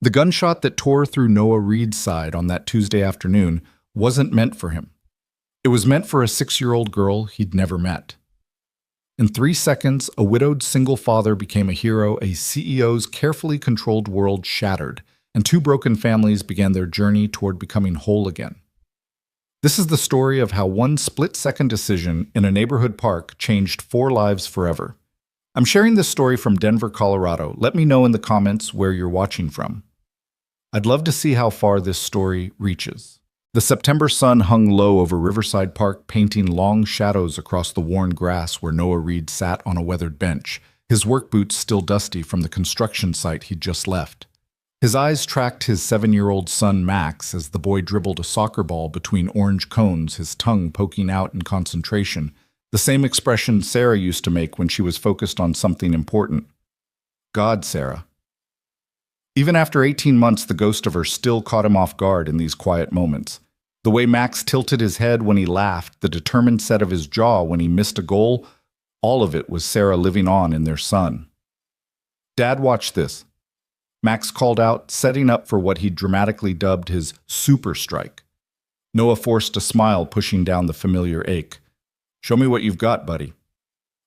The gunshot that tore through Noah Reed's side on that Tuesday afternoon wasn't meant for him. It was meant for a 6-year-old girl he'd never met. In 3 seconds, a widowed single father became a hero, a CEO's carefully controlled world shattered, and 2 broken families began their journey toward becoming whole again. This is the story of how one split-second decision in a neighborhood park changed 4 lives forever. I'm sharing this story from Denver, Colorado. Let me know in the comments where you're watching from. I'd love to see how far this story reaches. The September sun hung low over Riverside Park, painting long shadows across the worn grass where Noah Reed sat on a weathered bench, his work boots still dusty from the construction site he'd just left. His eyes tracked his 7-year-old son Max as the boy dribbled a soccer ball between orange cones, his tongue poking out in concentration, the same expression Sarah used to make when she was focused on something important. God, Sarah. Even after 18 months, the ghost of her still caught him off guard in these quiet moments. The way Max tilted his head when he laughed, the determined set of his jaw when he missed a goal, all of it was Sarah living on in their son. Dad, watch this. Max called out, setting up for what he dramatically dubbed his super strike. Noah forced a smile, pushing down the familiar ache. Show me what you've got, buddy.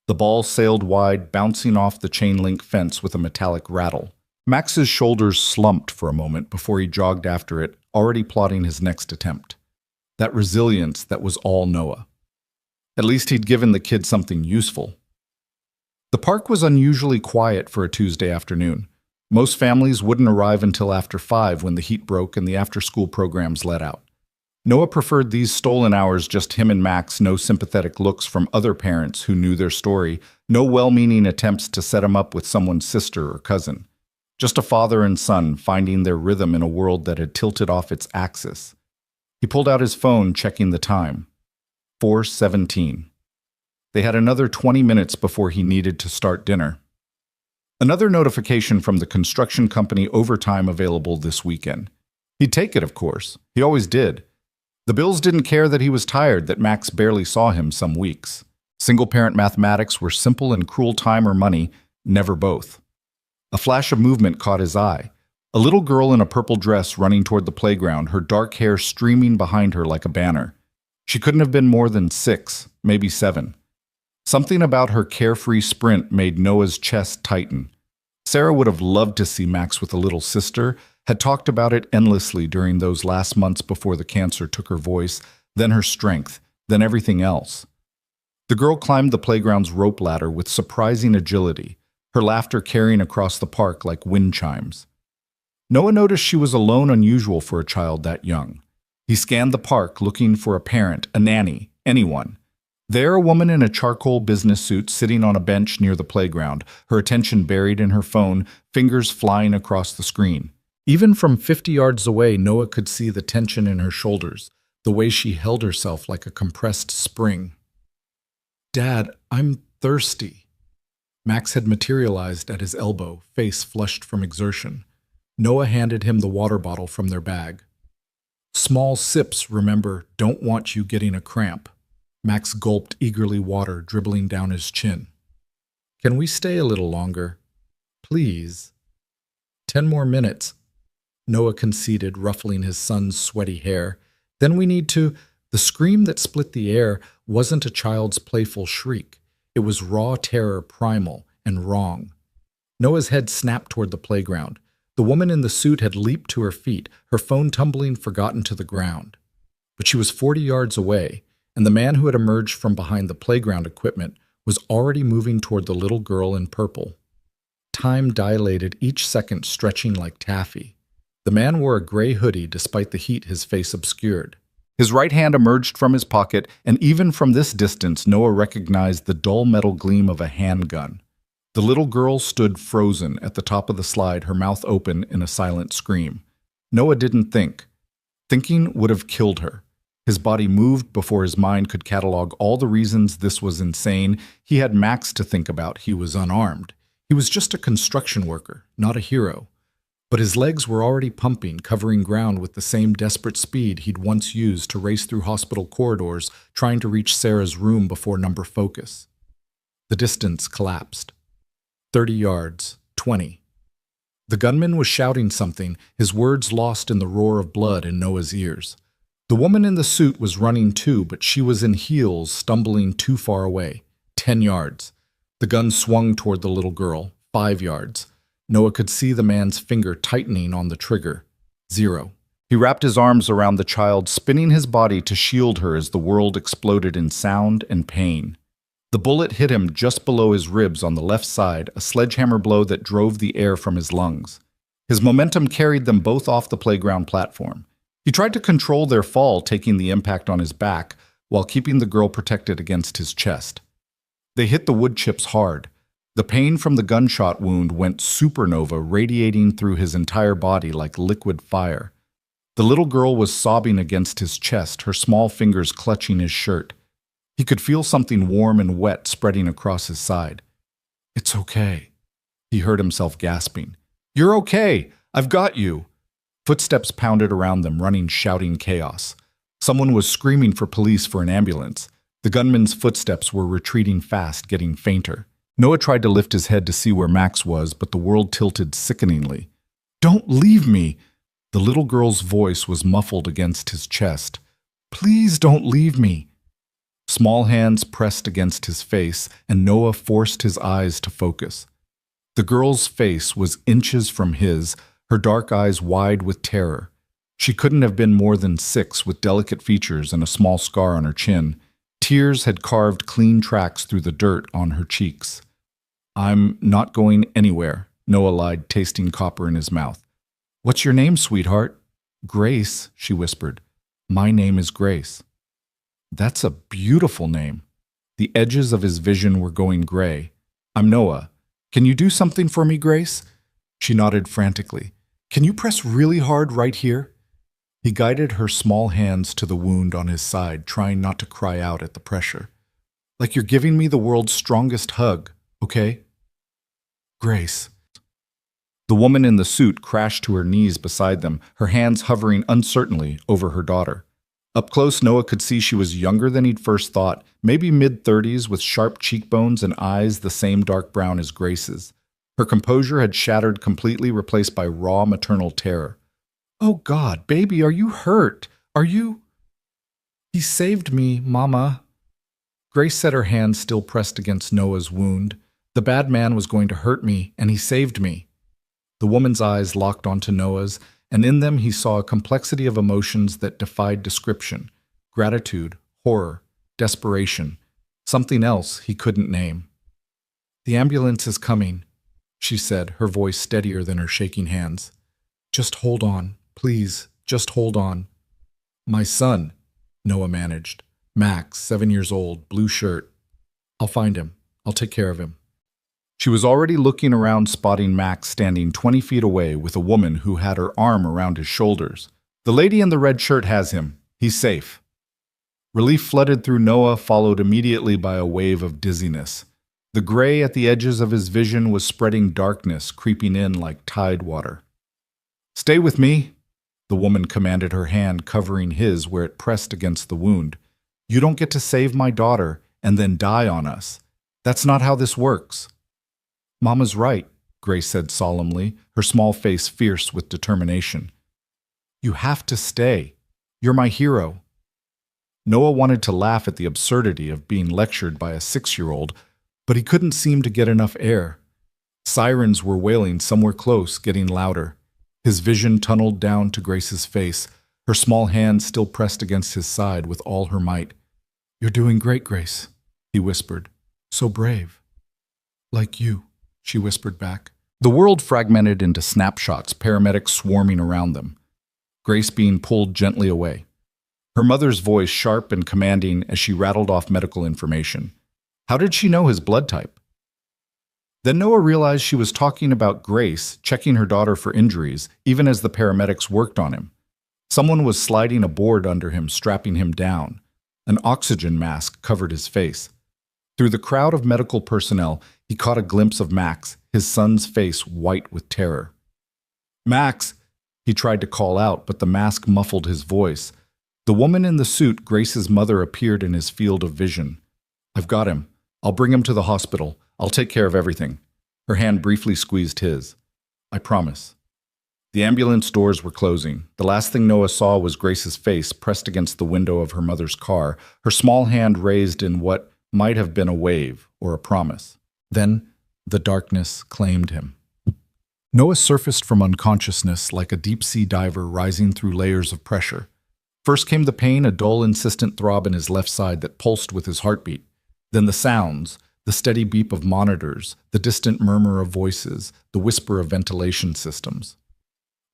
The ball sailed wide, bouncing off the chain-link fence with a metallic rattle. Max's shoulders slumped for a moment before he jogged after it, already plotting his next attempt. That resilience that was all Noah. At least he'd given the kid something useful. The park was unusually quiet for a Tuesday afternoon. Most families wouldn't arrive until after 5 when the heat broke and the after-school programs let out. Noah preferred these stolen hours, just him and Max, no sympathetic looks from other parents who knew their story, no well-meaning attempts to set him up with someone's sister or cousin. Just a father and son finding their rhythm in a world that had tilted off its axis. He pulled out his phone, checking the time. 4:17. They had another 20 minutes before he needed to start dinner. Another notification from the construction company: overtime available this weekend. He'd take it, of course. He always did. The Bills didn't care that he was tired, that Max barely saw him some weeks. Single-parent mathematics were simple and cruel: time or money, never both. A flash of movement caught his eye. A little girl in a purple dress running toward the playground, her dark hair streaming behind her like a banner. She couldn't have been more than 6, maybe 7. Something about her carefree sprint made Noah's chest tighten. Sarah would have loved to see Max with a little sister, had talked about it endlessly during those last months before the cancer took her voice, then her strength, then everything else. The girl climbed the playground's rope ladder with surprising agility, her laughter carrying across the park like wind chimes. Noah noticed she was alone, unusual for a child that young. He scanned the park, looking for a parent, a nanny, anyone. There, a woman in a charcoal business suit sitting on a bench near the playground, her attention buried in her phone, fingers flying across the screen. Even from 50 yards away, Noah could see the tension in her shoulders, the way she held herself like a compressed spring. Dad, I'm thirsty. Max had materialized at his elbow, face flushed from exertion. Noah handed him the water bottle from their bag. Small sips, remember, don't want you getting a cramp. Max gulped eagerly, water dribbling down his chin. Can we stay a little longer? Please. 10 more minutes. Noah conceded, ruffling his son's sweaty hair. Then we need to... The scream that split the air wasn't a child's playful shriek. It was raw terror, primal and wrong. Noah's head snapped toward the playground. The woman in the suit had leaped to her feet, her phone tumbling forgotten to the ground. But she was 40 yards away, and the man who had emerged from behind the playground equipment was already moving toward the little girl in purple. Time dilated, each second stretching like taffy. The man wore a gray hoodie despite the heat his face obscured. His right hand emerged from his pocket, and even from this distance, Noah recognized the dull metal gleam of a handgun. The little girl stood frozen at the top of the slide, her mouth open in a silent scream. Noah didn't think. Thinking would have killed her. His body moved before his mind could catalog all the reasons this was insane. He had Max to think about. He was unarmed. He was just a construction worker, not a hero. But his legs were already pumping, covering ground with the same desperate speed he'd once used to race through hospital corridors, trying to reach Sarah's room before number focus. The distance collapsed. 30 yards, 20. The gunman was shouting something, his words lost in the roar of blood in Noah's ears. The woman in the suit was running too, but she was in heels, stumbling too far away. 10 yards. The gun swung toward the little girl. 5 yards. Noah could see the man's finger tightening on the trigger. 0. He wrapped his arms around the child, spinning his body to shield her as the world exploded in sound and pain. The bullet hit him just below his ribs on the left side, a sledgehammer blow that drove the air from his lungs. His momentum carried them both off the playground platform. He tried to control their fall, taking the impact on his back, while keeping the girl protected against his chest. They hit the wood chips hard. The pain from the gunshot wound went supernova, radiating through his entire body like liquid fire. The little girl was sobbing against his chest, her small fingers clutching his shirt. He could feel something warm and wet spreading across his side. "It's okay," he heard himself gasping. "You're okay! I've got you!" Footsteps pounded around them, running, shouting chaos. Someone was screaming for police for an ambulance. The gunman's footsteps were retreating fast, getting fainter. Noah tried to lift his head to see where Max was, but the world tilted sickeningly. "Don't leave me!" The little girl's voice was muffled against his chest. "Please don't leave me!" Small hands pressed against his face, and Noah forced his eyes to focus. The girl's face was inches from his, her dark eyes wide with terror. She couldn't have been more than 6, with delicate features and a small scar on her chin. Tears had carved clean tracks through the dirt on her cheeks. "I'm not going anywhere," Noah lied, tasting copper in his mouth. "What's your name, sweetheart?" "Grace," she whispered. "My name is Grace." "That's a beautiful name." The edges of his vision were going gray. "I'm Noah. Can you do something for me, Grace?" She nodded frantically. "Can you press really hard right here?" He guided her small hands to the wound on his side, trying not to cry out at the pressure. "Like you're giving me the world's strongest hug, okay?" "Grace." The woman in the suit crashed to her knees beside them, her hands hovering uncertainly over her daughter. Up close, Noah could see she was younger than he'd first thought, maybe mid-30s with sharp cheekbones and eyes the same dark brown as Grace's. Her composure had shattered completely, replaced by raw maternal terror. "Oh God, baby, are you hurt? Are you—" "He saved me, Mama." Grace said, her hand still pressed against Noah's wound. "The bad man was going to hurt me, and he saved me." The woman's eyes locked onto Noah's, and in them he saw a complexity of emotions that defied description. Gratitude, horror, desperation, something else he couldn't name. "The ambulance is coming," she said, her voice steadier than her shaking hands. "Just hold on, please, just hold on." "My son," Noah managed. "Max, 7 years old, blue shirt. I'll find him. I'll take care of him." She was already looking around, spotting Max standing 20 feet away with a woman who had her arm around his shoulders. "The lady in the red shirt has him. He's safe." Relief flooded through Noah, followed immediately by a wave of dizziness. The gray at the edges of his vision was spreading darkness, creeping in like tide water. "Stay with me," the woman commanded, her hand covering his where it pressed against the wound. "You don't get to save my daughter and then die on us. That's not how this works." "Mama's right," Grace said solemnly, her small face fierce with determination. "You have to stay. You're my hero." Noah wanted to laugh at the absurdity of being lectured by a 6-year-old, but he couldn't seem to get enough air. Sirens were wailing somewhere close, getting louder. His vision tunneled down to Grace's face, her small hand still pressed against his side with all her might. "You're doing great, Grace," he whispered. "So brave." "Like you," she whispered back. The world fragmented into snapshots, paramedics swarming around them. Grace being pulled gently away. Her mother's voice sharp and commanding as she rattled off medical information. How did she know his blood type? Then Noah realized she was talking about Grace, checking her daughter for injuries, even as the paramedics worked on him. Someone was sliding a board under him, strapping him down. An oxygen mask covered his face. Through the crowd of medical personnel, he caught a glimpse of Max, his son's face white with terror. "Max!" He tried to call out, but the mask muffled his voice. The woman in the suit, Grace's mother, appeared in his field of vision. "I've got him. I'll bring him to the hospital. I'll take care of everything." Her hand briefly squeezed his. I promise. The ambulance doors were closing. The last thing Noah saw was Grace's face pressed against the window of her mother's car, her small hand raised in what might have been a wave or a promise. Then the darkness claimed him. Noah surfaced from unconsciousness like a deep-sea diver rising through layers of pressure. First came the pain, a dull, insistent throb in his left side that pulsed with his heartbeat. Then the sounds, the steady beep of monitors, the distant murmur of voices, the whisper of ventilation systems.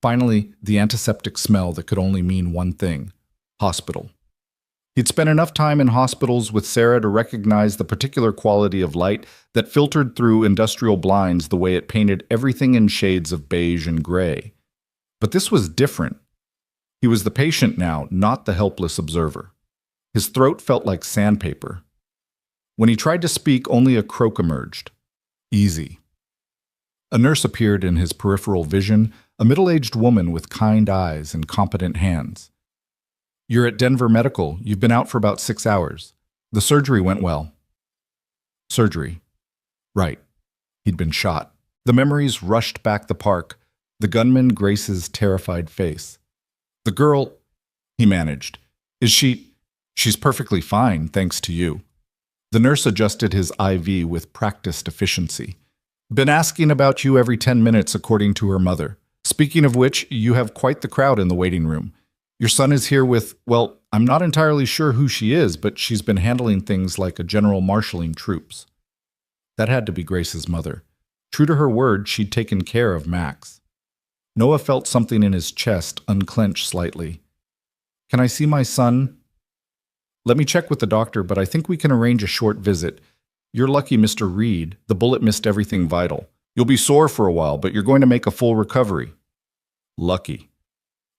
Finally, the antiseptic smell that could only mean one thing: hospital. He'd spent enough time in hospitals with Sarah to recognize the particular quality of light that filtered through industrial blinds the way it painted everything in shades of beige and gray. But this was different. He was the patient now, not the helpless observer. His throat felt like sandpaper. When he tried to speak, only a croak emerged. Easy. A nurse appeared in his peripheral vision, a middle-aged woman with kind eyes and competent hands. "You're at Denver Medical. You've been out for about 6 hours. The surgery went well." Surgery. Right. He'd been shot. The memories rushed back the park, the gunman Grace's terrified face. "The girl," he managed. She's perfectly fine, thanks to you." The nurse adjusted his IV with practiced efficiency. "Been asking about you every 10 minutes, according to her mother. Speaking of which, you have quite the crowd in the waiting room. Your son is here with, well, I'm not entirely sure who she is, but she's been handling things like a general marshalling troops." That had to be Grace's mother. True to her word, she'd taken care of Max. Noah felt something in his chest unclench slightly. "Can I see my son?" "Let me check with the doctor, but I think we can arrange a short visit. You're lucky, Mr. Reed. The bullet missed everything vital. You'll be sore for a while, but you're going to make a full recovery." Lucky.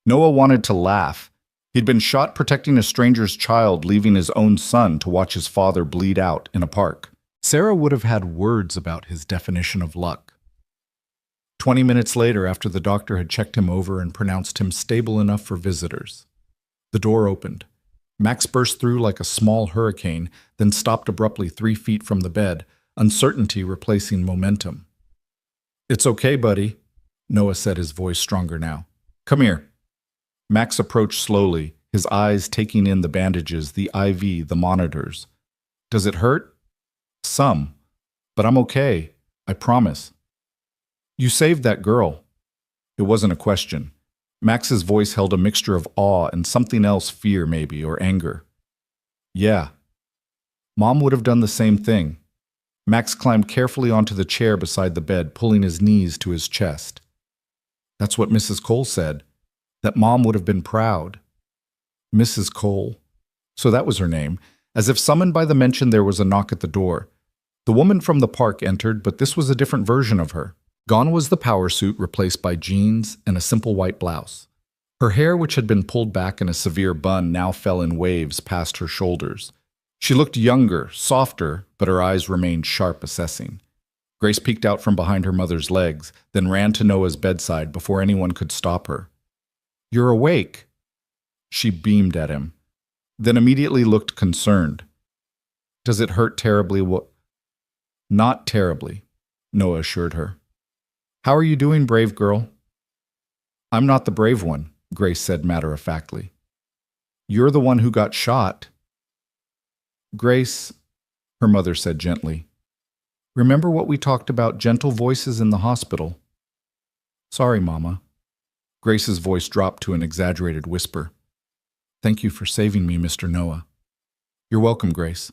Noah wanted to laugh. He'd been shot protecting a stranger's child, leaving his own son to watch his father bleed out in a park. Sarah would have had words about his definition of luck. 20 minutes later, after the doctor had checked him over and pronounced him stable enough for visitors, the door opened. Max burst through like a small hurricane, then stopped abruptly 3 feet from the bed, uncertainty replacing momentum. "It's okay, buddy," Noah said, his voice stronger now. "Come here." Max approached slowly, his eyes taking in the bandages, the IV, the monitors. "Does it hurt?" "Some. But I'm okay. I promise." "You saved that girl." It wasn't a question. Max's voice held a mixture of awe and something else, fear maybe, or anger. "Yeah. Mom would have done the same thing." Max climbed carefully onto the chair beside the bed, pulling his knees to his chest. "That's what Mrs. Cole said. That Mom would have been proud." Mrs. Cole. So that was her name. As if summoned by the mention, there was a knock at the door. The woman from the park entered, but this was a different version of her. Gone was the power suit, replaced by jeans and a simple white blouse. Her hair, which had been pulled back in a severe bun, now fell in waves past her shoulders. She looked younger, softer, but her eyes remained sharp, assessing. Grace peeked out from behind her mother's legs, then ran to Noah's bedside before anyone could stop her. "You're awake." She beamed at him, then immediately looked concerned. "Does it hurt terribly?" "Not terribly," Noah assured her. "How are you doing, brave girl?" "I'm not the brave one," Grace said matter-of-factly. "You're the one who got shot." "Grace," her mother said gently, "remember what we talked about, gentle voices in the hospital?" "Sorry, Mama." Grace's voice dropped to an exaggerated whisper. "Thank you for saving me, Mr. Noah." "You're welcome, Grace."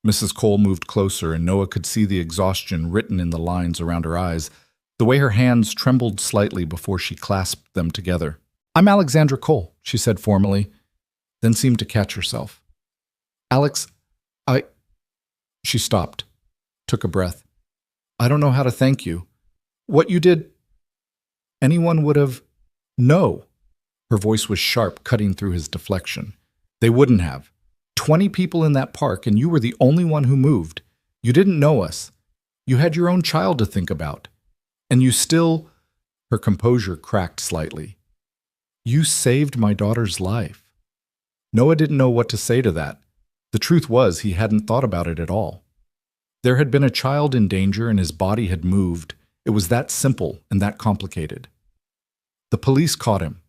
Mrs. Cole moved closer, and Noah could see the exhaustion written in the lines around her eyes, the way her hands trembled slightly before she clasped them together. "I'm Alexandra Cole," she said formally, then seemed to catch herself. "Alex, She stopped, took a breath. "I don't know how to thank you. What you did, anyone would have—" "No." Her voice was sharp, cutting through his deflection. "They wouldn't have. 20 people in that park, and you were the only one who moved. You didn't know us. You had your own child to think about. And you still—" Her composure cracked slightly. "You saved my daughter's life." Noah didn't know what to say to that. The truth was, he hadn't thought about it at all. There had been a child in danger, and his body had moved. It was that simple and that complicated. The police caught him.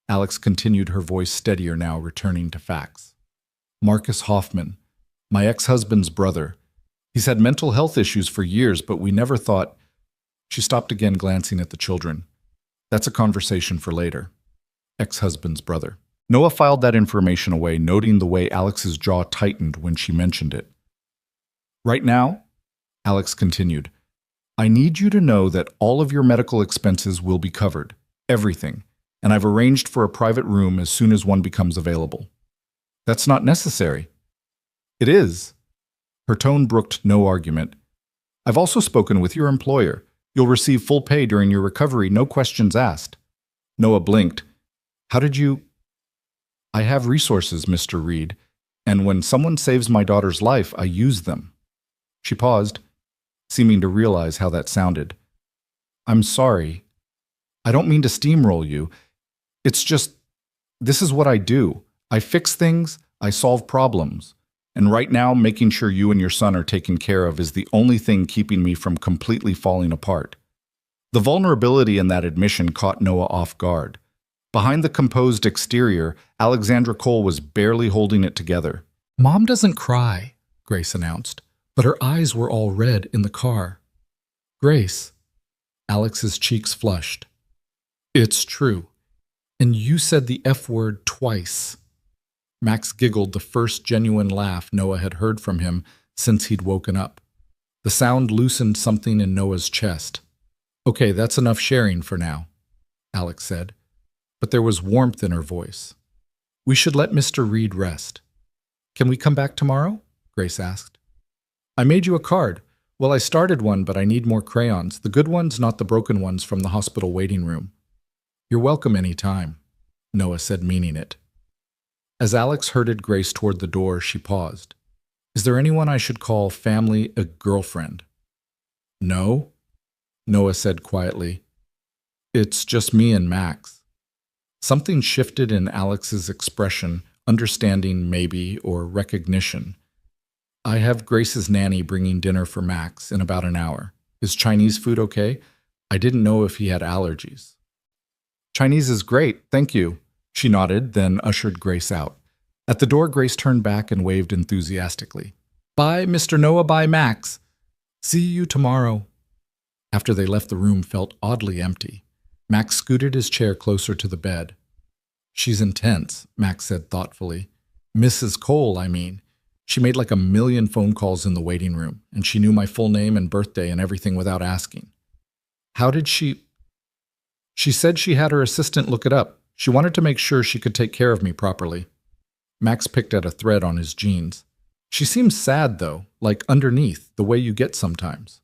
Alex continued, her voice steadier now, returning to facts. Marcus Hoffman, my ex-husband's brother. He's had mental health issues for years, but we never thought... She stopped again, glancing at the children. That's a conversation for later. Ex-husband's brother. Noah filed that information away, noting the way Alex's jaw tightened when she mentioned it. Right now, Alex continued, I need you to know that all of your medical expenses will be covered. Everything. And I've arranged for a private room as soon as one becomes available. That's not necessary. It is. Her tone brooked no argument. I've also spoken with your employer. You'll receive full pay during your recovery, no questions asked. Noah blinked. How did you... I have resources, Mr. Reed, and when someone saves my daughter's life, I use them. She paused, seeming to realize how that sounded. I'm sorry. I don't mean to steamroll you. It's just, this is what I do. I fix things, I solve problems. And right now, making sure you and your son are taken care of is the only thing keeping me from completely falling apart. The vulnerability in that admission caught Noah off guard. Behind the composed exterior, Alexandra Cole was barely holding it together. Mom doesn't cry, Grace announced, but her eyes were all red in the car. Grace. Alex's cheeks flushed. It's true. And you said the F word twice. Max giggled, the first genuine laugh Noah had heard from him since he'd woken up. The sound loosened something in Noah's chest. Okay, that's enough sharing for now, Alex said, but there was warmth in her voice. We should let Mr. Reed rest. Can we come back tomorrow? Grace asked. I made you a card. Well, I started one, but I need more crayons. The good ones, not the broken ones from the hospital waiting room. You're welcome any time, Noah said, meaning it. As Alex herded Grace toward the door, she paused. Is there anyone I should call family, a girlfriend? No, Noah said quietly. It's just me and Max. Something shifted in Alex's expression, understanding maybe, or recognition. I have Grace's nanny bringing dinner for Max in about an hour. Is Chinese food okay? I didn't know if he had allergies. Chinese is great, thank you. She nodded, then ushered Grace out. At the door, Grace turned back and waved enthusiastically. Bye, Mr. Noah, bye, Max. See you tomorrow. After they left, the room felt oddly empty. Max scooted his chair closer to the bed. She's intense, Max said thoughtfully. Mrs. Cole, I mean. She made like 1 million phone calls in the waiting room, and she knew my full name and birthday and everything without asking. How did she... She said she had her assistant look it up. She wanted to make sure she could take care of me properly. Max picked at a thread on his jeans. She seems sad, though, like underneath, the way you get sometimes.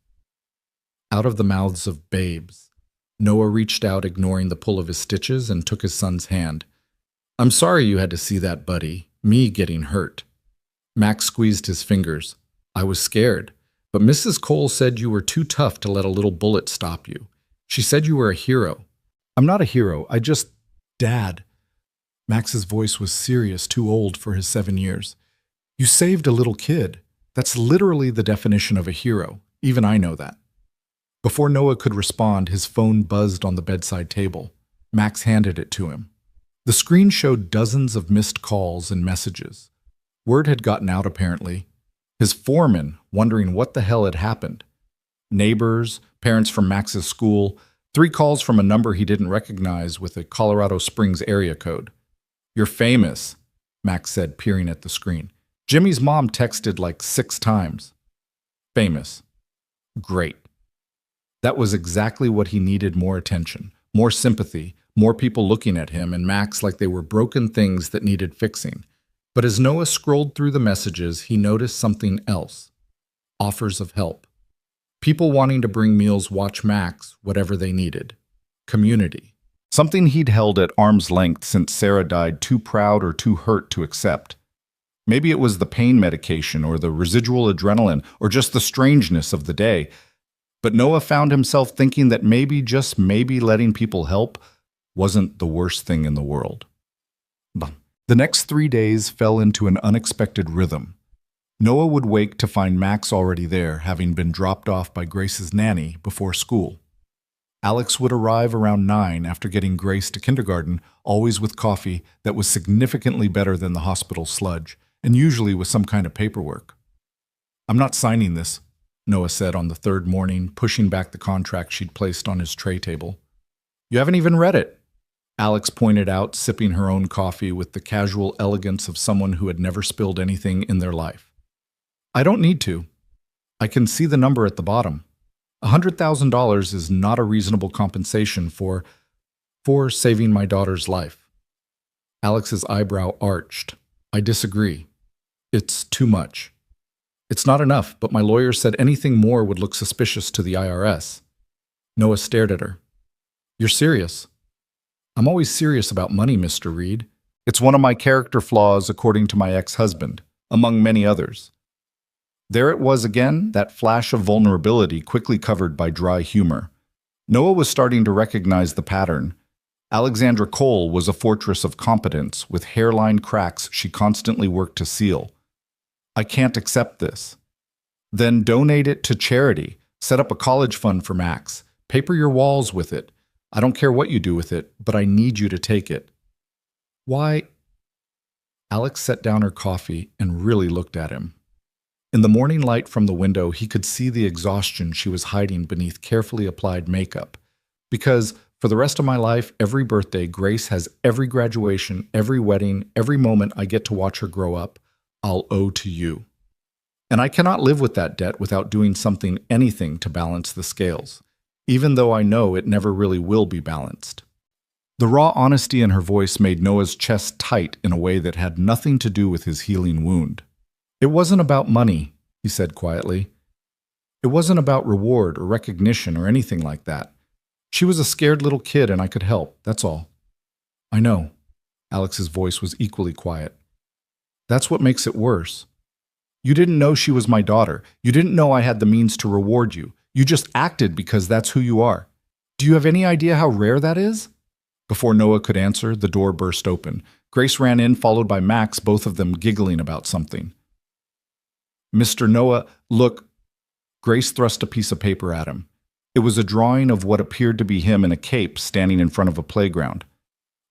Out of the mouths of babes, Noah reached out, ignoring the pull of his stitches, and took his son's hand. I'm sorry you had to see that, buddy. Me getting hurt. Max squeezed his fingers. I was scared, but Mrs. Cole said you were too tough to let a little bullet stop you. She said you were a hero. I'm not a hero, I just... Dad. Max's voice was serious, too old for his 7 years. You saved a little kid. That's literally the definition of a hero. Even I know that. Before Noah could respond, his phone buzzed on the bedside table. Max handed it to him. The screen showed dozens of missed calls and messages. Word had gotten out, apparently. His foreman wondering what the hell had happened. Neighbors, parents from Max's school... 3 calls from a number he didn't recognize with a Colorado Springs area code. You're famous, Max said, peering at the screen. Jimmy's mom texted like 6 times. Famous. Great. That was exactly what he needed, more attention, more sympathy, more people looking at him and Max like they were broken things that needed fixing. But as Noah scrolled through the messages, he noticed something else. Offers of help. People wanting to bring meals, watch Max, whatever they needed. Community. Something he'd held at arm's length since Sarah died, too proud or too hurt to accept. Maybe it was the pain medication or the residual adrenaline or just the strangeness of the day. But Noah found himself thinking that maybe, just maybe, letting people help wasn't the worst thing in the world. The next 3 days fell into an unexpected rhythm. Noah would wake to find Max already there, having been dropped off by Grace's nanny before school. Alex would arrive around 9 after getting Grace to kindergarten, always with coffee that was significantly better than the hospital sludge, and usually with some kind of paperwork. "I'm not signing this," Noah said on the third morning, pushing back the contract she'd placed on his tray table. "You haven't even read it," Alex pointed out, sipping her own coffee with the casual elegance of someone who had never spilled anything in their life. "I don't need to. I can see the number at the bottom. $100,000 is not a reasonable compensation for saving my daughter's life." Alex's eyebrow arched. "I disagree. It's too much. It's not enough, but my lawyer said anything more would look suspicious to the IRS. Noah stared at her. "You're serious?" "I'm always serious about money, Mr. Reed. It's one of my character flaws, according to my ex-husband, among many others." There it was again, that flash of vulnerability quickly covered by dry humor. Noah was starting to recognize the pattern. Alexandra Cole was a fortress of competence, with hairline cracks she constantly worked to seal. "I can't accept this." "Then donate it to charity. Set up a college fund for Max. Paper your walls with it. I don't care what you do with it, but I need you to take it." "Why?" Alex set down her coffee and really looked at him. In the morning light from the window, he could see the exhaustion she was hiding beneath carefully applied makeup. "Because for the rest of my life, every birthday, Grace has every graduation, every wedding, every moment I get to watch her grow up, I'll owe to you. And I cannot live with that debt without doing anything to balance the scales, even though I know it never really will be balanced." The raw honesty in her voice made Noah's chest tight in a way that had nothing to do with his healing wound. "It wasn't about money," he said quietly. "It wasn't about reward or recognition or anything like that. She was a scared little kid and I could help, that's all." "I know." Alex's voice was equally quiet. "That's what makes it worse. You didn't know she was my daughter. You didn't know I had the means to reward you. You just acted because that's who you are. Do you have any idea how rare that is?" Before Noah could answer, the door burst open. Grace ran in, followed by Max, both of them giggling about something. "Mr. Noah, look." Grace thrust a piece of paper at him. It was a drawing of what appeared to be him in a cape standing in front of a playground.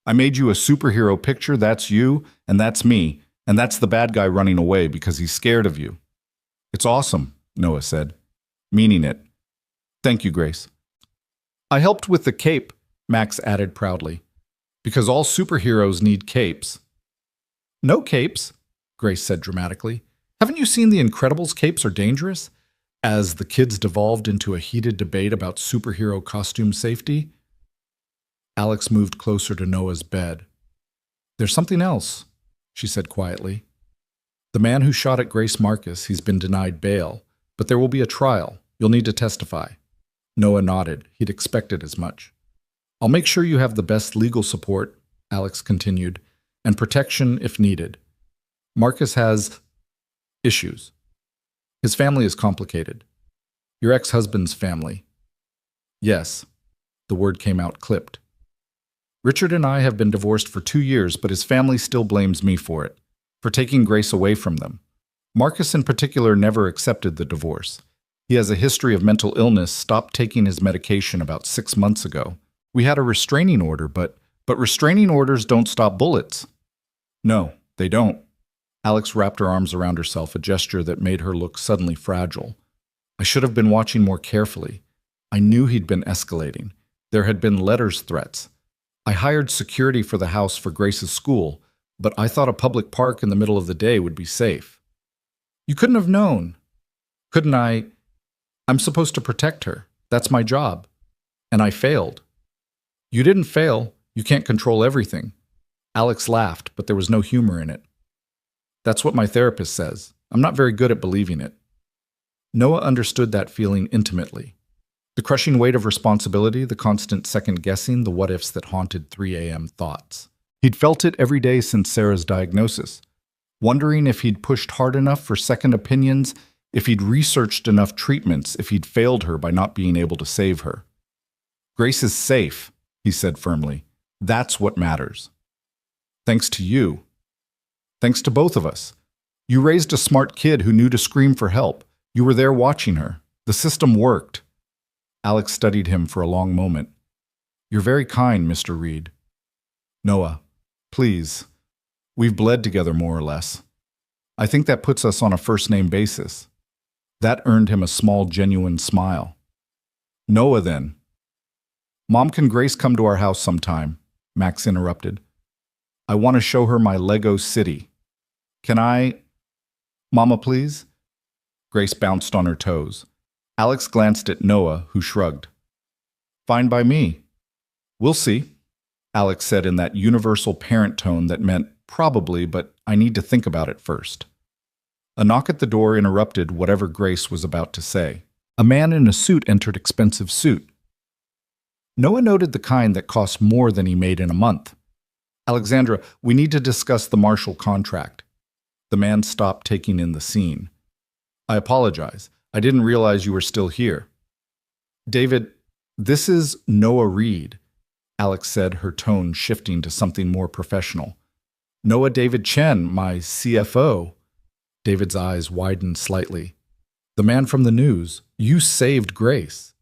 "I made you a superhero picture, that's you, and that's me, and that's the bad guy running away because he's scared of you." "It's awesome," Noah said, meaning it. "Thank you, Grace." "I helped with the cape," Max added proudly, "because all superheroes need capes." "No capes," Grace said dramatically. "Haven't you seen The Incredibles capes are dangerous?" As the kids devolved into a heated debate about superhero costume safety. Alex moved closer to Noah's bed. "There's something else," she said quietly. "The man who shot at Grace Marcus, he's been denied bail, but there will be a trial. You'll need to testify." Noah nodded. He'd expected as much. "I'll make sure you have the best legal support," Alex continued, "and protection if needed. Marcus has issues. His family is complicated. Your ex-husband's family." "Yes," the word came out clipped. "Richard and I have been divorced for 2 years, but his family still blames me for it, for taking Grace away from them. Marcus in particular never accepted the divorce. He has a history of mental illness, stopped taking his medication about 6 months ago. We had a restraining order, but restraining orders don't stop bullets." "No, they don't." Alex wrapped her arms around herself, a gesture that made her look suddenly fragile. "I should have been watching more carefully. I knew he'd been escalating. There had been letters, threats. I hired security for the house for Grace's school, but I thought a public park in the middle of the day would be safe." "You couldn't have known." "Couldn't I? I'm supposed to protect her. That's my job. And I failed." "You didn't fail. You can't control everything." Alex laughed, but there was no humor in it. "That's what my therapist says. I'm not very good at believing it." Noah understood that feeling intimately. The crushing weight of responsibility, the constant second-guessing, the what-ifs that haunted 3 a.m. thoughts. He'd felt it every day since Sarah's diagnosis, wondering if he'd pushed hard enough for second opinions, if he'd researched enough treatments, if he'd failed her by not being able to save her. "Grace is safe," he said firmly. "That's what matters. Thanks to you. Thanks to both of us. You raised a smart kid who knew to scream for help. You were there watching her. The system worked." Alex studied him for a long moment. You're very kind, Mr. Reed. Noah, please. We've bled together more or less. I think that puts us on a first-name basis. That earned him a small, genuine smile. Noah, then. Mom, can Grace come to our house sometime? Max interrupted. I want to show her my Lego city. Can I? Mama, please? Grace bounced on her toes. Alex glanced at Noah, who shrugged. Fine by me. We'll see, Alex said in that universal parent tone that meant probably, but I need to think about it first. A knock at the door interrupted whatever Grace was about to say. A man in a suit entered expensive suit. Noah noted the kind that cost more than he made in a month. Alexandra, we need to discuss the Marshall contract. The man stopped, taking in the scene. I apologize. I didn't realize you were still here. David, this is Noah Reed, Alex said, her tone shifting to something more professional. Noah David Chen, my CFO. David's eyes widened slightly. The man from the news. You saved Grace.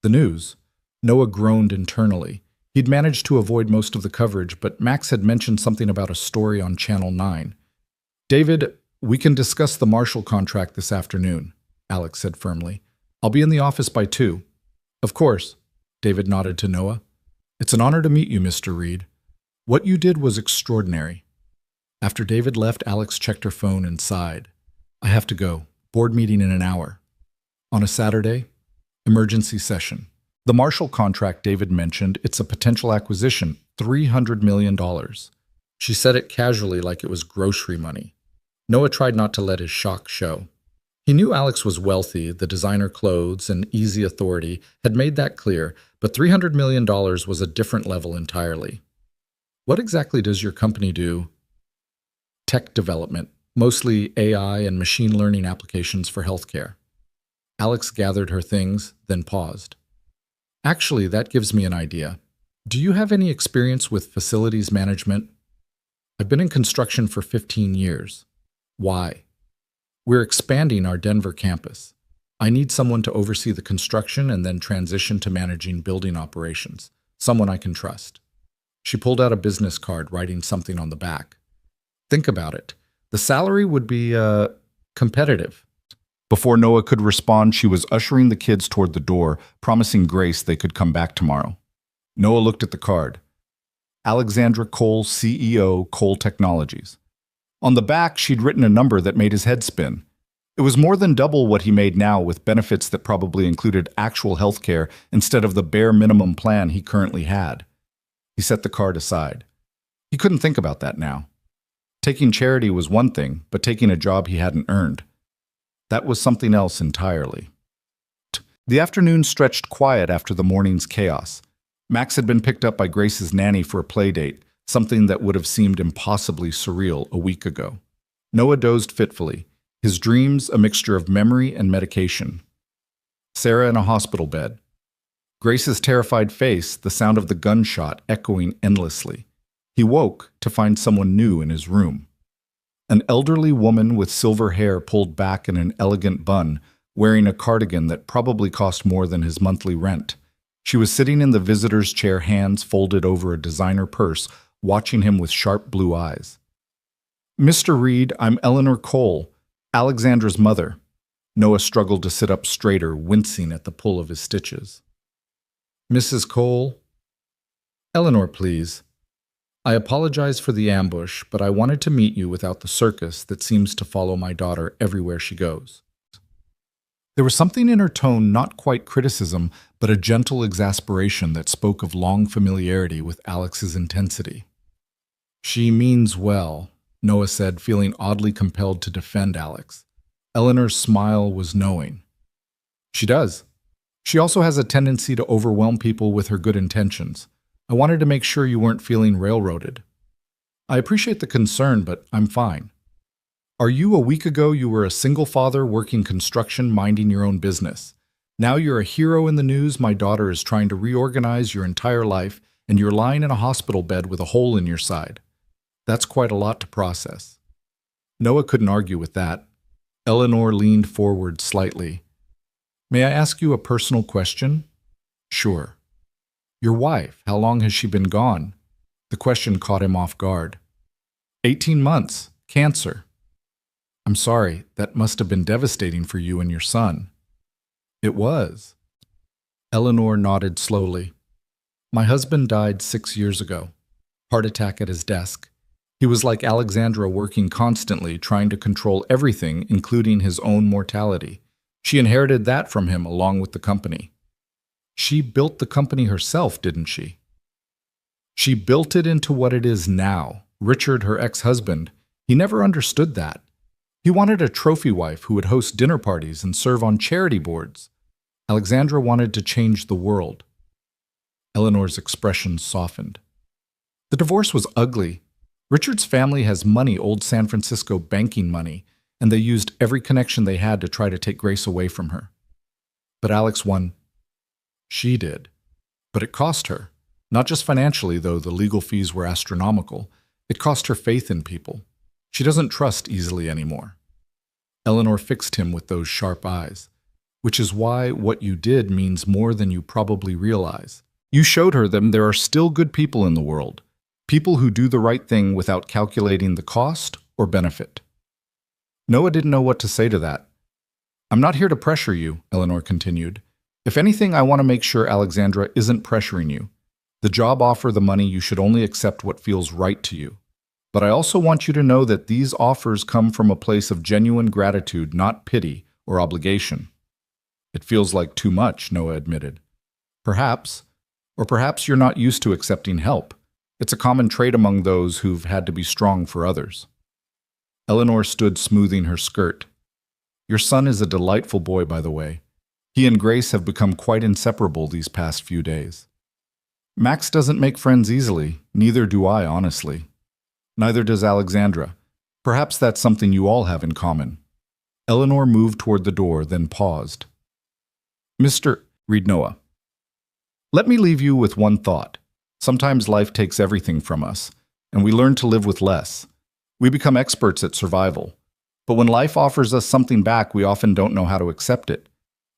The news. Noah groaned internally. He'd managed to avoid most of the coverage, but Max had mentioned something about a story on Channel 9. David, we can discuss the Marshall contract this afternoon, Alex said firmly. I'll be in the office by 2. Of course, David nodded to Noah. It's an honor to meet you, Mr. Reed. What you did was extraordinary. After David left, Alex checked her phone and sighed. I have to go. Board meeting in an hour. On a Saturday? Emergency session. The Marshall contract David mentioned, it's a potential acquisition, $300 million. She said it casually like it was grocery money. Noah tried not to let his shock show. He knew Alex was wealthy, the designer clothes and easy authority had made that clear, but $300 million was a different level entirely. What exactly does your company do? Tech development, mostly AI and machine learning applications for healthcare. Alex gathered her things, then paused. Actually, that gives me an idea. Do you have any experience with facilities management? I've been in construction for 15 years. Why? We're expanding our Denver campus. I need someone to oversee the construction and then transition to managing building operations, someone I can trust. She pulled out a business card, writing something on the back. Think about it. The salary would be, competitive. Before Noah could respond, she was ushering the kids toward the door, promising Grace they could come back tomorrow. Noah looked at the card. Alexandra Cole, CEO, Cole Technologies. On the back, she'd written a number that made his head spin. It was more than double what he made now, with benefits that probably included actual health care instead of the bare minimum plan he currently had. He set the card aside. He couldn't think about that now. Taking charity was one thing, but taking a job he hadn't earned. That was something else entirely. The afternoon stretched quiet after the morning's chaos. Max had been picked up by Grace's nanny for a play date, something that would have seemed impossibly surreal a week ago. Noah dozed fitfully, his dreams a mixture of memory and medication. Sarah in a hospital bed. Grace's terrified face, the sound of the gunshot echoing endlessly. He woke to find someone new in his room. An elderly woman with silver hair pulled back in an elegant bun, wearing a cardigan that probably cost more than his monthly rent. She was sitting in the visitor's chair, hands folded over a designer purse, watching him with sharp blue eyes. Mr. Reed, I'm Eleanor Cole, Alexandra's mother. Noah struggled to sit up straighter, wincing at the pull of his stitches. Mrs. Cole? Eleanor, please. I apologize for the ambush, but I wanted to meet you without the circus that seems to follow my daughter everywhere she goes. There was something in her tone, not quite criticism, but a gentle exasperation that spoke of long familiarity with Alex's intensity. She means well, Noah said, feeling oddly compelled to defend Alex. Eleanor's smile was knowing. She does. She also has a tendency to overwhelm people with her good intentions. I wanted to make sure you weren't feeling railroaded. I appreciate the concern, but I'm fine. Are you a week ago you were a single father working construction, minding your own business? Now you're a hero in the news. My daughter is trying to reorganize your entire life, and you're lying in a hospital bed with a hole in your side. That's quite a lot to process. Noah couldn't argue with that. Eleanor leaned forward slightly. May I ask you a personal question? Sure. Your wife, how long has she been gone? The question caught him off guard. 18 months. Cancer. I'm sorry, that must have been devastating for you and your son. It was. Eleanor nodded slowly. My husband died 6 years ago. Heart attack at his desk. He was like Alexandra, working constantly, trying to control everything, including his own mortality. She inherited that from him along with the company. She built the company herself, didn't she? She built it into what it is now. Richard, her ex-husband, he never understood that. He wanted a trophy wife who would host dinner parties and serve on charity boards. Alexandra wanted to change the world. Eleanor's expression softened. The divorce was ugly. Richard's family has money, old San Francisco banking money, and they used every connection they had to try to take Grace away from her. But Alex won. She did. But it cost her. Not just financially, though the legal fees were astronomical. It cost her faith in people. She doesn't trust easily anymore. Eleanor fixed him with those sharp eyes, which is why what you did means more than you probably realize. You showed her that there are still good people in the world, people who do the right thing without calculating the cost or benefit. Noah didn't know what to say to that. I'm not here to pressure you, Eleanor continued. If anything, I want to make sure Alexandra isn't pressuring you. The job offer, the money, you should only accept what feels right to you. But I also want you to know that these offers come from a place of genuine gratitude, not pity or obligation. It feels like too much, Noah admitted. Perhaps, or perhaps you're not used to accepting help. It's a common trait among those who've had to be strong for others. Eleanor stood smoothing her skirt. Your son is a delightful boy, by the way. He and Grace have become quite inseparable these past few days. Max doesn't make friends easily, neither do I, honestly. Neither does Alexandra. Perhaps that's something you all have in common. Eleanor moved toward the door, then paused. Read Noah. Let me leave you with one thought. Sometimes life takes everything from us, and we learn to live with less. We become experts at survival. But when life offers us something back, we often don't know how to accept it.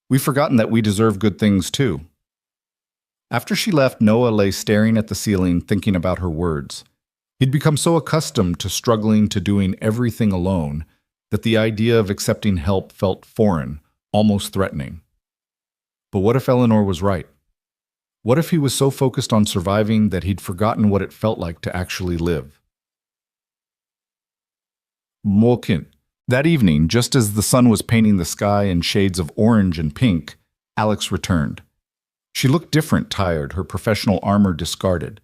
We've forgotten that we deserve good things too. After she left, Noah lay staring at the ceiling, thinking about her words. He'd become so accustomed to struggling, to doing everything alone, that the idea of accepting help felt foreign, almost threatening. But what if Eleanor was right? What if he was so focused on surviving that he'd forgotten what it felt like to actually live? Molkin. That evening, just as the sun was painting the sky in shades of orange and pink, Alex returned. She looked different, tired, her professional armor discarded.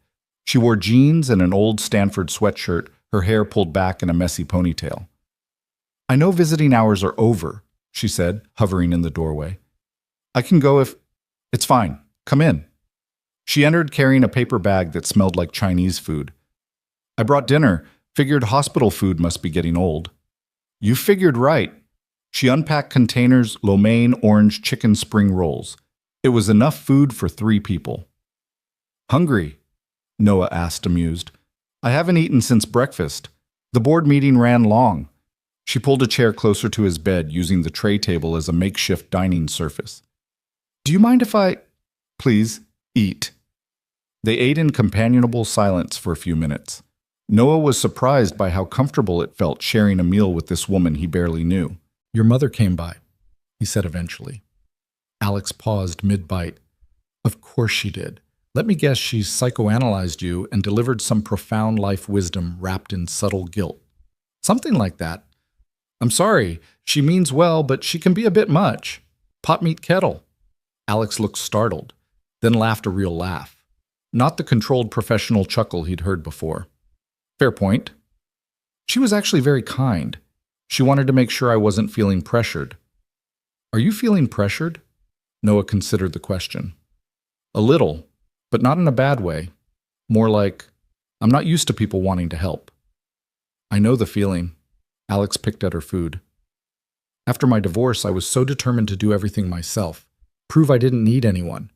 She wore jeans and an old Stanford sweatshirt, her hair pulled back in a messy ponytail. I know visiting hours are over, she said, hovering in the doorway. I can go if... It's fine. Come in. She entered carrying a paper bag that smelled like Chinese food. I brought dinner. Figured hospital food must be getting old. You figured right. She unpacked containers, lo mein orange chicken spring rolls. It was enough food for 3 people. Hungry? Noah asked, amused. I haven't eaten since breakfast. The board meeting ran long. She pulled a chair closer to his bed, using the tray table as a makeshift dining surface. Do you mind if I... Please, eat. They ate in companionable silence for a few minutes. Noah was surprised by how comfortable it felt sharing a meal with this woman he barely knew. Your mother came by, he said eventually. Alex paused mid-bite. Of course she did. Let me guess she's psychoanalyzed you and delivered some profound life wisdom wrapped in subtle guilt. Something like that. I'm sorry, she means well, but she can be a bit much. Pot meat kettle. Alex looked startled, then laughed a real laugh. Not the controlled professional chuckle he'd heard before. Fair point. She was actually very kind. She wanted to make sure I wasn't feeling pressured. Are you feeling pressured? Noah considered the question. A little, but not in a bad way. More like, I'm not used to people wanting to help. I know the feeling. Alex picked at her food. After my divorce, I was so determined to do everything myself, prove I didn't need anyone.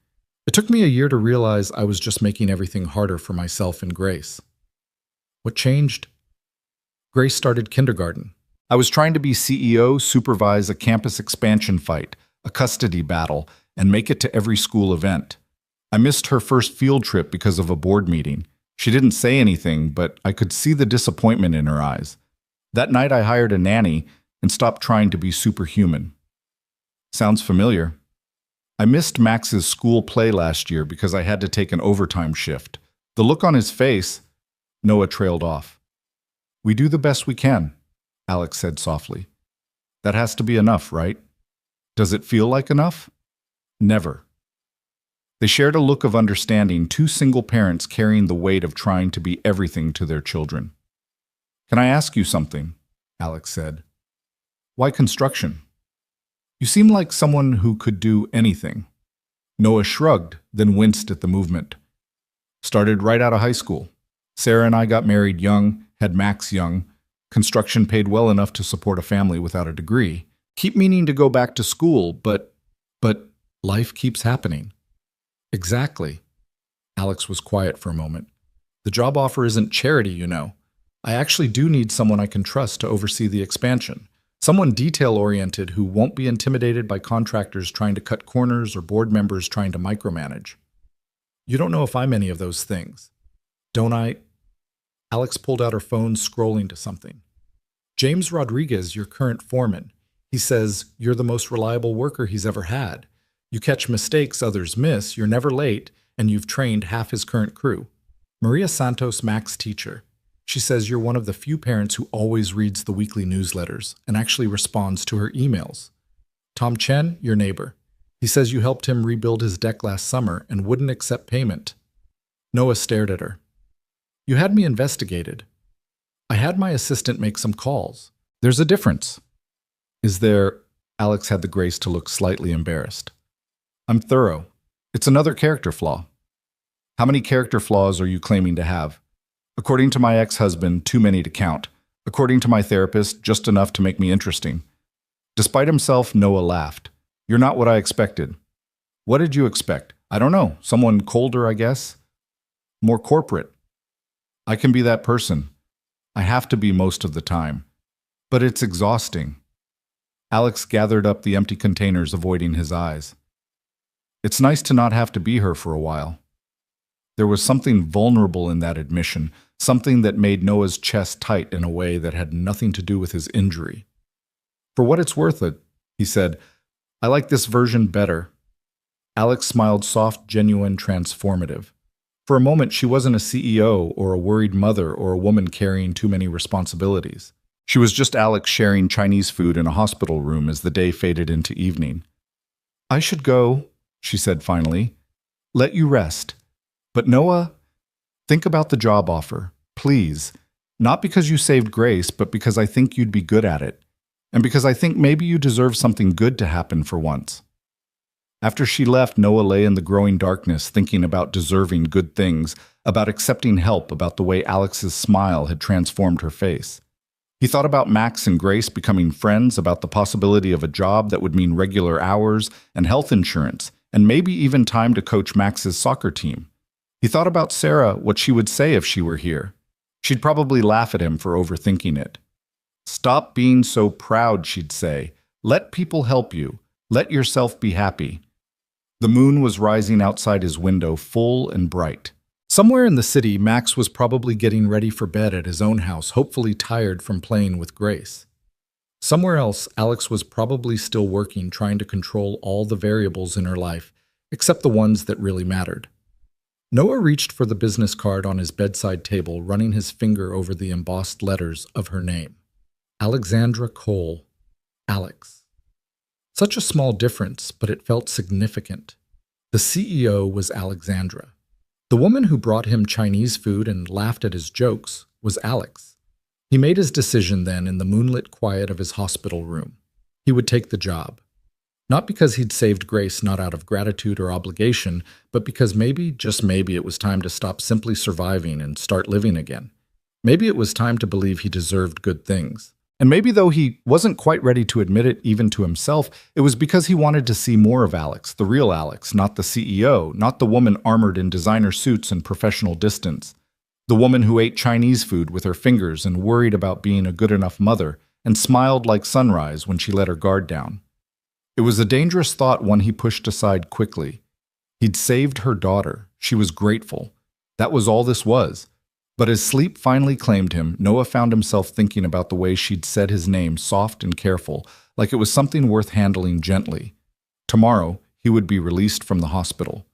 It took me a year to realize I was just making everything harder for myself and Grace. What changed? Grace started kindergarten. I was trying to be CEO, supervise a campus expansion fight, a custody battle, and make it to every school event. I missed her first field trip because of a board meeting. She didn't say anything, but I could see the disappointment in her eyes. That night I hired a nanny and stopped trying to be superhuman. Sounds familiar. I missed Max's school play last year because I had to take an overtime shift. The look on his face, Noah trailed off. We do the best we can, Alex said softly. That has to be enough, right? Does it feel like enough? Never. They shared a look of understanding, two single parents carrying the weight of trying to be everything to their children. Can I ask you something? Alex said. Why construction? You seem like someone who could do anything. Noah shrugged, then winced at the movement. Started right out of high school. Sarah and I got married young, had Max young. Construction paid well enough to support a family without a degree. Keep meaning to go back to school, but life keeps happening. Exactly. Alex was quiet for a moment. The job offer isn't charity, you know. I actually do need someone I can trust to oversee the expansion. Someone detail-oriented who won't be intimidated by contractors trying to cut corners or board members trying to micromanage. You don't know if I'm any of those things. Don't I? Alex pulled out her phone, scrolling to something. James Rodriguez, your current foreman. He says you're the most reliable worker he's ever had. You catch mistakes others miss, you're never late, and you've trained half his current crew. Maria Santos, Mac's teacher. She says you're one of the few parents who always reads the weekly newsletters and actually responds to her emails. Tom Chen, your neighbor. He says you helped him rebuild his deck last summer and wouldn't accept payment. Noah stared at her. You had me investigated. I had my assistant make some calls. There's a difference. Is there? Alex had the grace to look slightly embarrassed. I'm thorough. It's another character flaw. How many character flaws are you claiming to have? According to my ex-husband, too many to count. According to my therapist, just enough to make me interesting. Despite himself, Noah laughed. You're not what I expected. What did you expect? I don't know. Someone colder, I guess? More corporate. I can be that person. I have to be most of the time. But it's exhausting. Alex gathered up the empty containers, avoiding his eyes. It's nice to not have to be her for a while. There was something vulnerable in that admission, something that made Noah's chest tight in a way that had nothing to do with his injury. For what it's worth it, he said, I like this version better. Alex smiled, soft, genuine, transformative. For a moment, she wasn't a CEO or a worried mother or a woman carrying too many responsibilities. She was just Alex sharing Chinese food in a hospital room as the day faded into evening. I should go, she said finally. Let you rest. But Noah, think about the job offer, please. Not because you saved Grace, but because I think you'd be good at it. And because I think maybe you deserve something good to happen for once. After she left, Noah lay in the growing darkness thinking about deserving good things, about accepting help, about the way Alex's smile had transformed her face. He thought about Max and Grace becoming friends, about the possibility of a job that would mean regular hours and health insurance, and maybe even time to coach Max's soccer team. He thought about Sarah, what she would say if she were here. She'd probably laugh at him for overthinking it. Stop being so proud, she'd say. Let people help you. Let yourself be happy. The moon was rising outside his window, full and bright. Somewhere in the city, Max was probably getting ready for bed at his own house, hopefully tired from playing with Grace. Somewhere else, Alex was probably still working, trying to control all the variables in her life, except the ones that really mattered. Noah reached for the business card on his bedside table, running his finger over the embossed letters of her name. Alexandra Cole. Alex. Such a small difference, but it felt significant. The CEO was Alexandra. The woman who brought him Chinese food and laughed at his jokes was Alex. He made his decision then in the moonlit quiet of his hospital room. He would take the job. Not because he'd saved Grace, not out of gratitude or obligation, but because maybe, just maybe, it was time to stop simply surviving and start living again. Maybe it was time to believe he deserved good things. And maybe though he wasn't quite ready to admit it even to himself, it was because he wanted to see more of Alex, the real Alex, not the CEO, not the woman armored in designer suits and professional distance. The woman who ate Chinese food with her fingers and worried about being a good enough mother and smiled like sunrise when she let her guard down. It was a dangerous thought, one he pushed aside quickly. He'd saved her daughter. She was grateful. That was all this was. But as sleep finally claimed him, Noah found himself thinking about the way she'd said his name soft and careful, like it was something worth handling gently. Tomorrow, he would be released from the hospital.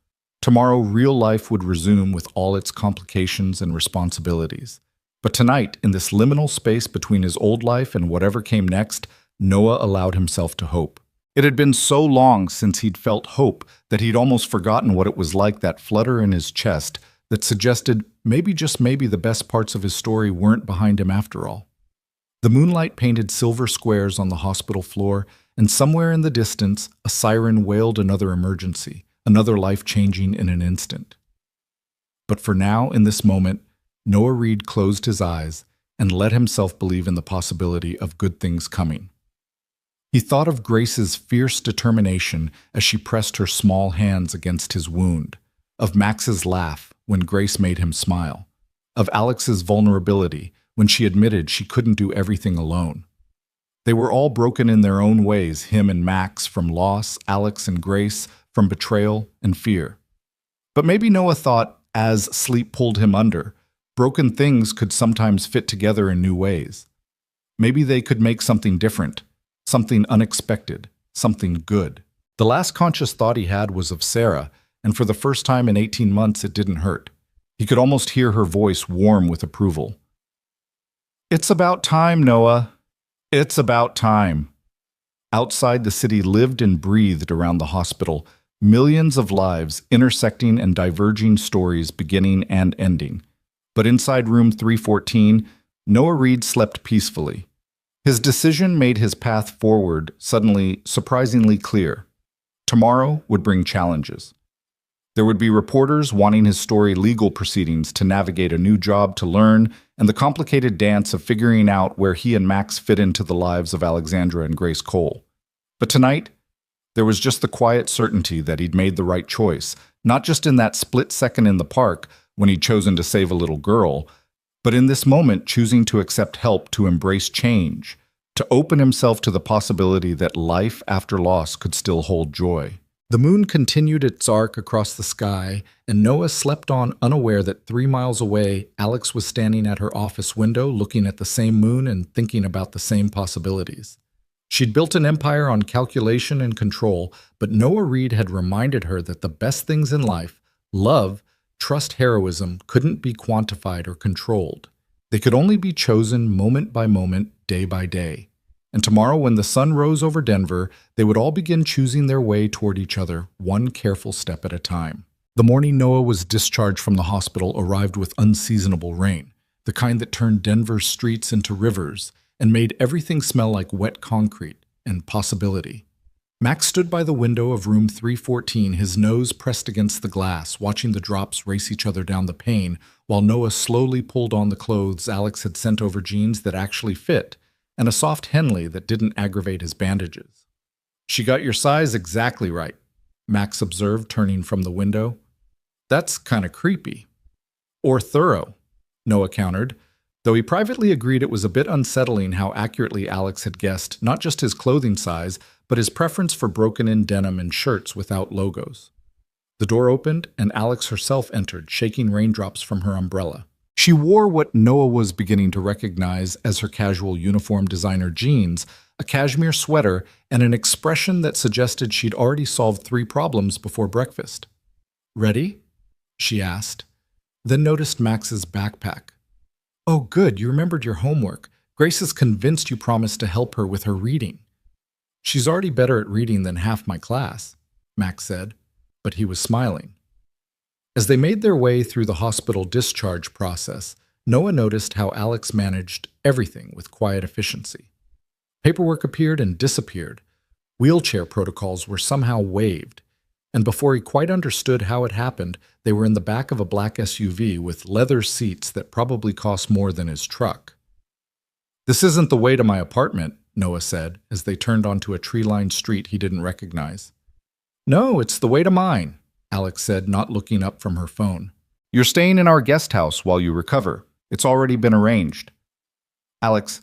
Tomorrow, real life would resume with all its complications and responsibilities. But tonight, in this liminal space between his old life and whatever came next, Noah allowed himself to hope. It had been so long since he'd felt hope that he'd almost forgotten what it was like, that flutter in his chest that suggested maybe, just maybe, the best parts of his story weren't behind him after all. The moonlight painted silver squares on the hospital floor, and somewhere in the distance, a siren wailed another emergency, another life changing in an instant. But for now, in this moment, Noah Reed closed his eyes and let himself believe in the possibility of good things coming. He thought of Grace's fierce determination as she pressed her small hands against his wound, of Max's laugh when Grace made him smile, of Alex's vulnerability when she admitted she couldn't do everything alone. They were all broken in their own ways, him and Max, from loss, Alex and Grace, from betrayal and fear. But maybe Noah thought, as sleep pulled him under, broken things could sometimes fit together in new ways. Maybe they could make something different, something unexpected, something good. The last conscious thought he had was of Sarah, and for the first time in 18 months it didn't hurt. He could almost hear her voice warm with approval. "It's about time, Noah. It's about time." Outside, the city lived and breathed around the hospital, millions of lives intersecting and diverging, stories beginning and ending. But inside room 314, Noah Reed slept peacefully. His decision made his path forward suddenly surprisingly clear. Tomorrow would bring challenges. There would be reporters wanting his story, legal proceedings to navigate, a new job to learn, and the complicated dance of figuring out where he and Max fit into the lives of Alexandra and Grace Cole. But tonight, there was just the quiet certainty that he'd made the right choice, not just in that split second in the park when he'd chosen to save a little girl, but in this moment choosing to accept help, to embrace change, to open himself to the possibility that life after loss could still hold joy. The moon continued its arc across the sky, and Noah slept on, unaware that 3 miles away, Alex was standing at her office window looking at the same moon and thinking about the same possibilities. She'd built an empire on calculation and control, but Noah Reed had reminded her that the best things in life, love, trust, heroism, couldn't be quantified or controlled. They could only be chosen moment by moment, day by day. And tomorrow, when the sun rose over Denver, they would all begin choosing their way toward each other, one careful step at a time. The morning Noah was discharged from the hospital arrived with unseasonable rain, the kind that turned Denver's streets into rivers and made everything smell like wet concrete and possibility. Max stood by the window of room 314, his nose pressed against the glass, watching the drops race each other down the pane, while Noah slowly pulled on the clothes Alex had sent over, jeans that actually fit, and a soft Henley that didn't aggravate his bandages. "She got your size exactly right," Max observed, turning from the window. "That's kind of creepy." "Or thorough," Noah countered, though he privately agreed it was a bit unsettling how accurately Alex had guessed not just his clothing size, but his preference for broken-in denim and shirts without logos. The door opened, and Alex herself entered, shaking raindrops from her umbrella. She wore what Noah was beginning to recognize as her casual uniform designer jeans, a cashmere sweater, and an expression that suggested she'd already solved 3 problems before breakfast. "Ready?" she asked, then noticed Max's backpack. "Oh, good, you remembered your homework. Grace is convinced you promised to help her with her reading." "She's already better at reading than half my class," Max said, but he was smiling. As they made their way through the hospital discharge process, Noah noticed how Alex managed everything with quiet efficiency. Paperwork appeared and disappeared. Wheelchair protocols were somehow waived. And before he quite understood how it happened, they were in the back of a black SUV with leather seats that probably cost more than his truck. "This isn't the way to my apartment," Noah said, as they turned onto a tree-lined street he didn't recognize. "No, it's the way to mine," Alex said, not looking up from her phone. "You're staying in our guest house while you recover. It's already been arranged." "Alex,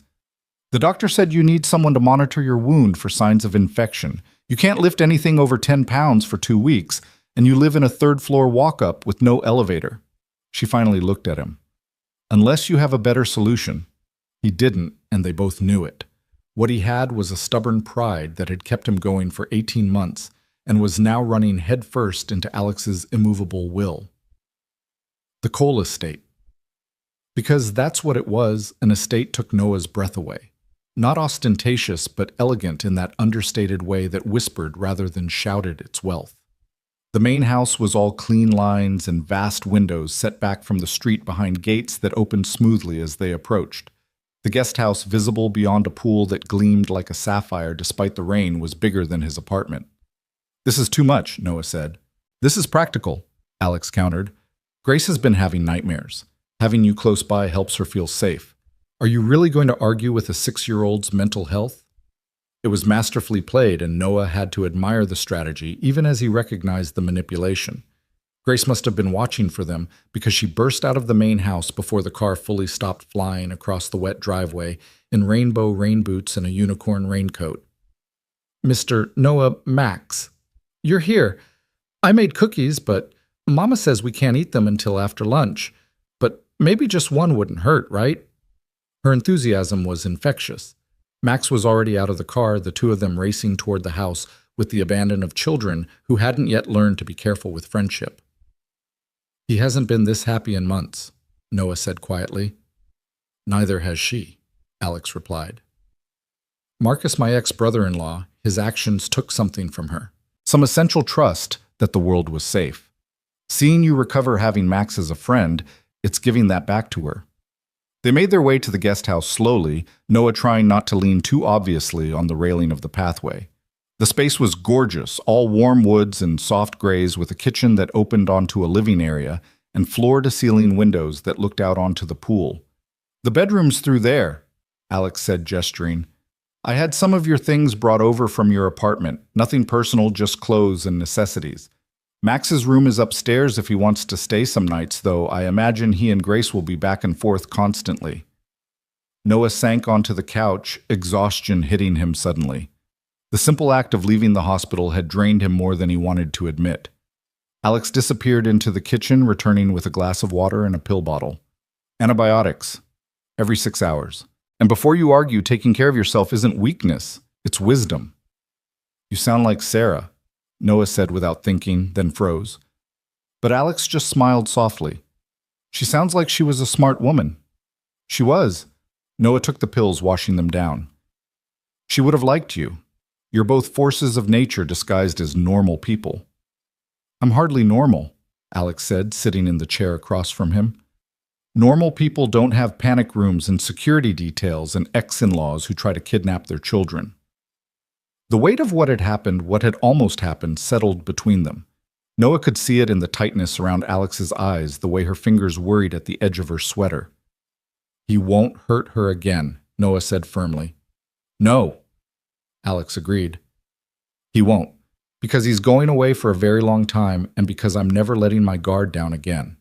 the doctor said you need someone to monitor your wound for signs of infection. You can't lift anything over 10 pounds for 2 weeks, and you live in a third-floor walk-up with no elevator. She finally looked at him. Unless you have a better solution. He didn't, and they both knew it. What he had was a stubborn pride that had kept him going for 18 months and was now running headfirst into Alex's immovable will. The coal estate. Because that's what it was, an estate took Noah's breath away. Not ostentatious, but elegant in that understated way that whispered rather than shouted its wealth. The main house was all clean lines and vast windows set back from the street behind gates that opened smoothly as they approached. The guest house, visible beyond a pool that gleamed like a sapphire despite the rain, was bigger than his apartment. "This is too much," Noah said. "This is practical," Alex countered. "Grace has been having nightmares. Having you close by helps her feel safe. Are you really going to argue with a 6-year-old's mental health?" It was masterfully played, and Noah had to admire the strategy, even as he recognized the manipulation. Grace must have been watching for them, because she burst out of the main house before the car fully stopped flying across the wet driveway in rainbow rain boots and a unicorn raincoat. "Mr. Noah Max, you're here. I made cookies, but Mama says we can't eat them until after lunch. But maybe just one wouldn't hurt, right?" Her enthusiasm was infectious. Max was already out of the car, the two of them racing toward the house with the abandon of children who hadn't yet learned to be careful with friendship. "He hasn't been this happy in months," Noah said quietly. "Neither has she," Alex replied. Marcus, my ex-brother-in-law, his actions took something from her. Some essential trust that the world was safe. Seeing you recover having Max as a friend, it's giving that back to her. They made their way to the guest house slowly, Noah trying not to lean too obviously on the railing of the pathway. The space was gorgeous, all warm woods and soft grays, with a kitchen that opened onto a living area and floor-to-ceiling windows that looked out onto the pool. "The bedroom's through there," Alex said, gesturing. "I had some of your things brought over from your apartment. Nothing personal, just clothes and necessities. Max's room is upstairs if he wants to stay some nights, though I imagine he and Grace will be back and forth constantly." Noah sank onto the couch, exhaustion hitting him suddenly. The simple act of leaving the hospital had drained him more than he wanted to admit. Alex disappeared into the kitchen, returning with a glass of water and a pill bottle. "Antibiotics. Every 6 hours. And before you argue, taking care of yourself isn't weakness, it's wisdom." "You sound like Sarah," Noah said without thinking, then froze. But Alex just smiled softly. "She sounds like she was a smart woman." "She was." Noah took the pills, washing them down. "She would have liked you. You're both forces of nature disguised as normal people." "I'm hardly normal," Alex said, sitting in the chair across from him. "Normal people don't have panic rooms and security details and ex-in-laws who try to kidnap their children." The weight of what had almost happened, settled between them. Noah could see it in the tightness around Alex's eyes, the way her fingers worried at the edge of her sweater. "He won't hurt her again," Noah said firmly. "No," Alex agreed. "He won't, because he's going away for a very long time and because I'm never letting my guard down again.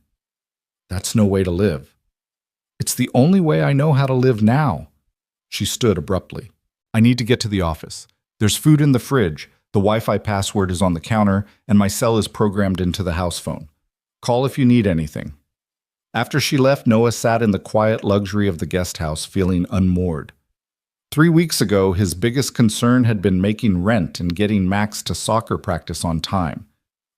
That's no way to live. It's the only way I know how to live now." She stood abruptly. "I need to get to the office. There's food in the fridge, the Wi-Fi password is on the counter, and my cell is programmed into the house phone. Call if you need anything." After she left, Noah sat in the quiet luxury of the guest house, feeling unmoored. 3 weeks ago, his biggest concern had been making rent and getting Max to soccer practice on time.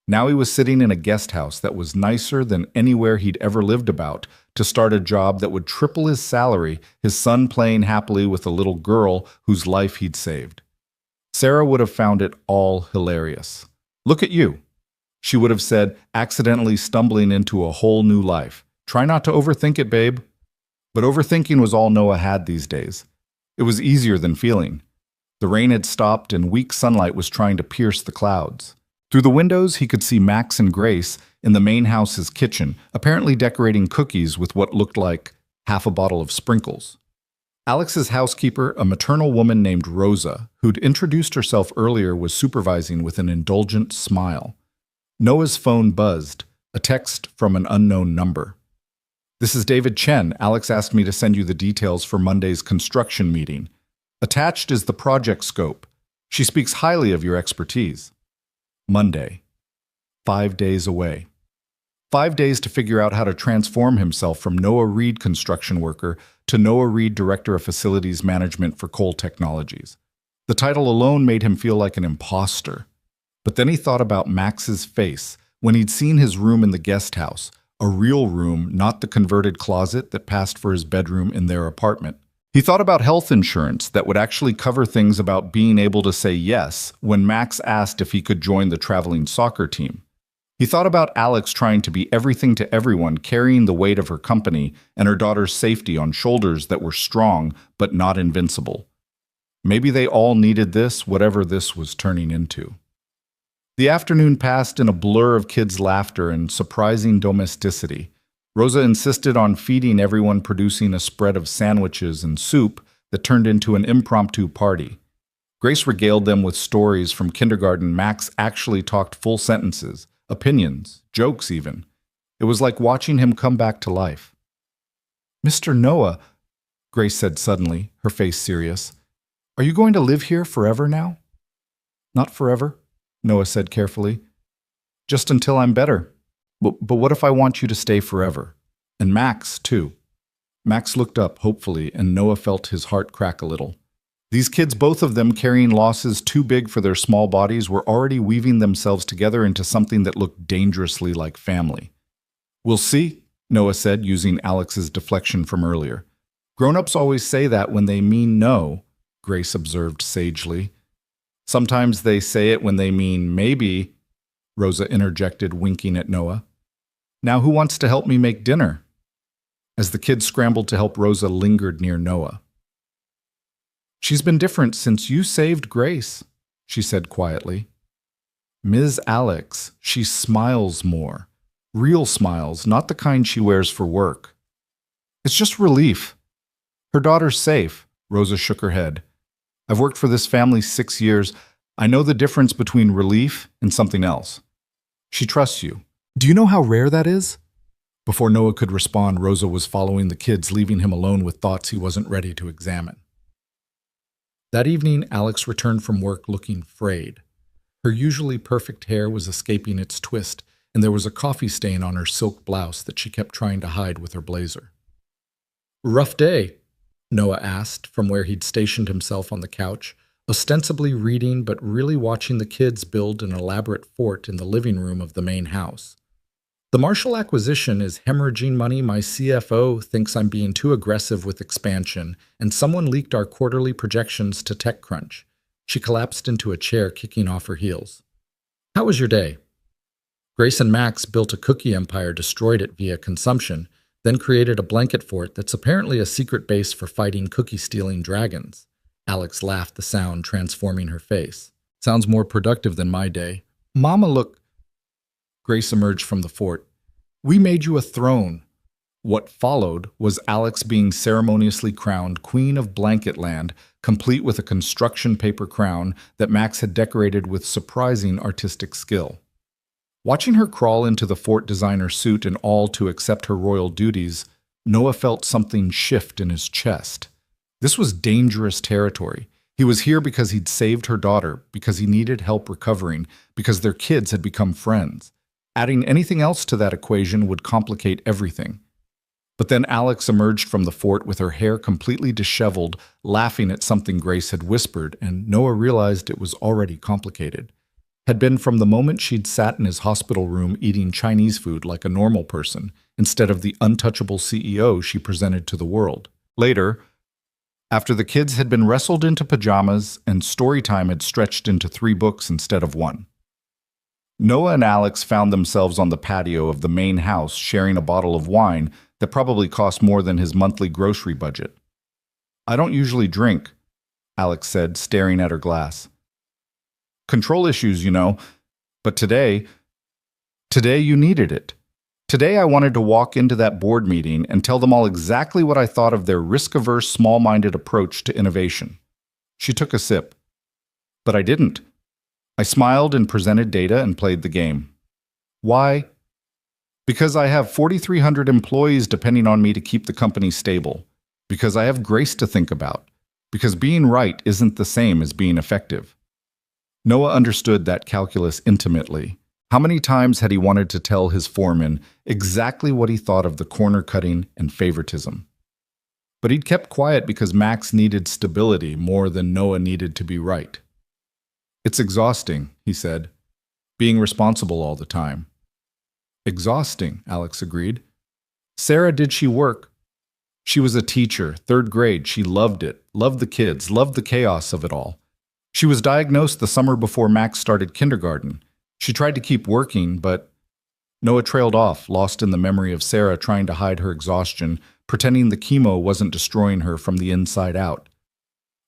Now he was sitting in a guest house that was nicer than anywhere he'd ever lived about to start a job that would triple his salary, his son playing happily with a little girl whose life he'd saved. Sarah would have found it all hilarious. "Look at you," she would have said, accidentally stumbling into a whole new life. "Try not to overthink it, babe." But overthinking was all Noah had these days. It was easier than feeling. The rain had stopped and weak sunlight was trying to pierce the clouds. Through the windows, he could see Max and Grace in the main house's kitchen, apparently decorating cookies with what looked like half a bottle of sprinkles. Alex's housekeeper, a maternal woman named Rosa, who'd introduced herself earlier, was supervising with an indulgent smile. Noah's phone buzzed, a text from an unknown number. "This is David Chen. Alex asked me to send you the details for Monday's construction meeting. Attached is the project scope. She speaks highly of your expertise." Monday. 5 days away. 5 days to figure out how to transform himself from Noah Reed construction worker to Noah Reed Director of Facilities Management for Coal Technologies. The title alone made him feel like an imposter. But then he thought about Max's face when he'd seen his room in the guest house, a real room, not the converted closet that passed for his bedroom in their apartment. He thought about health insurance that would actually cover things about being able to say yes when Max asked if he could join the traveling soccer team. He thought about Alex trying to be everything to everyone, carrying the weight of her company and her daughter's safety on shoulders that were strong but not invincible. Maybe they all needed this, whatever this was turning into. The afternoon passed in a blur of kids' laughter and surprising domesticity. Rosa insisted on feeding everyone, producing a spread of sandwiches and soup that turned into an impromptu party. Grace regaled them with stories from kindergarten. Max actually talked full sentences, opinions, jokes even. It was like watching him come back to life. "Mr. Noah," Grace said suddenly, her face serious, "are you going to live here forever now?" "Not forever," Noah said carefully. "Just until I'm better. But what if I want you to stay forever? And Max, too." Max looked up hopefully, and Noah felt his heart crack a little. These kids, both of them carrying losses too big for their small bodies, were already weaving themselves together into something that looked dangerously like family. "We'll see," Noah said, using Alex's deflection from earlier. "Grown-ups always say that when they mean no," Grace observed sagely. "Sometimes they say it when they mean maybe," Rosa interjected, winking at Noah. "Now who wants to help me make dinner?" As the kids scrambled to help, Rosa lingered near Noah. "She's been different since you saved Grace," she said quietly. "Ms. Alex, she smiles more. Real smiles, not the kind she wears for work. It's just relief. Her daughter's safe," Rosa shook her head. "I've worked for this family 6 years. I know the difference between relief and something else. She trusts you. Do you know how rare that is?" Before Noah could respond, Rosa was following the kids, leaving him alone with thoughts he wasn't ready to examine. That evening, Alex returned from work looking frayed. Her usually perfect hair was escaping its twist, and there was a coffee stain on her silk blouse that she kept trying to hide with her blazer. "Rough day?" Noah asked from where he'd stationed himself on the couch, ostensibly reading but really watching the kids build an elaborate fort in the living room of the main house. "The Marshall acquisition is hemorrhaging money. My CFO thinks I'm being too aggressive with expansion, and someone leaked our quarterly projections to TechCrunch." She collapsed into a chair, kicking off her heels. "How was your day?" "Grace and Max built a cookie empire, destroyed it via consumption, then created a blanket fort that's apparently a secret base for fighting cookie-stealing dragons." Alex laughed, the sound transforming her face. "Sounds more productive than my day. Mama, look." Grace emerged from the fort. "We made you a throne." What followed was Alex being ceremoniously crowned Queen of Blanketland, complete with a construction paper crown that Max had decorated with surprising artistic skill. Watching her crawl into the fort designer suit and all to accept her royal duties, Noah felt something shift in his chest. This was dangerous territory. He was here because he'd saved her daughter, because he needed help recovering, because their kids had become friends. Adding anything else to that equation would complicate everything. But then Alex emerged from the fort with her hair completely disheveled, laughing at something Grace had whispered, and Noah realized it was already complicated. Had been from the moment she'd sat in his hospital room eating Chinese food like a normal person, instead of the untouchable CEO she presented to the world. Later, after the kids had been wrestled into pajamas and story time had stretched into 3 books instead of 1. Noah and Alex found themselves on the patio of the main house sharing a bottle of wine that probably cost more than his monthly grocery budget. "I don't usually drink," Alex said, staring at her glass. "Control issues, you know. But today you needed it. Today I wanted to walk into that board meeting and tell them all exactly what I thought of their risk-averse, small-minded approach to innovation." She took a sip. "But I didn't. I smiled and presented data and played the game." "Why?" "Because I have 4,300 employees depending on me to keep the company stable. Because I have Grace to think about. Because being right isn't the same as being effective." Noah understood that calculus intimately. How many times had he wanted to tell his foreman exactly what he thought of the corner cutting and favoritism? But he'd kept quiet because Max needed stability more than Noah needed to be right. "It's exhausting," he said, "being responsible all the time." "Exhausting," Alex agreed. "Sarah, did she work?" "She was a teacher, third grade. She loved it, loved the kids, loved the chaos of it all. She was diagnosed the summer before Max started kindergarten. She tried to keep working, but—" Noah trailed off, lost in the memory of Sarah trying to hide her exhaustion, pretending the chemo wasn't destroying her from the inside out.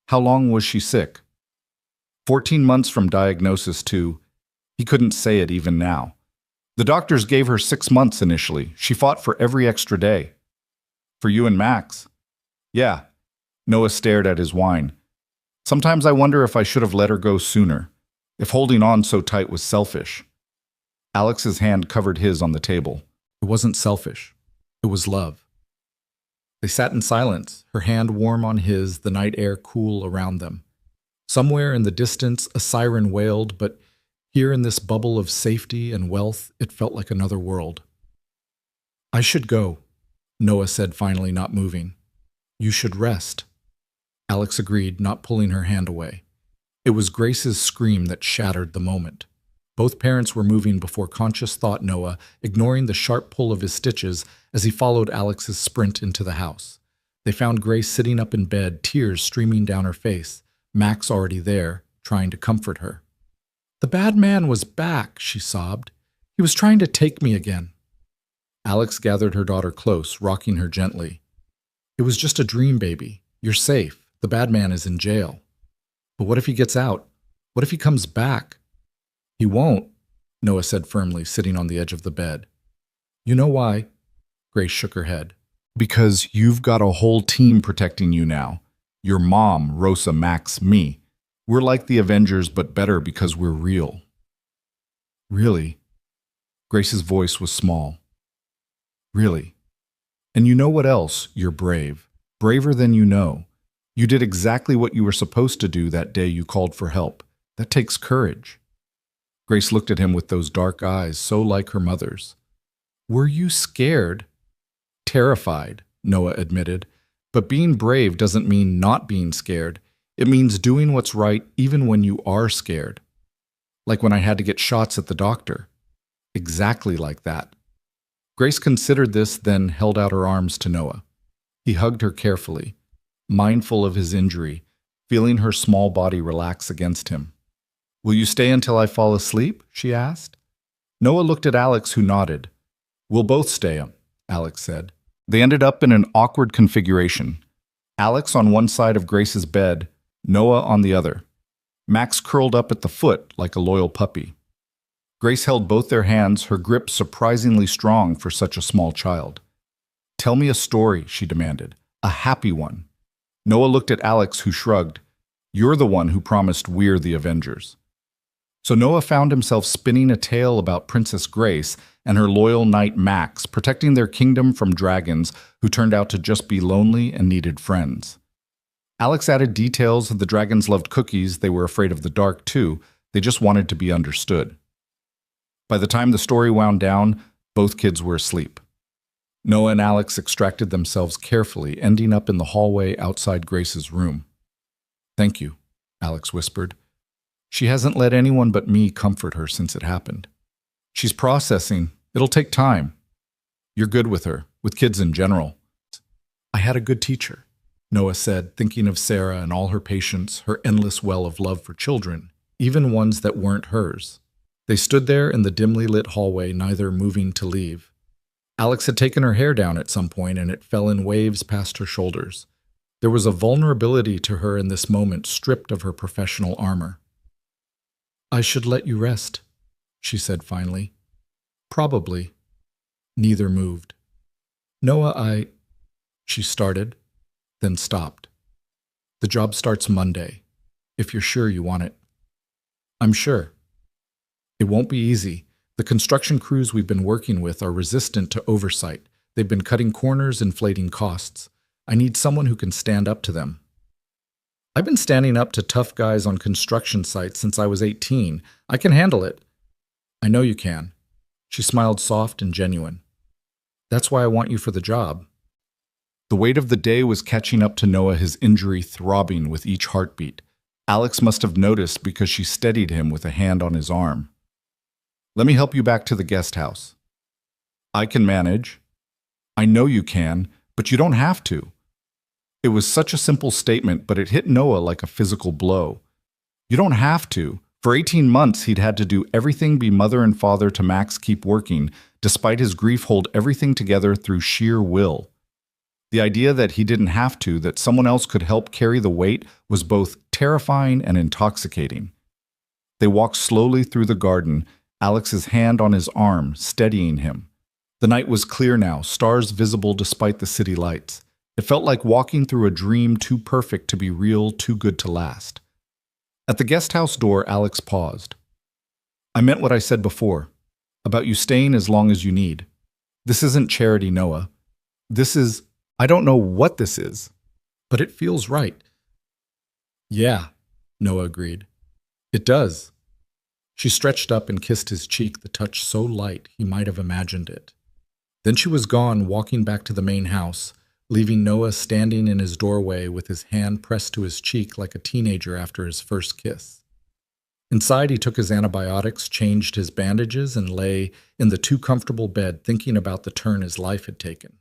How long was she sick? 14 months from diagnosis to— he couldn't say it even now. The doctors gave her 6 months initially. She fought for every extra day. "For you and Max?" "Yeah." Noah stared at his wine. "Sometimes I wonder if I should have let her go sooner, if holding on so tight was selfish." Alex's hand covered his on the table. It wasn't selfish. It was love. They sat in silence, her hand warm on his, the night air cool around them. Somewhere in the distance, a siren wailed, but here in this bubble of safety and wealth, it felt like another world. "I should go," Noah said, finally not moving. "You should rest." Alex agreed, not pulling her hand away. It was Grace's scream that shattered the moment. Both parents were moving before conscious thought. Noah, ignoring the sharp pull of his stitches as he followed Alex's sprint into the house. They found Grace sitting up in bed, tears streaming down her face, Max already there, trying to comfort her. "The bad man was back," she sobbed. "He was trying to take me again." Alex gathered her daughter close, rocking her gently. "It was just a dream, baby. You're safe. The bad man is in jail." "But what if he gets out? What if he comes back?" "He won't," Noah said firmly, sitting on the edge of the bed. "You know why?" Grace shook her head. "Because you've got a whole team protecting you now. Your mom, Rosa, Max, me. We're like the Avengers, but better because we're real." "Really?" Grace's voice was small. "Really. And you know what else? You're brave. Braver than you know. You did exactly what you were supposed to do that day you called for help. That takes courage." Grace looked at him with those dark eyes, so like her mother's. "Were you scared?" "Terrified," Noah admitted. "But being brave doesn't mean not being scared. It means doing what's right even when you are scared. Like when I had to get shots at the doctor. Exactly like that." Grace considered this, then held out her arms to Noah. He hugged her carefully, mindful of his injury, feeling her small body relax against him. "Will you stay until I fall asleep?" she asked. Noah looked at Alex, who nodded. "We'll both stay," Alex said. They ended up in an awkward configuration. Alex on one side of Grace's bed, Noah on the other. Max curled up at the foot like a loyal puppy. Grace held both their hands, her grip surprisingly strong for such a small child. "Tell me a story," she demanded. "A happy one." Noah looked at Alex, who shrugged. "You're the one who promised we're the Avengers." So Noah found himself spinning a tale about Princess Grace and her loyal knight Max, protecting their kingdom from dragons who turned out to just be lonely and needed friends. Alex added details. The dragons loved cookies. They were afraid of the dark, too. They just wanted to be understood. By the time the story wound down, both kids were asleep. Noah and Alex extracted themselves carefully, ending up in the hallway outside Grace's room. "Thank you," Alex whispered. "She hasn't let anyone but me comfort her since it happened. She's processing. It'll take time. You're good with her, with kids in general." "I had a good teacher," Noah said, thinking of Sarah and all her patience, her endless well of love for children, even ones that weren't hers. They stood there in the dimly lit hallway, neither moving to leave. Alex had taken her hair down at some point, and it fell in waves past her shoulders. There was a vulnerability to her in this moment, stripped of her professional armor. "I should let you rest," she said finally. "Probably." Neither moved. "Noah, she started, then stopped. "The job starts Monday, if you're sure you want it." "I'm sure." "It won't be easy. The construction crews we've been working with are resistant to oversight. They've been cutting corners, inflating costs. I need someone who can stand up to them." "I've been standing up to tough guys on construction sites since I was 18. I can handle it." I know you can. She smiled soft and genuine. That's why I want you for the job. The weight of the day was catching up to Noah, his injury throbbing with each heartbeat. Alex must have noticed because she steadied him with a hand on his arm. Let me help you back to the guest house. I can manage. I know you can, but you don't have to. It was such a simple statement, but it hit Noah like a physical blow. You don't have to. For 18 months, he'd had to do everything, be mother and father to Max, keep working, despite his grief, hold everything together through sheer will. The idea that he didn't have to, that someone else could help carry the weight, was both terrifying and intoxicating. They walked slowly through the garden, Alex's hand on his arm, steadying him. The night was clear now, stars visible despite the city lights. It felt like walking through a dream too perfect to be real, too good to last. At the guest house door, Alex paused. I meant what I said before, about you staying as long as you need. This isn't charity, Noah. This is, I don't know what this is, but it feels right. Yeah, Noah agreed. It does. She stretched up and kissed his cheek, the touch so light he might have imagined it. Then she was gone, walking back to the main house, leaving Noah standing in his doorway with his hand pressed to his cheek like a teenager after his first kiss. Inside, he took his antibiotics, changed his bandages, and lay in the too comfortable bed thinking about the turn his life had taken.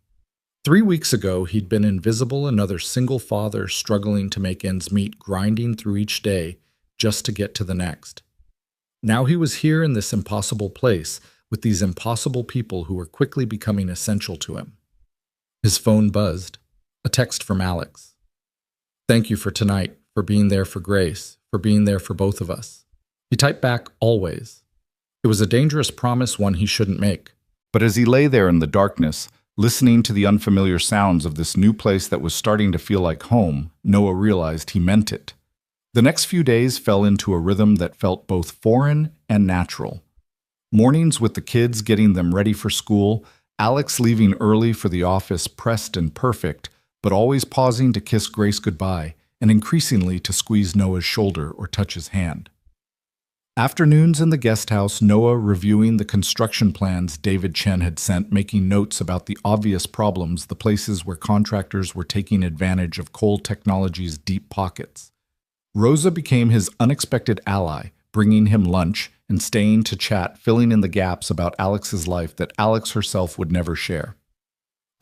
3 weeks ago, he'd been invisible, another single father struggling to make ends meet, grinding through each day just to get to the next. Now he was here in this impossible place, with these impossible people who were quickly becoming essential to him. His phone buzzed. A text from Alex. Thank you for tonight, for being there for Grace, for being there for both of us. He typed back, always. It was a dangerous promise, one he shouldn't make. But as he lay there in the darkness, listening to the unfamiliar sounds of this new place that was starting to feel like home, Noah realized he meant it. The next few days fell into a rhythm that felt both foreign and natural. Mornings with the kids, getting them ready for school, Alex leaving early for the office, pressed and perfect, but always pausing to kiss Grace goodbye, and increasingly to squeeze Noah's shoulder or touch his hand. Afternoons in the guest house, Noah reviewing the construction plans David Chen had sent, making notes about the obvious problems, the places where contractors were taking advantage of coal technology's deep pockets. Rosa became his unexpected ally, bringing him lunch and staying to chat, filling in the gaps about Alex's life that Alex herself would never share.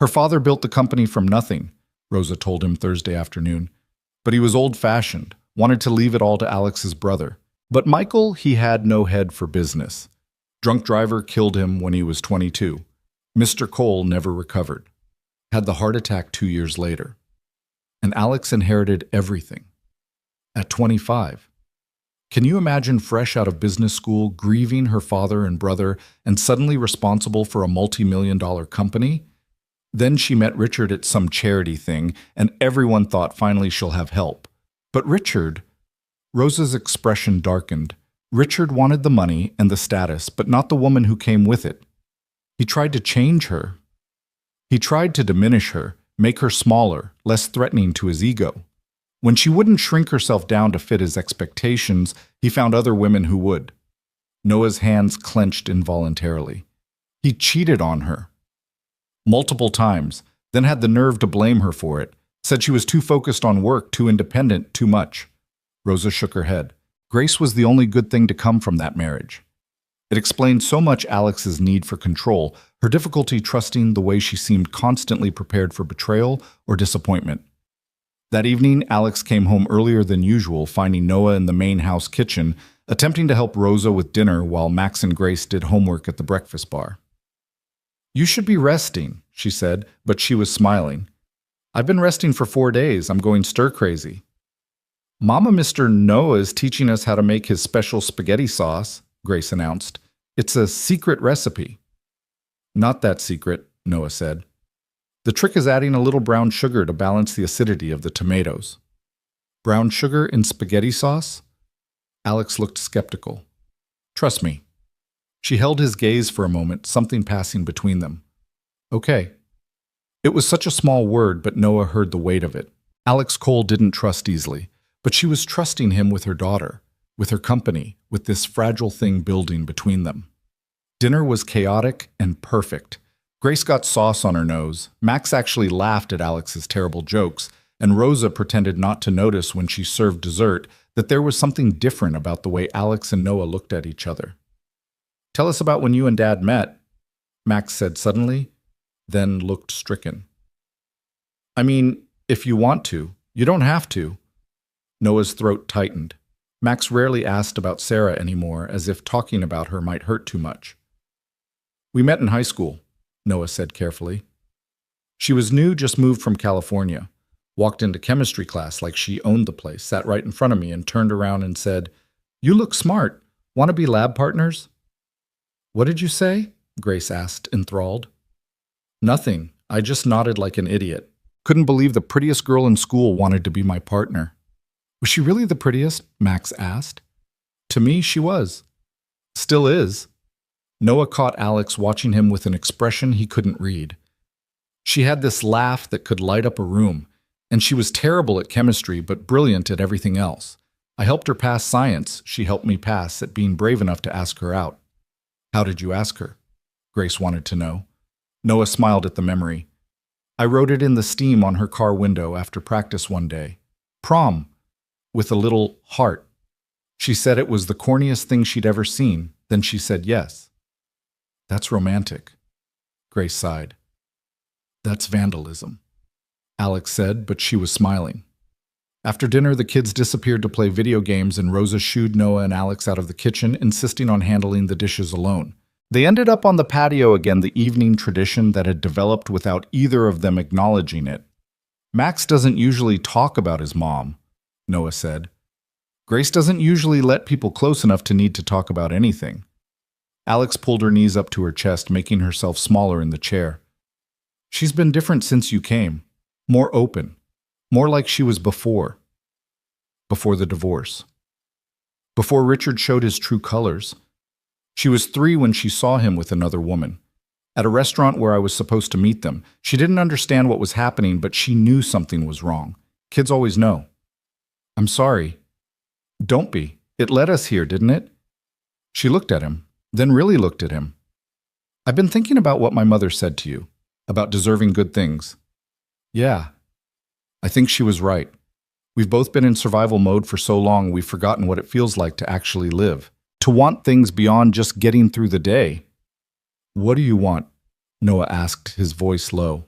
Her father built the company from nothing, Rosa told him Thursday afternoon, but he was old-fashioned, wanted to leave it all to Alex's brother. But Michael, he had no head for business. Drunk driver killed him when he was 22. Mr. Cole never recovered. Had the heart attack 2 years later. And Alex inherited everything. At 25. Can you imagine fresh out of business school, grieving her father and brother, and suddenly responsible for a multi-million-dollar company? Then she met Richard at some charity thing, and everyone thought finally she'll have help. But Richard... Rosa's expression darkened. Richard wanted the money and the status, but not the woman who came with it. He tried to change her. He tried to diminish her, make her smaller, less threatening to his ego. When she wouldn't shrink herself down to fit his expectations, he found other women who would. Noah's hands clenched involuntarily. He cheated on her. Multiple times, then had the nerve to blame her for it, said she was too focused on work, too independent, too much. Rosa shook her head. Grace was the only good thing to come from that marriage. It explained so much Alex's need for control, her difficulty trusting the way she seemed constantly prepared for betrayal or disappointment. That evening, Alex came home earlier than usual, finding Noah in the main house kitchen, attempting to help Rosa with dinner while Max and Grace did homework at the breakfast bar. You should be resting, she said, but she was smiling. I've been resting for 4 days. I'm going stir-crazy. Mama Mr. Noah is teaching us how to make his special spaghetti sauce, Grace announced. It's a secret recipe. Not that secret, Noah said. The trick is adding a little brown sugar to balance the acidity of the tomatoes. Brown sugar in spaghetti sauce? Alex looked skeptical. Trust me. She held his gaze for a moment, something passing between them. Okay. It was such a small word, but Noah heard the weight of it. Alex Cole didn't trust easily. But she was trusting him with her daughter, with her company, with this fragile thing building between them. Dinner was chaotic and perfect. Grace got sauce on her nose, Max actually laughed at Alex's terrible jokes, and Rosa pretended not to notice when she served dessert that there was something different about the way Alex and Noah looked at each other. "Tell us about when you and Dad met," Max said suddenly, then looked stricken. "I mean, if you want to. You don't have to." Noah's throat tightened. Max rarely asked about Sarah anymore, as if talking about her might hurt too much. "We met in high school," Noah said carefully. She was new, just moved from California. Walked into chemistry class like she owned the place, sat right in front of me and turned around and said, "You look smart. Want to be lab partners?" "What did you say?" Grace asked, enthralled. "Nothing. I just nodded like an idiot. Couldn't believe the prettiest girl in school wanted to be my partner." "Was she really the prettiest?" Max asked. "To me, she was. Still is." Noah caught Alex watching him with an expression he couldn't read. She had this laugh that could light up a room, and she was terrible at chemistry but brilliant at everything else. I helped her pass science. She helped me pass at being brave enough to ask her out. "How did you ask her?" Grace wanted to know. Noah smiled at the memory. "I wrote it in the steam on her car window after practice one day. Prom, with a little heart. She said it was the corniest thing she'd ever seen. Then she said yes." "That's romantic," Grace sighed. "That's vandalism," Alex said, but she was smiling. After dinner, the kids disappeared to play video games, and Rosa shooed Noah and Alex out of the kitchen, insisting on handling the dishes alone. They ended up on the patio again, the evening tradition that had developed without either of them acknowledging it. "Max doesn't usually talk about his mom," Noah said. "Grace doesn't usually let people close enough to need to talk about anything." Alex pulled her knees up to her chest, making herself smaller in the chair. "She's been different since you came. More open. More like she was before. Before the divorce. Before Richard showed his true colors. She was 3 when she saw him with another woman. At a restaurant where I was supposed to meet them. She didn't understand what was happening, but she knew something was wrong. Kids always know." "I'm sorry." "Don't be. It led us here, didn't it?" She looked at him, then really looked at him. "I've been thinking about what my mother said to you, about deserving good things." "Yeah. I think she was right. We've both been in survival mode for so long we've forgotten what it feels like to actually live, to want things beyond just getting through the day." "What do you want?" Noah asked, his voice low.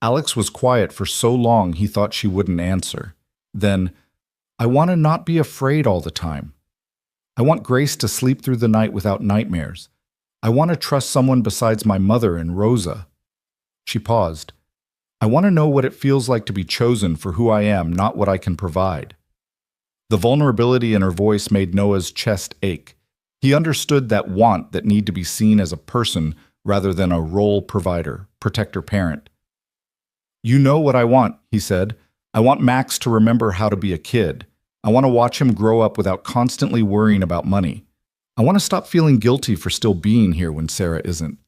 Alex was quiet for so long he thought she wouldn't answer. Then, "I want to not be afraid all the time. I want Grace to sleep through the night without nightmares. I want to trust someone besides my mother and Rosa." She paused. "I want to know what it feels like to be chosen for who I am, not what I can provide." The vulnerability in her voice made Noah's chest ache. He understood that want that need to be seen as a person rather than a role provider, protector parent. "You know what I want," he said. "I want Max to remember how to be a kid. I want to watch him grow up without constantly worrying about money. I want to stop feeling guilty for still being here when Sarah isn't."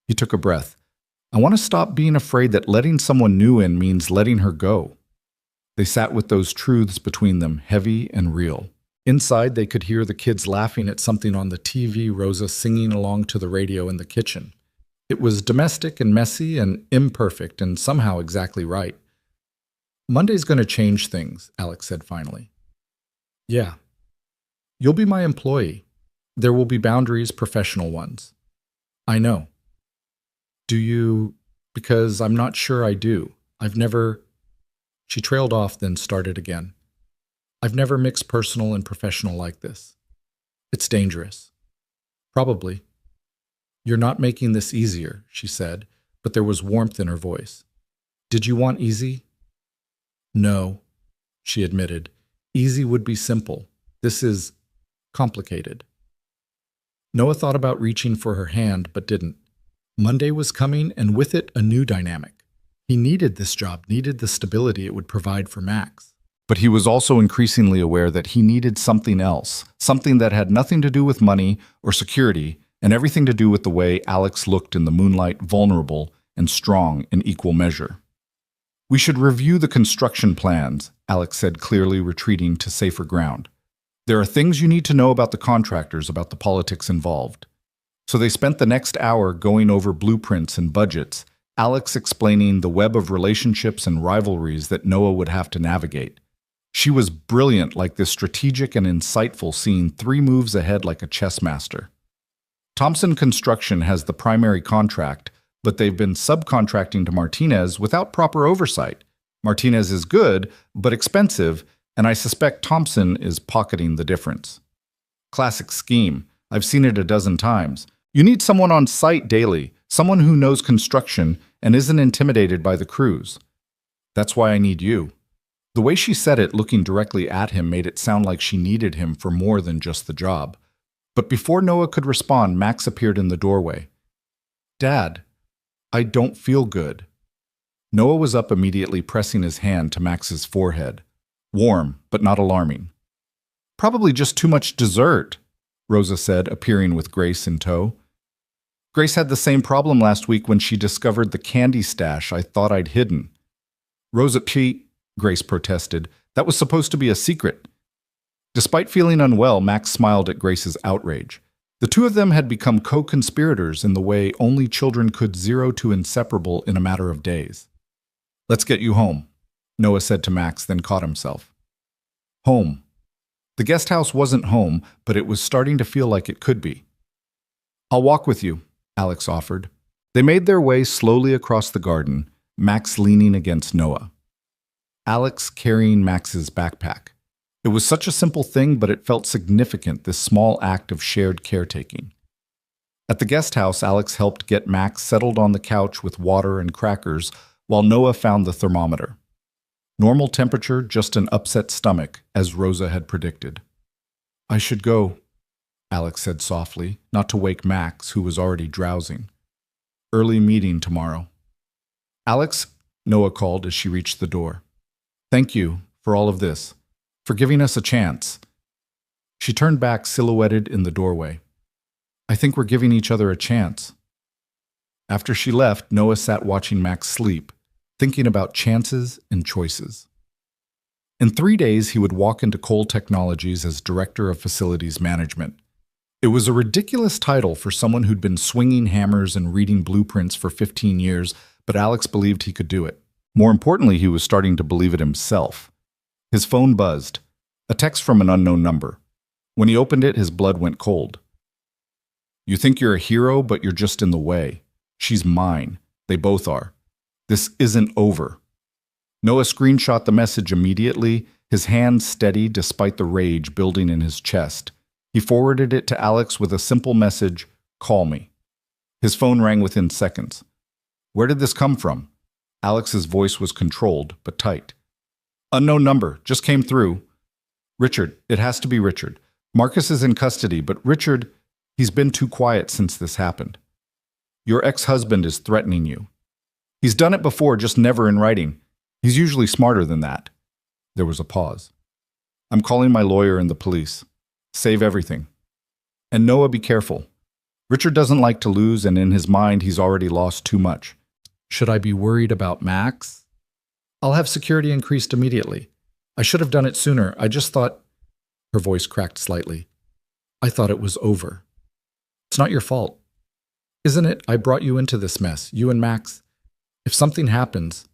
He took a breath. "I want to stop being afraid that letting someone new in means letting her go." They sat with those truths between them, heavy and real. Inside, they could hear the kids laughing at something on the TV, Rosa singing along to the radio in the kitchen. It was domestic and messy and imperfect and somehow exactly right. "Monday's going to change things," Alex said finally. "Yeah. You'll be my employee. There will be boundaries, professional ones." "I know." "Do you? Because I'm not sure I do. I've never—" She trailed off, then started again. "I've never mixed personal and professional like this. It's dangerous." "Probably." "You're not making this easier," she said, but there was warmth in her voice. "Did you want easy?" "No," she admitted. "Easy would be simple. This is complicated." Noah thought about reaching for her hand, but didn't. Monday was coming, and with it, a new dynamic. He needed this job, needed the stability it would provide for Max. But he was also increasingly aware that he needed something else, something that had nothing to do with money or security, and everything to do with the way Alex looked in the moonlight, vulnerable and strong in equal measure. "We should review the construction plans," Alex said, clearly retreating to safer ground. "There are things you need to know about the contractors, about the politics involved." So they spent the next hour going over blueprints and budgets, Alex explaining the web of relationships and rivalries that Noah would have to navigate. She was brilliant, like this strategic and insightful, seeing 3 moves ahead like a chess master. Thompson Construction has the primary contract, but they've been subcontracting to Martinez without proper oversight. Martinez is good, but expensive, and I suspect Thompson is pocketing the difference. Classic scheme. I've seen it a dozen times. You need someone on site daily, someone who knows construction and isn't intimidated by the crews. That's why I need you. The way she said it, looking directly at him, made it sound like she needed him for more than just the job. But before Noah could respond, Max appeared in the doorway. Dad, I don't feel good. Noah was up immediately, pressing his hand to Max's forehead. Warm, but not alarming. Probably just too much dessert, Rosa said, appearing with Grace in tow. Grace had the same problem last week when she discovered the candy stash I thought I'd hidden. Rosa, Grace protested. That was supposed to be a secret. Despite feeling unwell, Max smiled at Grace's outrage. The two of them had become co-conspirators in the way only children could zero to inseparable in a matter of days. Let's get you home, Noah said to Max, then caught himself. Home. The guest house wasn't home, but it was starting to feel like it could be. I'll walk with you, Alex offered. They made their way slowly across the garden, Max leaning against Noah. Alex carrying Max's backpack. It was such a simple thing, but it felt significant, this small act of shared caretaking. At the guest house, Alex helped get Max settled on the couch with water and crackers, while Noah found the thermometer. Normal temperature, just an upset stomach, as Rosa had predicted. I should go, Alex said softly, not to wake Max, who was already drowsing. Early meeting tomorrow. Alex, Noah called as she reached the door. Thank you for all of this, for giving us a chance. She turned back, silhouetted in the doorway. I think we're giving each other a chance. After she left, Noah sat watching Max sleep, thinking about chances and choices. In 3 days, he would walk into Cole Technologies as Director of Facilities Management. It was a ridiculous title for someone who'd been swinging hammers and reading blueprints for 15 years, but Alex believed he could do it. More importantly, he was starting to believe it himself. His phone buzzed, a text from an unknown number. When he opened it, his blood went cold. You think you're a hero, but you're just in the way. She's mine. They both are. This isn't over. Noah screenshot the message immediately, his hands steady despite the rage building in his chest. He forwarded it to Alex with a simple message, call me. His phone rang within seconds. Where did this come from? Alex's voice was controlled, but tight. Unknown number, just came through. Richard, it has to be Richard. Marcus is in custody, but Richard, he's been too quiet since this happened. Your ex-husband is threatening you. He's done it before, just never in writing. He's usually smarter than that. There was a pause. I'm calling my lawyer and the police. Save everything. And Noah, be careful. Richard doesn't like to lose, and in his mind, he's already lost too much. Should I be worried about Max? I'll have security increased immediately. I should have done it sooner. I just thought... Her voice cracked slightly. I thought it was over. It's not your fault. Isn't it? I brought you into this mess, you and Max. If something happens...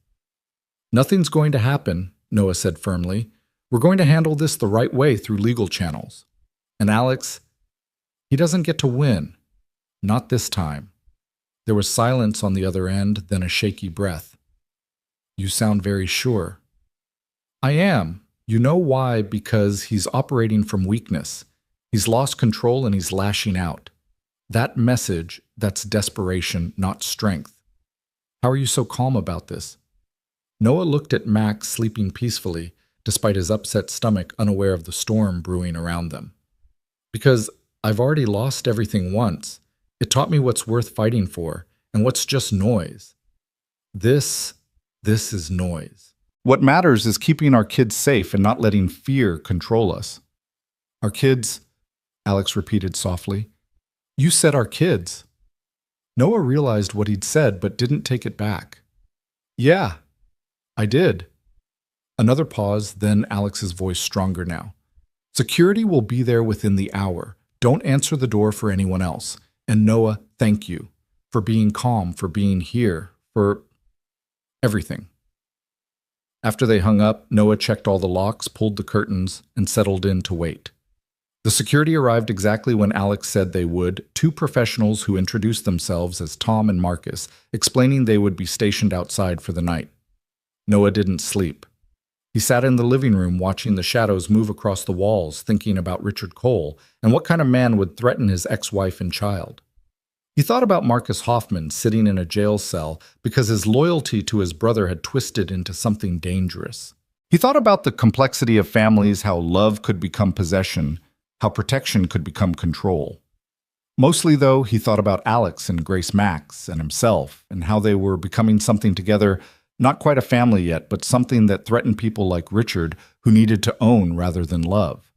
Nothing's going to happen, Noah said firmly. We're going to handle this the right way through legal channels. And Alex, he doesn't get to win. Not this time. There was silence on the other end, then a shaky breath. You sound very sure. I am. You know why? Because he's operating from weakness. He's lost control and he's lashing out. That message, that's desperation, not strength. How are you so calm about this? Noah looked at Max sleeping peacefully, despite his upset stomach, unaware of the storm brewing around them. Because I've already lost everything once. It taught me what's worth fighting for, and what's just noise. This is noise. What matters is keeping our kids safe and not letting fear control us. Our kids, Alex repeated softly. You said our kids. Noah realized what he'd said, but didn't take it back. Yeah, I did. Another pause, then Alex's voice stronger now. Security will be there within the hour. Don't answer the door for anyone else. And Noah, thank you for being calm, for being here, for everything. After they hung up, Noah checked all the locks, pulled the curtains, and settled in to wait. The security arrived exactly when Alex said they would, two professionals who introduced themselves as Tom and Marcus, explaining they would be stationed outside for the night. Noah didn't sleep. He sat in the living room watching the shadows move across the walls, thinking about Richard Cole and what kind of man would threaten his ex-wife and child. He thought about Marcus Hoffman sitting in a jail cell because his loyalty to his brother had twisted into something dangerous. He thought about the complexity of families, how love could become possession, how protection could become control. Mostly, though, he thought about Alex and Grace Max and himself and how they were becoming something together, not quite a family yet, but something that threatened people like Richard who needed to own rather than love.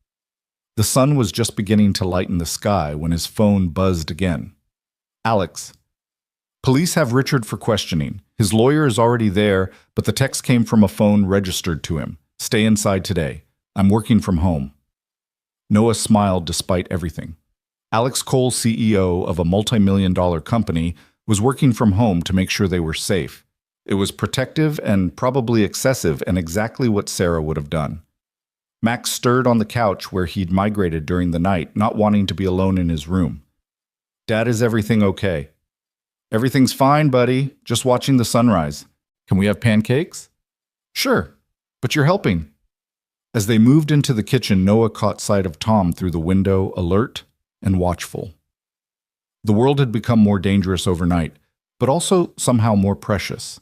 The sun was just beginning to lighten the sky when his phone buzzed again. Alex. Police have Richard for questioning. His lawyer is already there, but the text came from a phone registered to him. Stay inside today. I'm working from home. Noah smiled despite everything. Alex Cole, CEO of a multi-million-dollar company, was working from home to make sure they were safe. It was protective and probably excessive and exactly what Sarah would have done. Max stirred on the couch where he'd migrated during the night, not wanting to be alone in his room. Dad, is everything okay? Everything's fine, buddy. Just watching the sunrise. Can we have pancakes? Sure, but you're helping. As they moved into the kitchen, Noah caught sight of Tom through the window, alert and watchful. The world had become more dangerous overnight, but also somehow more precious.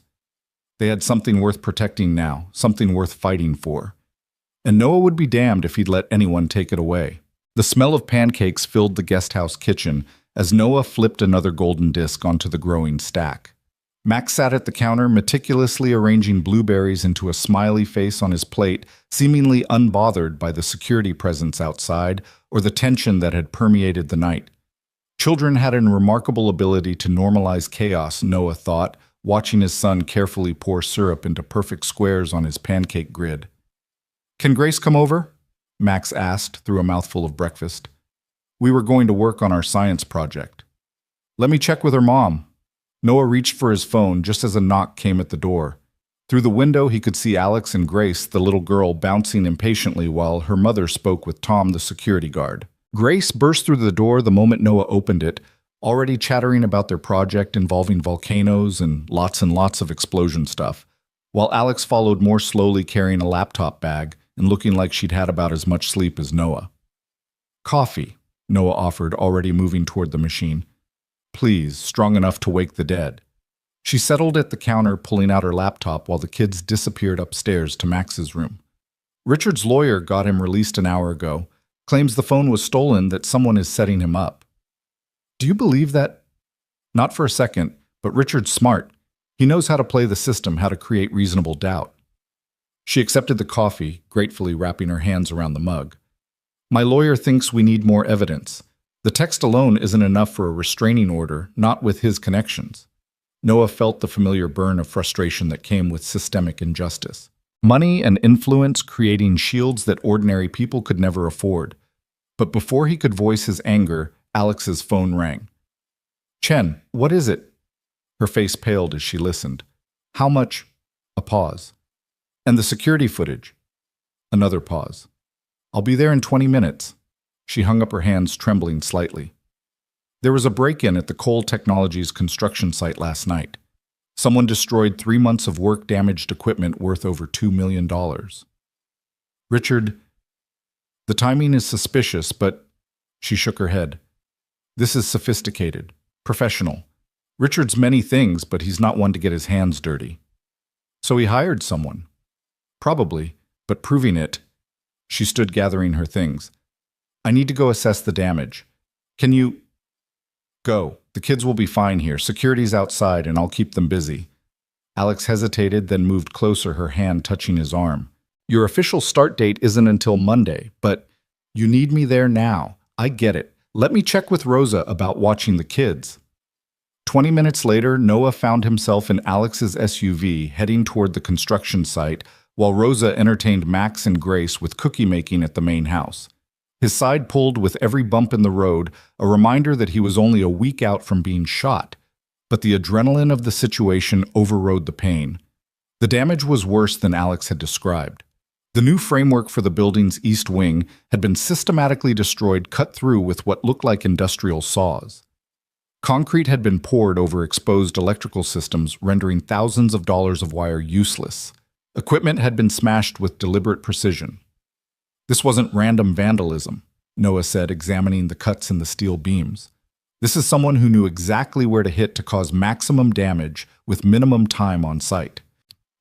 They had something worth protecting now, something worth fighting for. And Noah would be damned if he'd let anyone take it away. The smell of pancakes filled the guesthouse kitchen as Noah flipped another golden disc onto the growing stack. Max sat at the counter, meticulously arranging blueberries into a smiley face on his plate, seemingly unbothered by the security presence outside or the tension that had permeated the night. Children had a remarkable ability to normalize chaos, Noah thought, watching his son carefully pour syrup into perfect squares on his pancake grid. Can Grace come over? Max asked through a mouthful of breakfast. We were going to work on our science project. Let me check with her mom. Noah reached for his phone just as a knock came at the door. Through the window, he could see Alex and Grace, the little girl, bouncing impatiently while her mother spoke with Tom, the security guard. Grace burst through the door the moment Noah opened it, already chattering about their project involving volcanoes and lots of explosion stuff, while Alex followed more slowly carrying a laptop bag and looking like she'd had about as much sleep as Noah. Coffee, Noah offered, already moving toward the machine. Please, strong enough to wake the dead. She settled at the counter, pulling out her laptop while the kids disappeared upstairs to Max's room. Richard's lawyer got him released an hour ago, claims the phone was stolen, that someone is setting him up. Do you believe that? Not for a second, but Richard's smart. He knows how to play the system, how to create reasonable doubt. She accepted the coffee, gratefully wrapping her hands around the mug. My lawyer thinks we need more evidence. The text alone isn't enough for a restraining order, not with his connections. Noah felt the familiar burn of frustration that came with systemic injustice. Money and influence creating shields that ordinary people could never afford. But before he could voice his anger, Alex's phone rang. Chen, what is it? Her face paled as she listened. How much? A pause. And the security footage. Another pause. I'll be there in 20 minutes. She hung up her hands, trembling slightly. There was a break-in at the Cole Technologies construction site last night. Someone destroyed 3 months of work-damaged equipment worth over $2 million. Richard, the timing is suspicious, but... She shook her head. This is sophisticated, professional. Richard's many things, but he's not one to get his hands dirty. So he hired someone. Probably, but proving it... She stood gathering her things. I need to go assess the damage. Can you... Go. The kids will be fine here. Security's outside, and I'll keep them busy. Alex hesitated, then moved closer, her hand touching his arm. Your official start date isn't until Monday, but you need me there now. I get it. Let me check with Rosa about watching the kids. 20 minutes later, Noah found himself in Alex's SUV heading toward the construction site, while Rosa entertained Max and Grace with cookie making at the main house. His side pulled with every bump in the road, a reminder that he was only a week out from being shot. But the adrenaline of the situation overrode the pain. The damage was worse than Alex had described. The new framework for the building's east wing had been systematically destroyed, cut through with what looked like industrial saws. Concrete had been poured over exposed electrical systems, rendering thousands of dollars of wire useless. Equipment had been smashed with deliberate precision. This wasn't random vandalism, Noah said, examining the cuts in the steel beams. This is someone who knew exactly where to hit to cause maximum damage with minimum time on site.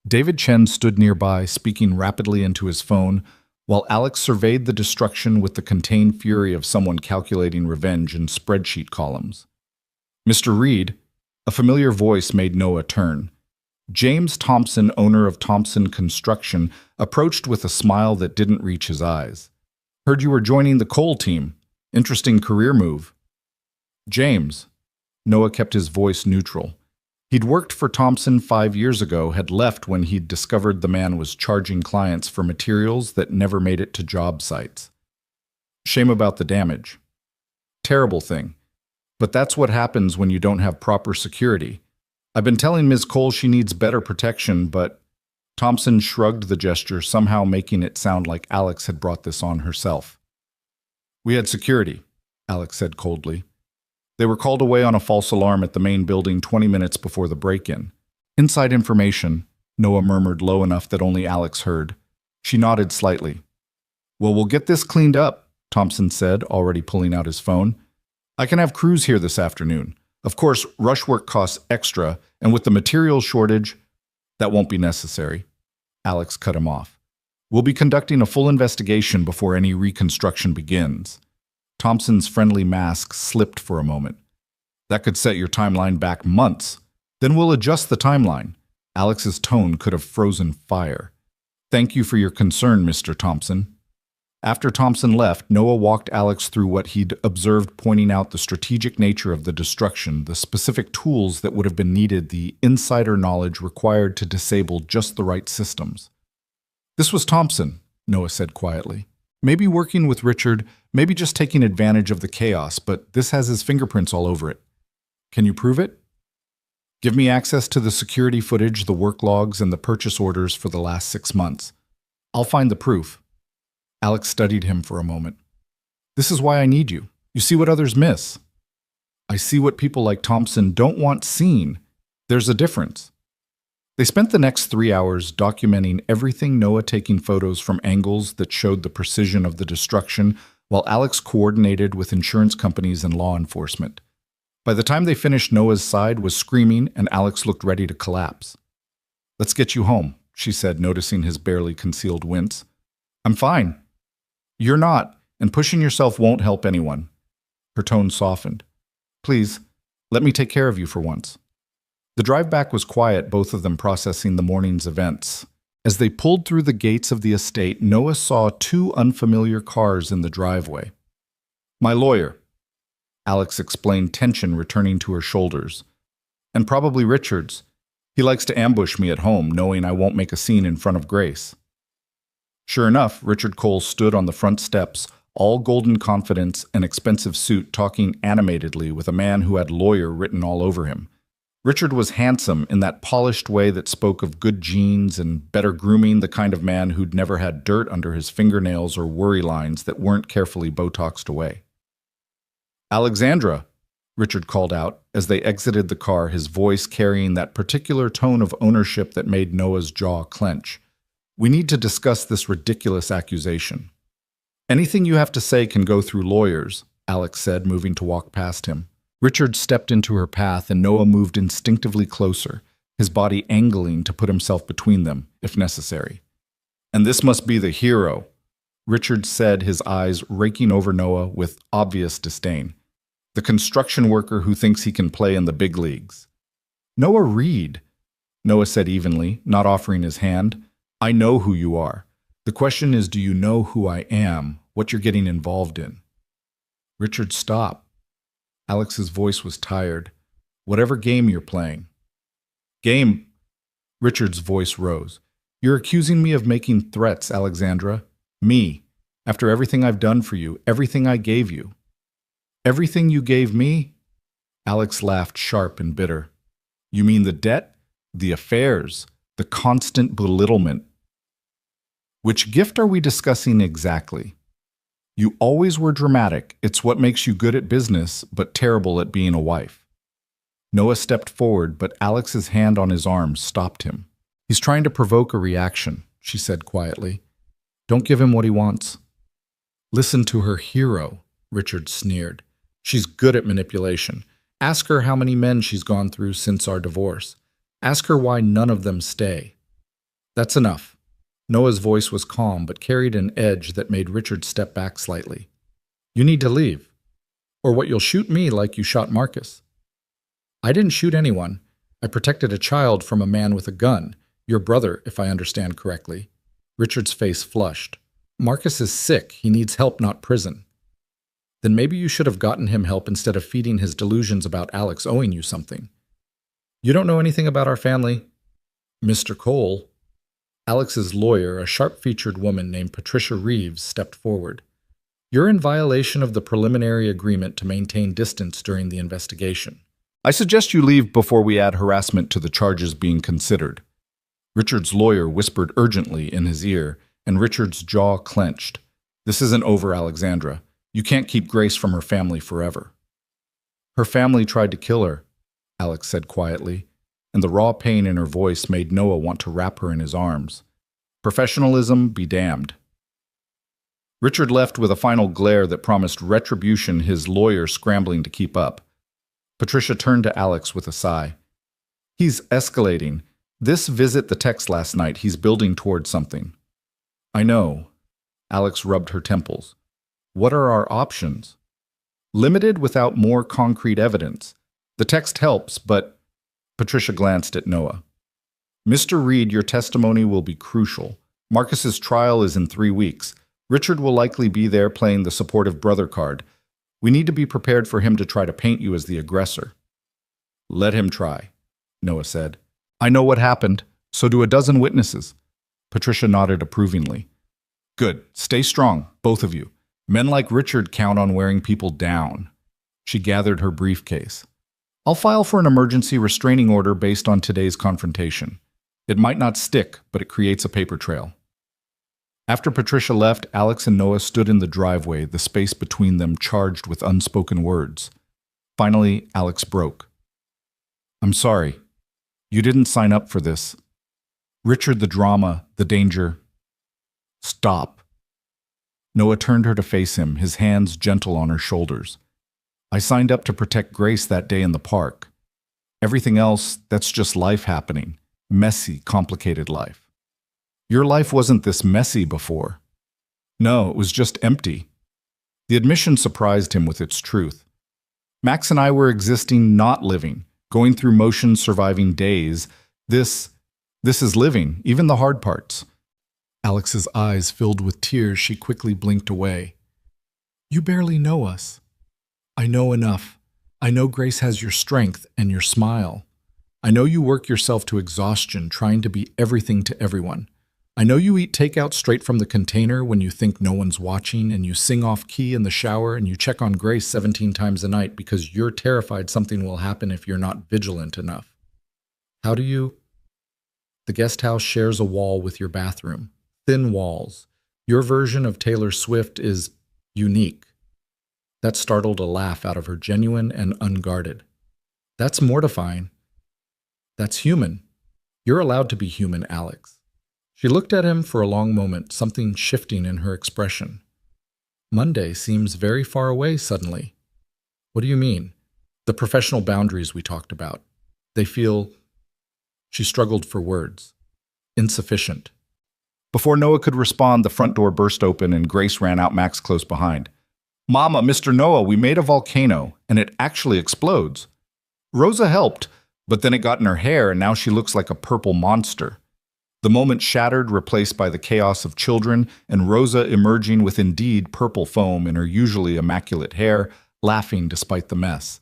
David Chen stood nearby, speaking rapidly into his phone, while Alex surveyed the destruction with the contained fury of someone calculating revenge in spreadsheet columns. Mr. Reed, a familiar voice made Noah turn. James Thompson, owner of Thompson Construction, approached with a smile that didn't reach his eyes. Heard you were joining the coal team. Interesting career move. James. Noah kept his voice neutral. He'd worked for Thompson 5 years ago, had left when he'd discovered the man was charging clients for materials that never made it to job sites. Shame about the damage. Terrible thing. But that's what happens when you don't have proper security. I've been telling Ms. Cole she needs better protection, but Thompson shrugged the gesture, somehow making it sound like Alex had brought this on herself. We had security, Alex said coldly. They were called away on a false alarm at the main building 20 minutes before the break-in. Inside information, Noah murmured low enough that only Alex heard. She nodded slightly. Well, we'll get this cleaned up, Thompson said, already pulling out his phone. I can have crews here this afternoon. Of course, rush work costs extra, and with the material shortage, that won't be necessary. Alex cut him off. We'll be conducting a full investigation before any reconstruction begins. Thompson's friendly mask slipped for a moment. That could set your timeline back months. Then we'll adjust the timeline. Alex's tone could have frozen fire. Thank you for your concern, Mr. Thompson. After Thompson left, Noah walked Alex through what he'd observed, pointing out the strategic nature of the destruction, the specific tools that would have been needed, the insider knowledge required to disable just the right systems. This was Thompson, Noah said quietly. Maybe working with Richard, maybe just taking advantage of the chaos, but this has his fingerprints all over it. Can you prove it? Give me access to the security footage, the work logs, and the purchase orders for the last 6 months. I'll find the proof. Alex studied him for a moment. This is why I need you. You see what others miss. I see what people like Thompson don't want seen. There's a difference. They spent the next 3 hours documenting everything, Noah taking photos from angles that showed the precision of the destruction, while Alex coordinated with insurance companies and law enforcement. By the time they finished, Noah's side was screaming and Alex looked ready to collapse. Let's get you home, she said, noticing his barely concealed wince. I'm fine. You're not, and pushing yourself won't help anyone. Her tone softened. Please, let me take care of you for once. The drive back was quiet, both of them processing the morning's events. As they pulled through the gates of the estate, Noah saw 2 unfamiliar cars in the driveway. My lawyer, Alex explained, tension returning to her shoulders. And probably Richard's. He likes to ambush me at home, knowing I won't make a scene in front of Grace. Sure enough, Richard Cole stood on the front steps, all golden confidence and expensive suit, talking animatedly with a man who had lawyer written all over him. Richard was handsome in that polished way that spoke of good genes and better grooming, the kind of man who'd never had dirt under his fingernails or worry lines that weren't carefully Botoxed away. Alexandra, Richard called out as they exited the car, his voice carrying that particular tone of ownership that made Noah's jaw clench. We need to discuss this ridiculous accusation. Anything you have to say can go through lawyers, Alex said, moving to walk past him. Richard stepped into her path and Noah moved instinctively closer, his body angling to put himself between them, if necessary. And this must be the hero, Richard said, his eyes raking over Noah with obvious disdain. The construction worker who thinks he can play in the big leagues. Noah Reed, Noah said evenly, not offering his hand. I know who you are. The question is, do you know who I am, what you're getting involved in? Richard, stop. Alex's voice was tired. Whatever game you're playing. Game? Richard's voice rose. You're accusing me of making threats, Alexandra. Me. After everything I've done for you, everything I gave you. Everything you gave me? Alex laughed sharp and bitter. You mean the debt, the affairs, the constant belittlement? Which gift are we discussing exactly? You always were dramatic. It's what makes you good at business, but terrible at being a wife. Noah stepped forward, but Alex's hand on his arm stopped him. He's trying to provoke a reaction, she said quietly. Don't give him what he wants. Listen to her hero, Richard sneered. She's good at manipulation. Ask her how many men she's gone through since our divorce. Ask her why none of them stay. That's enough. Noah's voice was calm, but carried an edge that made Richard step back slightly. You need to leave, or what you'll shoot me like you shot Marcus. I didn't shoot anyone. I protected a child from a man with a gun. Your brother, if I understand correctly. Richard's face flushed. Marcus is sick. He needs help, not prison. Then maybe you should have gotten him help instead of feeding his delusions about Alex owing you something. You don't know anything about our family. Mr. Cole. Alex's lawyer, a sharp-featured woman named Patricia Reeves, stepped forward. You're in violation of the preliminary agreement to maintain distance during the investigation. I suggest you leave before we add harassment to the charges being considered. Richard's lawyer whispered urgently in his ear, and Richard's jaw clenched. This isn't over, Alexandra. You can't keep Grace from her family forever. Her family tried to kill her, Alex said quietly, and the raw pain in her voice made Noah want to wrap her in his arms. Professionalism be damned. Richard left with a final glare that promised retribution, his lawyer scrambling to keep up. Patricia turned to Alex with a sigh. He's escalating. This visit, the text last night, he's building towards something. I know. Alex rubbed her temples. What are our options? Limited without more concrete evidence. The text helps, but... Patricia glanced at Noah. Mr. Reed, your testimony will be crucial. Marcus's trial is in 3 weeks. Richard will likely be there playing the supportive brother card. We need to be prepared for him to try to paint you as the aggressor. Let him try, Noah said. I know what happened. So do a dozen witnesses. Patricia nodded approvingly. Good. Stay strong, both of you. Men like Richard count on wearing people down. She gathered her briefcase. I'll file for an emergency restraining order based on today's confrontation. It might not stick, but it creates a paper trail. After Patricia left, Alex and Noah stood in the driveway, the space between them charged with unspoken words. Finally, Alex broke. I'm sorry. You didn't sign up for this. Richard, the drama, the danger. Stop. Noah turned her to face him, his hands gentle on her shoulders. I signed up to protect Grace that day in the park. Everything else, that's just life happening. Messy, complicated life. Your life wasn't this messy before. No, it was just empty. The admission surprised him with its truth. Max and I were existing, not living, going through motions, surviving days. This is living, even the hard parts. Alex's eyes filled with tears. She quickly blinked away. You barely know us. I know enough. I know Grace has your strength and your smile. I know you work yourself to exhaustion trying to be everything to everyone. I know you eat takeout straight from the container when you think no one's watching, and you sing off key in the shower, and you check on Grace 17 times a night because you're terrified something will happen if you're not vigilant enough. How do you? The guest house shares a wall with your bathroom. Thin walls. Your version of Taylor Swift is unique. That startled a laugh out of her, genuine and unguarded. That's mortifying. That's human. You're allowed to be human, Alex. She looked at him for a long moment, something shifting in her expression. Monday seems very far away suddenly. What do you mean? The professional boundaries we talked about. They feel... She struggled for words. Insufficient. Before Noah could respond, the front door burst open and Grace ran out, Max close behind. Mama, Mr. Noah, we made a volcano, and it actually explodes. Rosa helped, but then it got in her hair, and now she looks like a purple monster. The moment shattered, replaced by the chaos of children, and Rosa emerging with indeed purple foam in her usually immaculate hair, laughing despite the mess.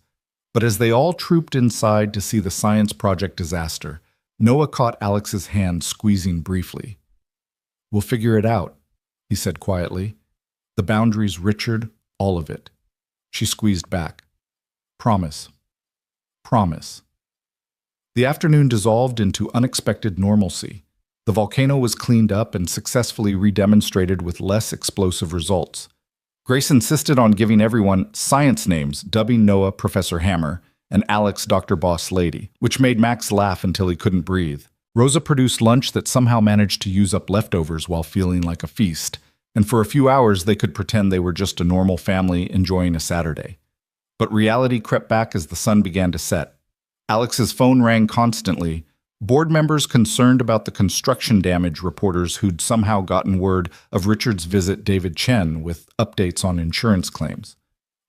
But as they all trooped inside to see the science project disaster, Noah caught Alex's hand, squeezing briefly. We'll figure it out, he said quietly. The boundaries, Richard, all of it. She squeezed back. Promise. Promise. The afternoon dissolved into unexpected normalcy. The volcano was cleaned up and successfully redemonstrated with less explosive results. Grace insisted on giving everyone science names, dubbing Noah Professor Hammer and Alex Dr. Boss Lady, which made Max laugh until he couldn't breathe. Rosa produced lunch that somehow managed to use up leftovers while feeling like a feast, and for a few hours they could pretend they were just a normal family enjoying a Saturday. But reality crept back as the sun began to set. Alex's phone rang constantly. Board members concerned about the construction damage, reporters who'd somehow gotten word of Richard's visit David Chen with updates on insurance claims.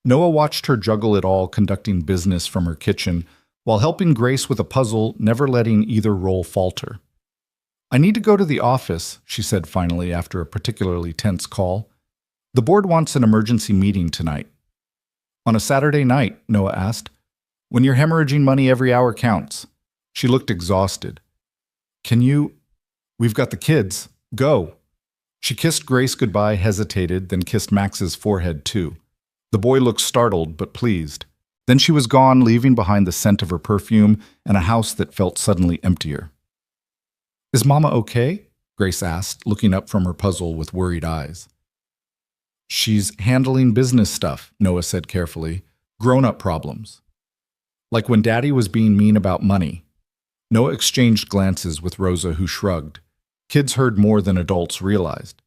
Noah watched her juggle it all, conducting business from her kitchen, while helping Grace with a puzzle, never letting either role falter. "I need to go to the office," she said finally after a particularly tense call. "The board wants an emergency meeting tonight." "On a Saturday night?" Noah asked. "When you're hemorrhaging money, every hour counts." She looked exhausted. "Can you? We've got the kids. Go." She kissed Grace goodbye, hesitated, then kissed Max's forehead too. The boy looked startled but pleased. Then she was gone, leaving behind the scent of her perfume and a house that felt suddenly emptier. "Is Mama okay?" Grace asked, looking up from her puzzle with worried eyes. "She's handling business stuff," Noah said carefully. "Grown-up problems. Like when Daddy was being mean about money." Noah exchanged glances with Rosa, who shrugged. Kids heard more than adults realized.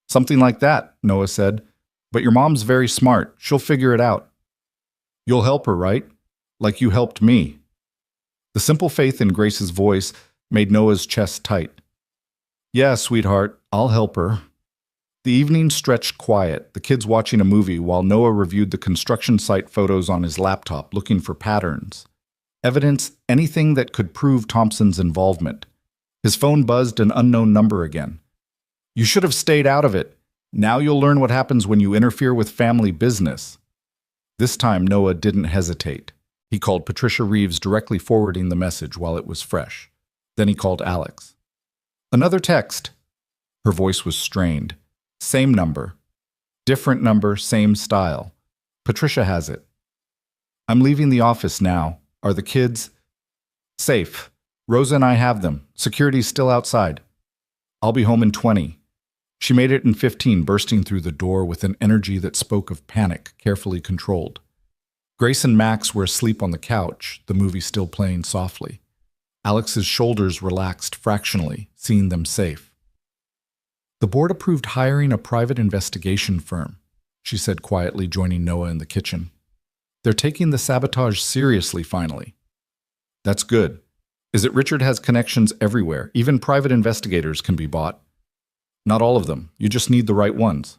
"Something like that," Noah said. "But your mom's very smart. She'll figure it out." "You'll help her, right? Like you helped me." The simple faith in Grace's voice made Noah's chest tight. "Yeah, sweetheart, I'll help her." The evening stretched quiet, the kids watching a movie while Noah reviewed the construction site photos on his laptop, looking for patterns. Evidence, anything that could prove Thompson's involvement. His phone buzzed an unknown number again. "You should have stayed out of it. Now you'll learn what happens when you interfere with family business." This time, Noah didn't hesitate. He called Patricia Reeves, directly forwarding the message while it was fresh. Then he called Alex. "Another text." Her voice was strained. "Same number. Different number, same style. Patricia has it." "I'm leaving the office now. Are the kids?" "Safe. Rosa and I have them. Security's still outside. I'll be home in 20. She made it in 15, bursting through the door with an energy that spoke of panic, carefully controlled. Grace and Max were asleep on the couch, the movie still playing softly. Alex's shoulders relaxed fractionally, seeing them safe. "The board approved hiring a private investigation firm," she said quietly, joining Noah in the kitchen. "They're taking the sabotage seriously, finally." "That's good. Is it Richard has connections everywhere? Even private investigators can be bought." "Not all of them. You just need the right ones."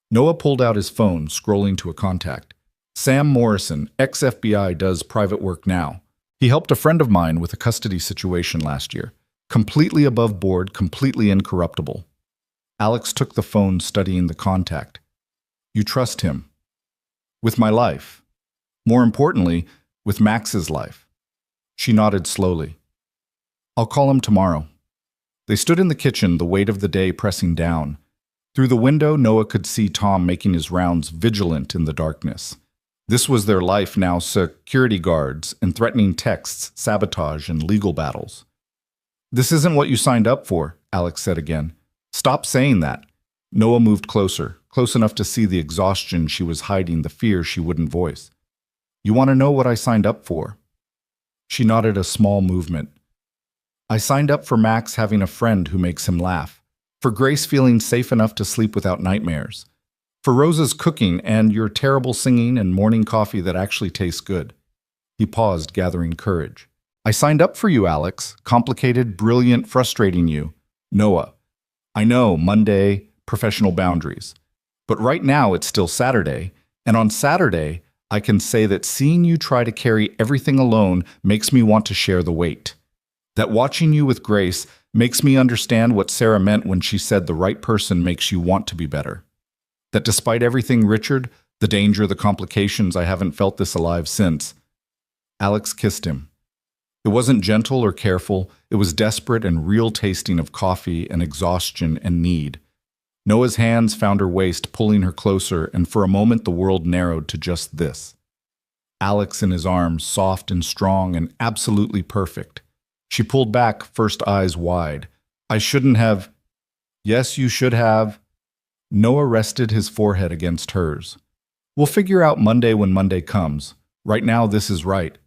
Noah pulled out his phone, scrolling to a contact. "Sam Morrison, ex-FBI, does private work now. He helped a friend of mine with a custody situation last year. Completely above board, completely incorruptible." Alex took the phone, studying the contact. "You trust him?" "With my life. More importantly, with Max's life." She nodded slowly. "I'll call him tomorrow." They stood in the kitchen, the weight of the day pressing down. Through the window, Noah could see Tom making his rounds, vigilant in the darkness. This was their life now, security guards and threatening texts, sabotage, and legal battles. "This isn't what you signed up for," Alex said again. "Stop saying that." Noah moved closer, close enough to see the exhaustion she was hiding, the fear she wouldn't voice. "You want to know what I signed up for?" She nodded, a small movement. "I signed up for Max having a friend who makes him laugh, for Grace feeling safe enough to sleep without nightmares, for Rosa's cooking and your terrible singing and morning coffee that actually tastes good." He paused, gathering courage. "I signed up for you, Alex. Complicated, brilliant, frustrating you. Noah. I know, Monday, professional boundaries. But right now it's still Saturday, and on Saturday, I can say that seeing you try to carry everything alone makes me want to share the weight. That watching you with Grace makes me understand what Sarah meant when she said the right person makes you want to be better. That despite everything, Richard, the danger, the complications, I haven't felt this alive since." Alex kissed him. It wasn't gentle or careful, it was desperate and real, tasting of coffee and exhaustion and need. Noah's hands found her waist, pulling her closer, and for a moment the world narrowed to just this. Alex in his arms, soft and strong and absolutely perfect. She pulled back, first eyes wide. I shouldn't have. Yes, you should have. Noah rested his forehead against hers. We'll figure out Monday when Monday comes. Right now, this is right.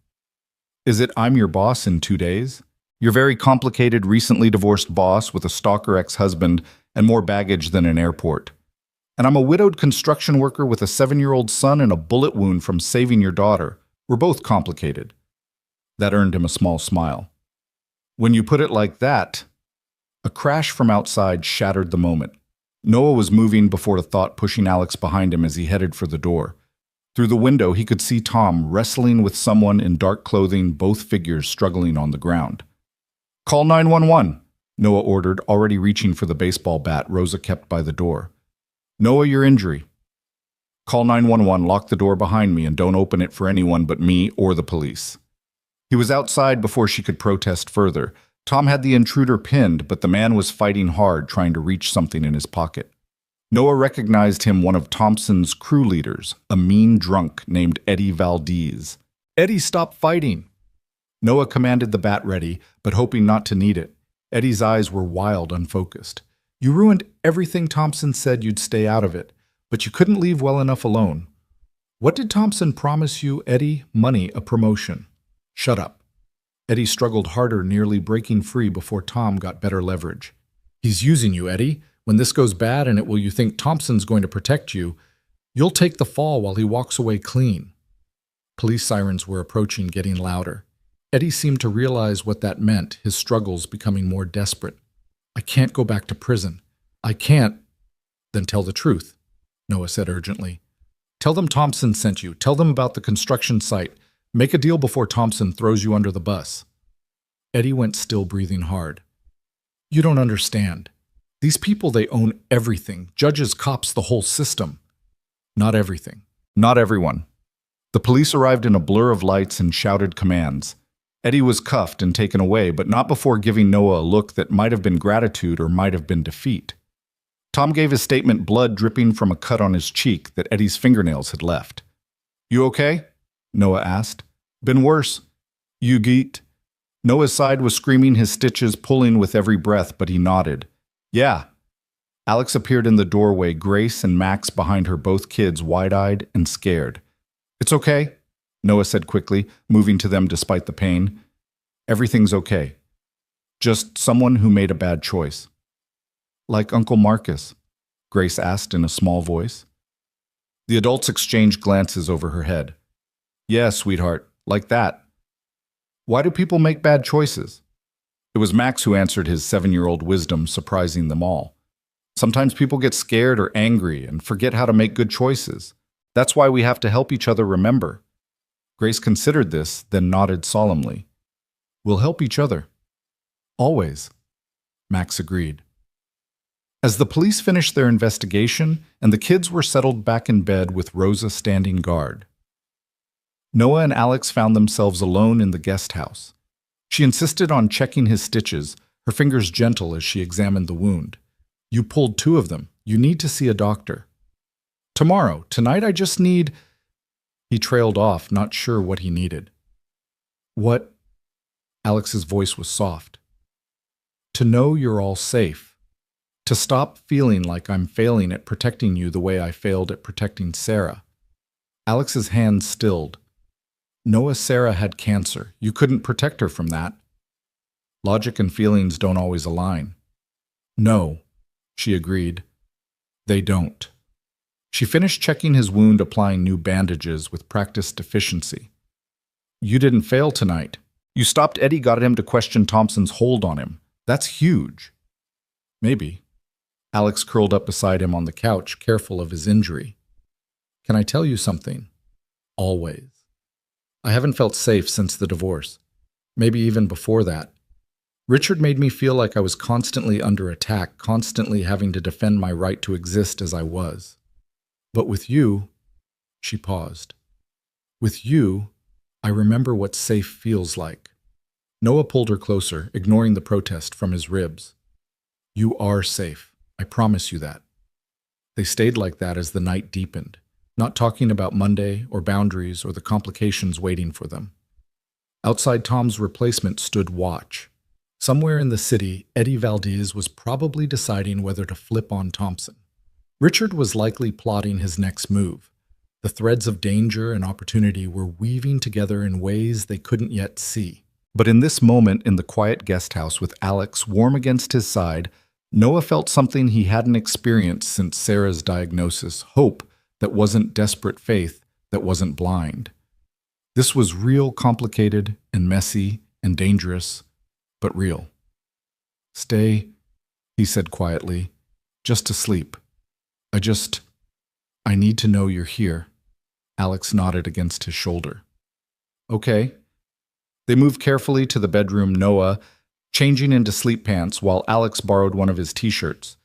Is it I'm your boss in 2 days? Your very complicated, recently divorced boss with a stalker ex-husband and more baggage than an airport. And I'm a widowed construction worker with a 7-year-old son and a bullet wound from saving your daughter. We're both complicated. That earned him a small smile. When you put it like that, a crash from outside shattered the moment. Noah was moving before a thought, pushing Alex behind him as he headed for the door. Through the window, he could see Tom wrestling with someone in dark clothing, both figures struggling on the ground. Call 911, Noah ordered, already reaching for the baseball bat Rosa kept by the door. Noah, your injury. Call 911, lock the door behind me, and don't open it for anyone but me or the police. He was outside before she could protest further. Tom had the intruder pinned, but the man was fighting hard, trying to reach something in his pocket. Noah recognized him, one of Thompson's crew leaders, a mean drunk named Eddie Valdez. Eddie, stop fighting! Noah commanded the bat ready, but hoping not to need it. Eddie's eyes were wild, unfocused. You ruined everything Thompson said you'd stay out of it, but you couldn't leave well enough alone. What did Thompson promise you, Eddie? Money, a promotion. Shut up. Eddie struggled harder, nearly breaking free before Tom got better leverage. He's using you, Eddie. When this goes bad and you think Thompson's going to protect you, you'll take the fall while he walks away clean. Police sirens were approaching, getting louder. Eddie seemed to realize what that meant, his struggles becoming more desperate. I can't go back to prison. I can't. Then tell the truth, Noah said urgently. Tell them Thompson sent you. Tell them about the construction site. Make a deal before Thompson throws you under the bus. Eddie went still, breathing hard. You don't understand. These people, they own everything. Judges, cops, the whole system. Not everything. Not everyone. The police arrived in a blur of lights and shouted commands. Eddie was cuffed and taken away, but not before giving Noah a look that might have been gratitude or might have been defeat. Tom gave his statement, blood dripping from a cut on his cheek that Eddie's fingernails had left. You okay? Noah asked. Been worse. You geet. Noah's side was screaming, his stitches pulling with every breath, but he nodded. Yeah. Alex appeared in the doorway, Grace and Max behind her, both kids wide-eyed and scared. It's okay, Noah said quickly, moving to them despite the pain. Everything's okay. Just someone who made a bad choice. Like Uncle Marcus? Grace asked in a small voice. The adults exchanged glances over her head. Yeah, sweetheart, like that. Why do people make bad choices? It was Max who answered, his 7-year-old wisdom surprising them all. Sometimes people get scared or angry and forget how to make good choices. That's why we have to help each other remember. Grace considered this, then nodded solemnly. We'll help each other. Always. Max agreed. As the police finished their investigation and the kids were settled back in bed with Rosa standing guard, Noah and Alex found themselves alone in the guest house. She insisted on checking his stitches, her fingers gentle as she examined the wound. You pulled 2 of them. You need to see a doctor. Tomorrow. Tonight I just need... He trailed off, not sure what he needed. What? Alex's voice was soft. To know you're all safe. To stop feeling like I'm failing at protecting you the way I failed at protecting Sarah. Alex's hands stilled. Noah, Sarah had cancer. You couldn't protect her from that. Logic and feelings don't always align. No, she agreed. They don't. She finished checking his wound, applying new bandages with practiced efficiency. You didn't fail tonight. You stopped Eddie, got him to question Thompson's hold on him. That's huge. Maybe. Alex curled up beside him on the couch, careful of his injury. Can I tell you something? Always. I haven't felt safe since the divorce. Maybe even before that. Richard made me feel like I was constantly under attack, constantly having to defend my right to exist as I was. But with you, she paused. With you, I remember what safe feels like. Noah pulled her closer, ignoring the protest from his ribs. You are safe. I promise you that. They stayed like that as the night deepened, not talking about Monday or boundaries or the complications waiting for them. Outside Tom's replacement stood watch. Somewhere in the city, Eddie Valdez was probably deciding whether to flip on Thompson. Richard was likely plotting his next move. The threads of danger and opportunity were weaving together in ways they couldn't yet see. But in this moment in the quiet guest house with Alex warm against his side, Noah felt something he hadn't experienced since Sarah's diagnosis, hope that wasn't desperate faith, that wasn't blind. This was real, complicated and messy and dangerous, but real. "Stay," he said quietly, "just to sleep. I need to know you're here." Alex nodded against his shoulder. "Okay." They moved carefully to the bedroom, Noah changing into sleep pants while Alex borrowed one of his t-shirts.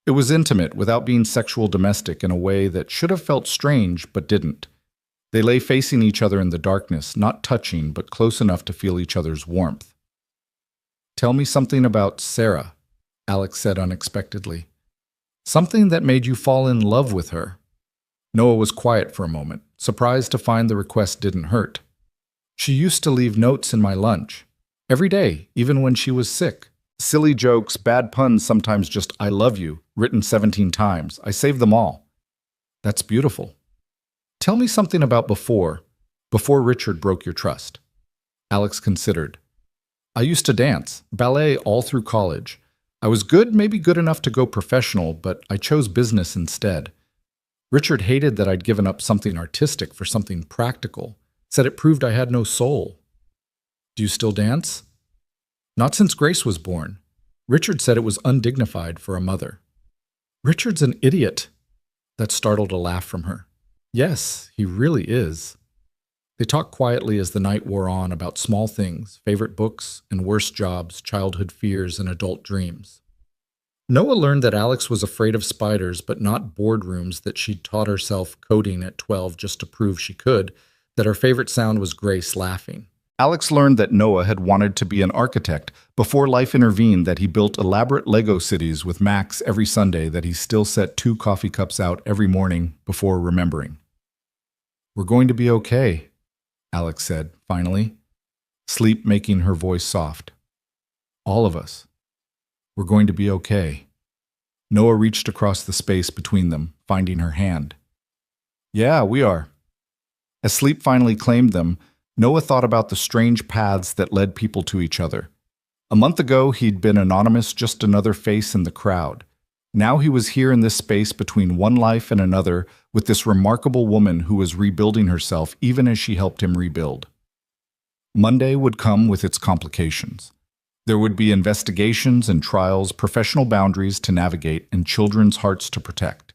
It was intimate without being sexual domestic in a way that should have felt strange but didn't. They lay facing each other in the darkness, not touching but close enough to feel each other's warmth. "Tell me something about Sarah," Alex said unexpectedly. "Something that made you fall in love with her." Noah was quiet for a moment, surprised to find the request didn't hurt. "She used to leave notes in my lunch. Every day, even when she was sick. Silly jokes, bad puns, sometimes just 'I love you,' written 17 times. I saved them all." "That's beautiful. Tell me something about before Richard broke your trust." Alex considered. "I used to dance, ballet all through college. I was good, maybe good enough to go professional, but I chose business instead. Richard hated that I'd given up something artistic for something practical, said it proved I had no soul." "Do you still dance?" "Not since Grace was born. Richard said it was undignified for a mother." "Richard's an idiot." That startled a laugh from her. "Yes, he really is." They talked quietly as the night wore on about small things, favorite books and worst jobs, childhood fears and adult dreams. Noah learned that Alex was afraid of spiders, but not boardrooms, that she'd taught herself coding at 12 just to prove she could, that her favorite sound was Grace laughing. Alex learned that Noah had wanted to be an architect before life intervened, that he built elaborate Lego cities with Max every Sunday, that he still set 2 coffee cups out every morning before remembering. "We're going to be okay," Alex said, finally, sleep making her voice soft. "All of us. We're going to be okay." Noah reached across the space between them, finding her hand. "Yeah, we are." As sleep finally claimed them, Noah thought about the strange paths that led people to each other. A month ago, he'd been anonymous, just another face in the crowd. Now he was here in this space between one life and another with this remarkable woman who was rebuilding herself even as she helped him rebuild. Monday would come with its complications. There would be investigations and trials, professional boundaries to navigate, and children's hearts to protect.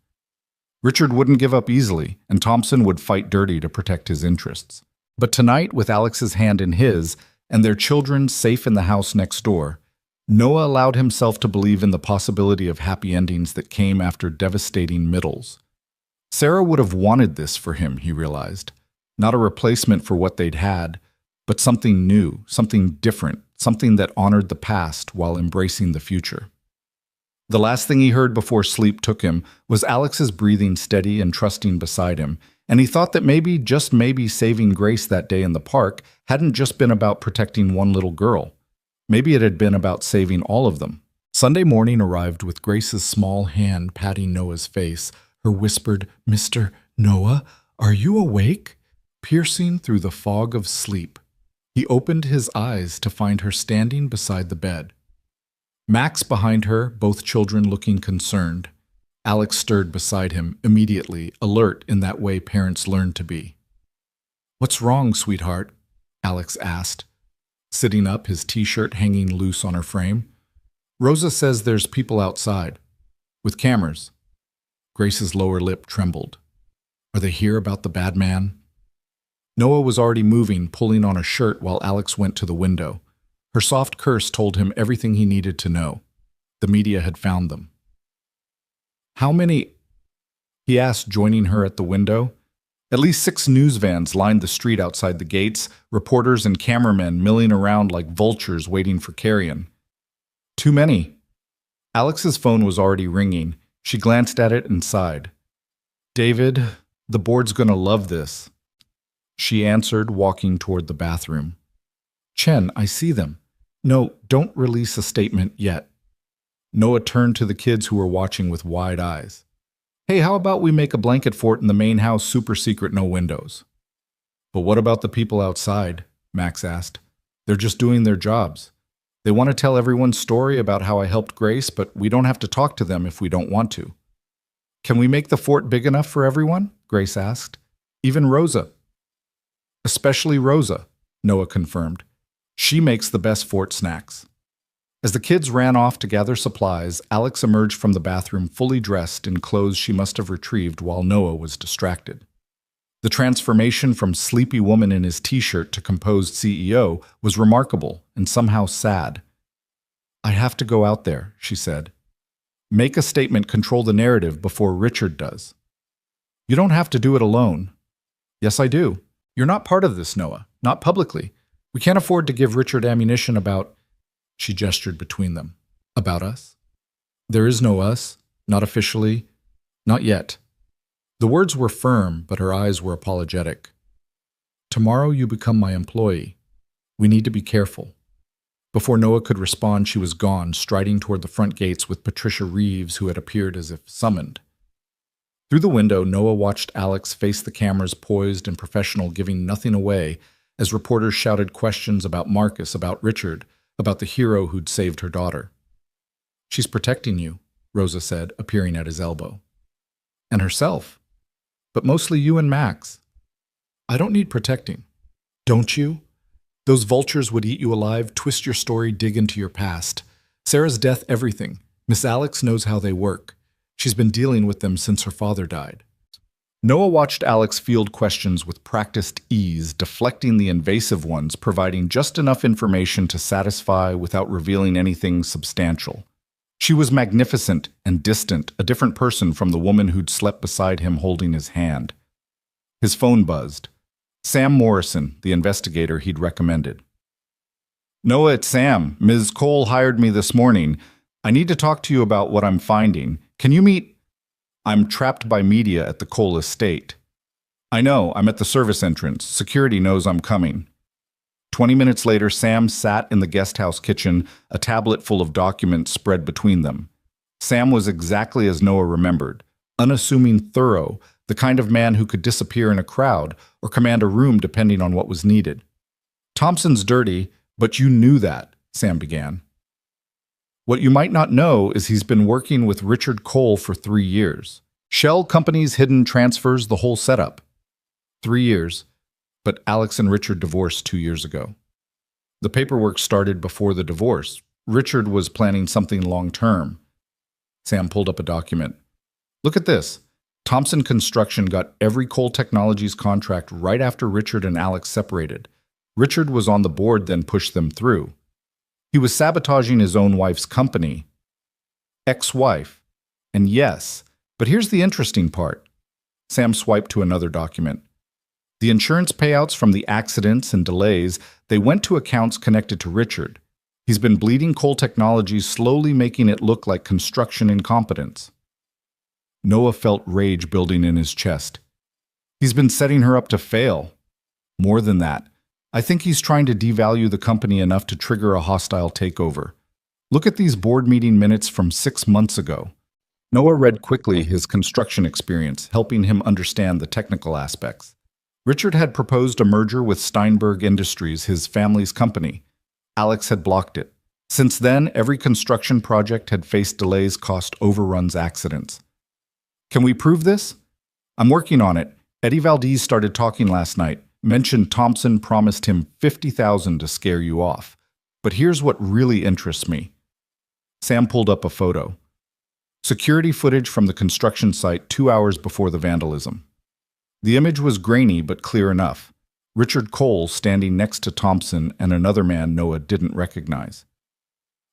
Richard wouldn't give up easily, and Thompson would fight dirty to protect his interests. But tonight, with Alex's hand in his, and their children safe in the house next door, Noah allowed himself to believe in the possibility of happy endings that came after devastating middles. Sarah would have wanted this for him, he realized. Not a replacement for what they'd had, but something new, something different, something that honored the past while embracing the future. The last thing he heard before sleep took him was Alex's breathing steady and trusting beside him, and he thought that maybe, just maybe, saving Grace that day in the park hadn't just been about protecting one little girl. Maybe it had been about saving all of them. Sunday morning arrived with Grace's small hand patting Noah's face, her whispered, "Mr. Noah, are you awake?" piercing through the fog of sleep. He opened his eyes to find her standing beside the bed. Max behind her, both children looking concerned. Alex stirred beside him, immediately, alert in that way parents learn to be. "What's wrong, sweetheart?" Alex asked, sitting up, his t-shirt hanging loose on her frame. "Rosa says there's people outside. With cameras." Grace's lower lip trembled. "Are they here about the bad man?" Noah was already moving, pulling on a shirt while Alex went to the window. Her soft curse told him everything he needed to know. The media had found them. "How many?" he asked, joining her at the window. At least 6 news vans lined the street outside the gates, reporters and cameramen milling around like vultures waiting for carrion. "Too many." Alex's phone was already ringing. She glanced at it and sighed. David, the board's gonna love this. She answered, walking toward the bathroom. Chen, I see them. No, don't release a statement yet. Noah turned to the kids who were watching with wide eyes. Hey, how about we make a blanket fort in the main house super secret, no windows? But what about the people outside? Max asked. They're just doing their jobs. They want to tell everyone's story about how I helped Grace, but we don't have to talk to them if we don't want to. Can we make the fort big enough for everyone? Grace asked. Even Rosa. Especially Rosa, Noah confirmed. She makes the best fort snacks. As the kids ran off to gather supplies, Alex emerged from the bathroom fully dressed in clothes she must have retrieved while Noah was distracted. The transformation from sleepy woman in his t-shirt to composed CEO was remarkable and somehow sad. I have to go out there, she said. Make a statement, control the narrative before Richard does. You don't have to do it alone. Yes, I do. You're not part of this, Noah. Not publicly. We can't afford to give Richard ammunition about... She gestured between them. About us? There is no us. Not officially. Not yet. The words were firm, but her eyes were apologetic. Tomorrow you become my employee. We need to be careful. Before Noah could respond, she was gone, striding toward the front gates with Patricia Reeves, who had appeared as if summoned. Through the window, Noah watched Alex face the cameras, poised and professional, giving nothing away, as reporters shouted questions about Marcus, about Richard, about the hero who'd saved her daughter. She's protecting you, Rosa said, appearing at his elbow. And herself. But mostly you and Max. I don't need protecting. Don't you? Those vultures would eat you alive, twist your story, dig into your past. Sarah's death, everything. Miss Alex knows how they work. She's been dealing with them since her father died. Noah watched Alex field questions with practiced ease, deflecting the invasive ones, providing just enough information to satisfy without revealing anything substantial. She was magnificent and distant, a different person from the woman who'd slept beside him holding his hand. His phone buzzed. Sam Morrison, the investigator he'd recommended. Noah, it's Sam. Ms. Cole hired me this morning. I need to talk to you about what I'm finding. Can you meet... I'm trapped by media at the Cole estate. I know, I'm at the service entrance. Security knows I'm coming. 20 minutes later, Sam sat in the guest house kitchen, a tablet full of documents spread between them. Sam was exactly as Noah remembered, unassuming, thorough, the kind of man who could disappear in a crowd or command a room depending on what was needed. Thompson's dirty, but you knew that, Sam began. What you might not know is he's been working with Richard Cole for 3 years. Shell companies, hidden transfers, the whole setup. 3 years, but Alex and Richard divorced 2 years ago. The paperwork started before the divorce. Richard was planning something long-term. Sam pulled up a document. Look at this. Thompson Construction got every Cole Technologies contract right after Richard and Alex separated. Richard was on the board, then pushed them through. He was sabotaging his own wife's company. Ex-wife. And yes, but here's the interesting part. Sam swiped to another document. The insurance payouts from the accidents and delays, they went to accounts connected to Richard. He's been bleeding Cole Technologies, slowly making it look like construction incompetence. Noah felt rage building in his chest. He's been setting her up to fail. More than that. I think he's trying to devalue the company enough to trigger a hostile takeover. Look at these board meeting minutes from 6 months ago. Noah read quickly his construction experience, helping him understand the technical aspects. Richard had proposed a merger with Steinberg Industries, his family's company. Alex had blocked it. Since then, every construction project had faced delays, cost overruns, accidents. Can we prove this? I'm working on it. Eddie Valdez started talking last night. Mentioned Thompson promised him $50,000 to scare you off. But here's what really interests me. Sam pulled up a photo. Security footage from the construction site 2 hours before the vandalism. The image was grainy but clear enough. Richard Cole standing next to Thompson and another man Noah didn't recognize.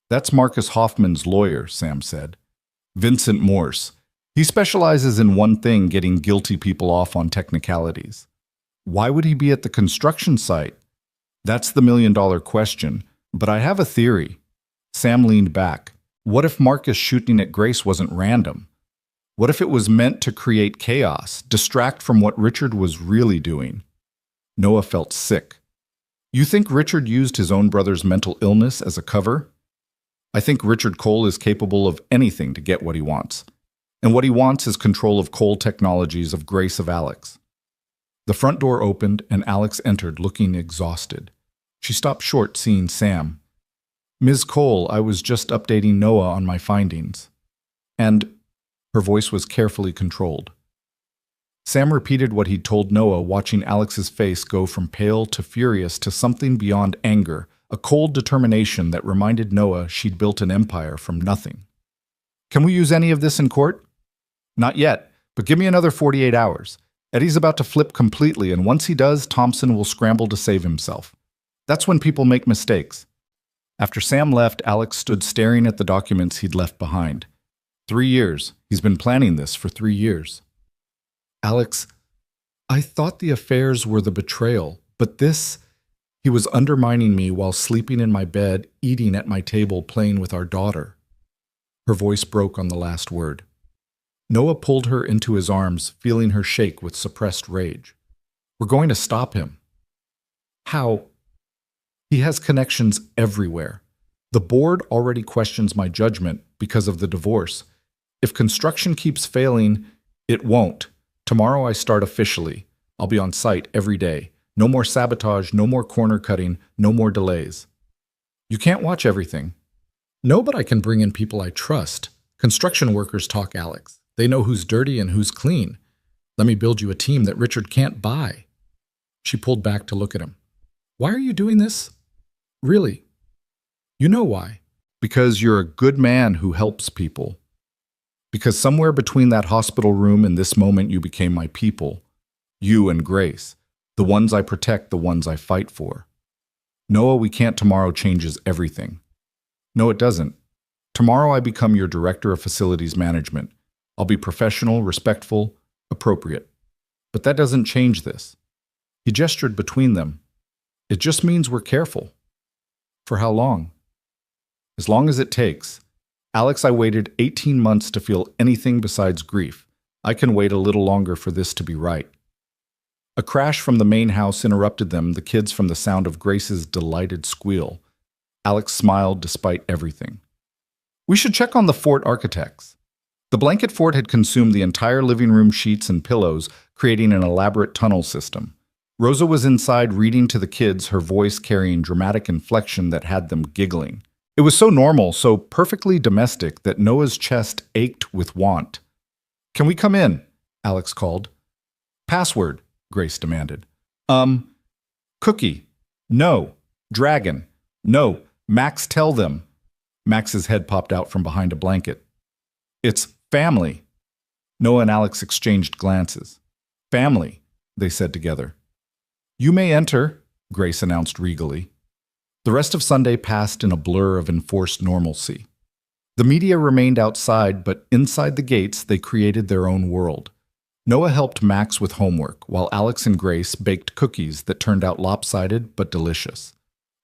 That's Marcus Hoffman's lawyer, Sam said. Vincent Morse. He specializes in one thing, getting guilty people off on technicalities. Why would he be at the construction site? That's the million-dollar question, but I have a theory. Sam leaned back. What if Marcus shooting at Grace wasn't random? What if it was meant to create chaos, distract from what Richard was really doing? Noah felt sick. You think Richard used his own brother's mental illness as a cover? I think Richard Cole is capable of anything to get what he wants. And what he wants is control of Cole Technologies of Grace of Alex. The front door opened and Alex entered looking exhausted. She stopped short seeing Sam. Ms. Cole, I was just updating Noah on my findings. And her voice was carefully controlled. Sam repeated what he'd told Noah, watching Alex's face go from pale to furious to something beyond anger, a cold determination that reminded Noah she'd built an empire from nothing. Can we use any of this in court? Not yet, but give me another 48 hours. Eddie's about to flip completely, and once he does, Thompson will scramble to save himself. That's when people make mistakes. After Sam left, Alex stood staring at the documents he'd left behind. 3 years. He's been planning this for 3 years. Alex, I thought the affairs were the betrayal, but this... He was undermining me while sleeping in my bed, eating at my table, playing with our daughter. Her voice broke on the last word. Noah pulled her into his arms, feeling her shake with suppressed rage. We're going to stop him. How? He has connections everywhere. The board already questions my judgment because of the divorce. If construction keeps failing, it won't. Tomorrow I start officially. I'll be on site every day. No more sabotage, no more corner cutting, no more delays. You can't watch everything. No, but I can bring in people I trust. Construction workers talk, Alex. They know who's dirty and who's clean. Let me build you a team that Richard can't buy. She pulled back to look at him. Why are you doing this? Really? You know why. Because you're a good man who helps people. Because somewhere between that hospital room and this moment you became my people. You and Grace. The ones I protect, the ones I fight for. Noah, we can't tomorrow changes everything. No, it doesn't. Tomorrow I become your director of facilities management. I'll be professional, respectful, appropriate. But that doesn't change this. He gestured between them. It just means we're careful. For how long? As long as it takes. Alex, I waited 18 months to feel anything besides grief. I can wait a little longer for this to be right. A crash from the main house interrupted them, the kids from the sound of Grace's delighted squeal. Alex smiled despite everything. We should check on the fort architects. The blanket fort had consumed the entire living room sheets and pillows, creating an elaborate tunnel system. Rosa was inside reading to the kids, her voice carrying dramatic inflection that had them giggling. It was so normal, so perfectly domestic that Noah's chest ached with want. Can we come in? Alex called. Password, Grace demanded. Cookie. No. Dragon. No. Max, tell them. Max's head popped out from behind a blanket. It's family. Noah and Alex exchanged glances. Family, they said together. You may enter, Grace announced regally. The rest of Sunday passed in a blur of enforced normalcy. The media remained outside, but inside the gates they created their own world. Noah helped Max with homework, while Alex and Grace baked cookies that turned out lopsided but delicious.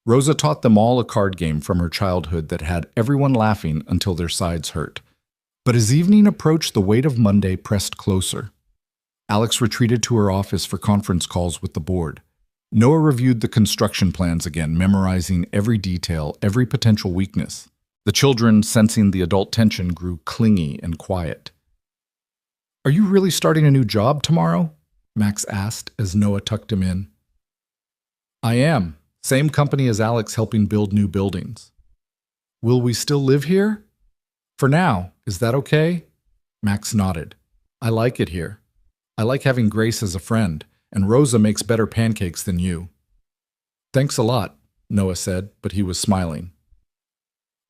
Rosa taught them all a card game from her childhood that had everyone laughing until their sides hurt. But as evening approached, the weight of Monday pressed closer. Alex retreated to her office for conference calls with the board. Noah reviewed the construction plans again, memorizing every detail, every potential weakness. The children, sensing the adult tension, grew clingy and quiet. Are you really starting a new job tomorrow? Max asked as Noah tucked him in. I am. Same company as Alex, helping build new buildings. Will we still live here? For now. Is that okay? Max nodded. I like it here. I like having Grace as a friend, and Rosa makes better pancakes than you. Thanks a lot, Noah said, but he was smiling.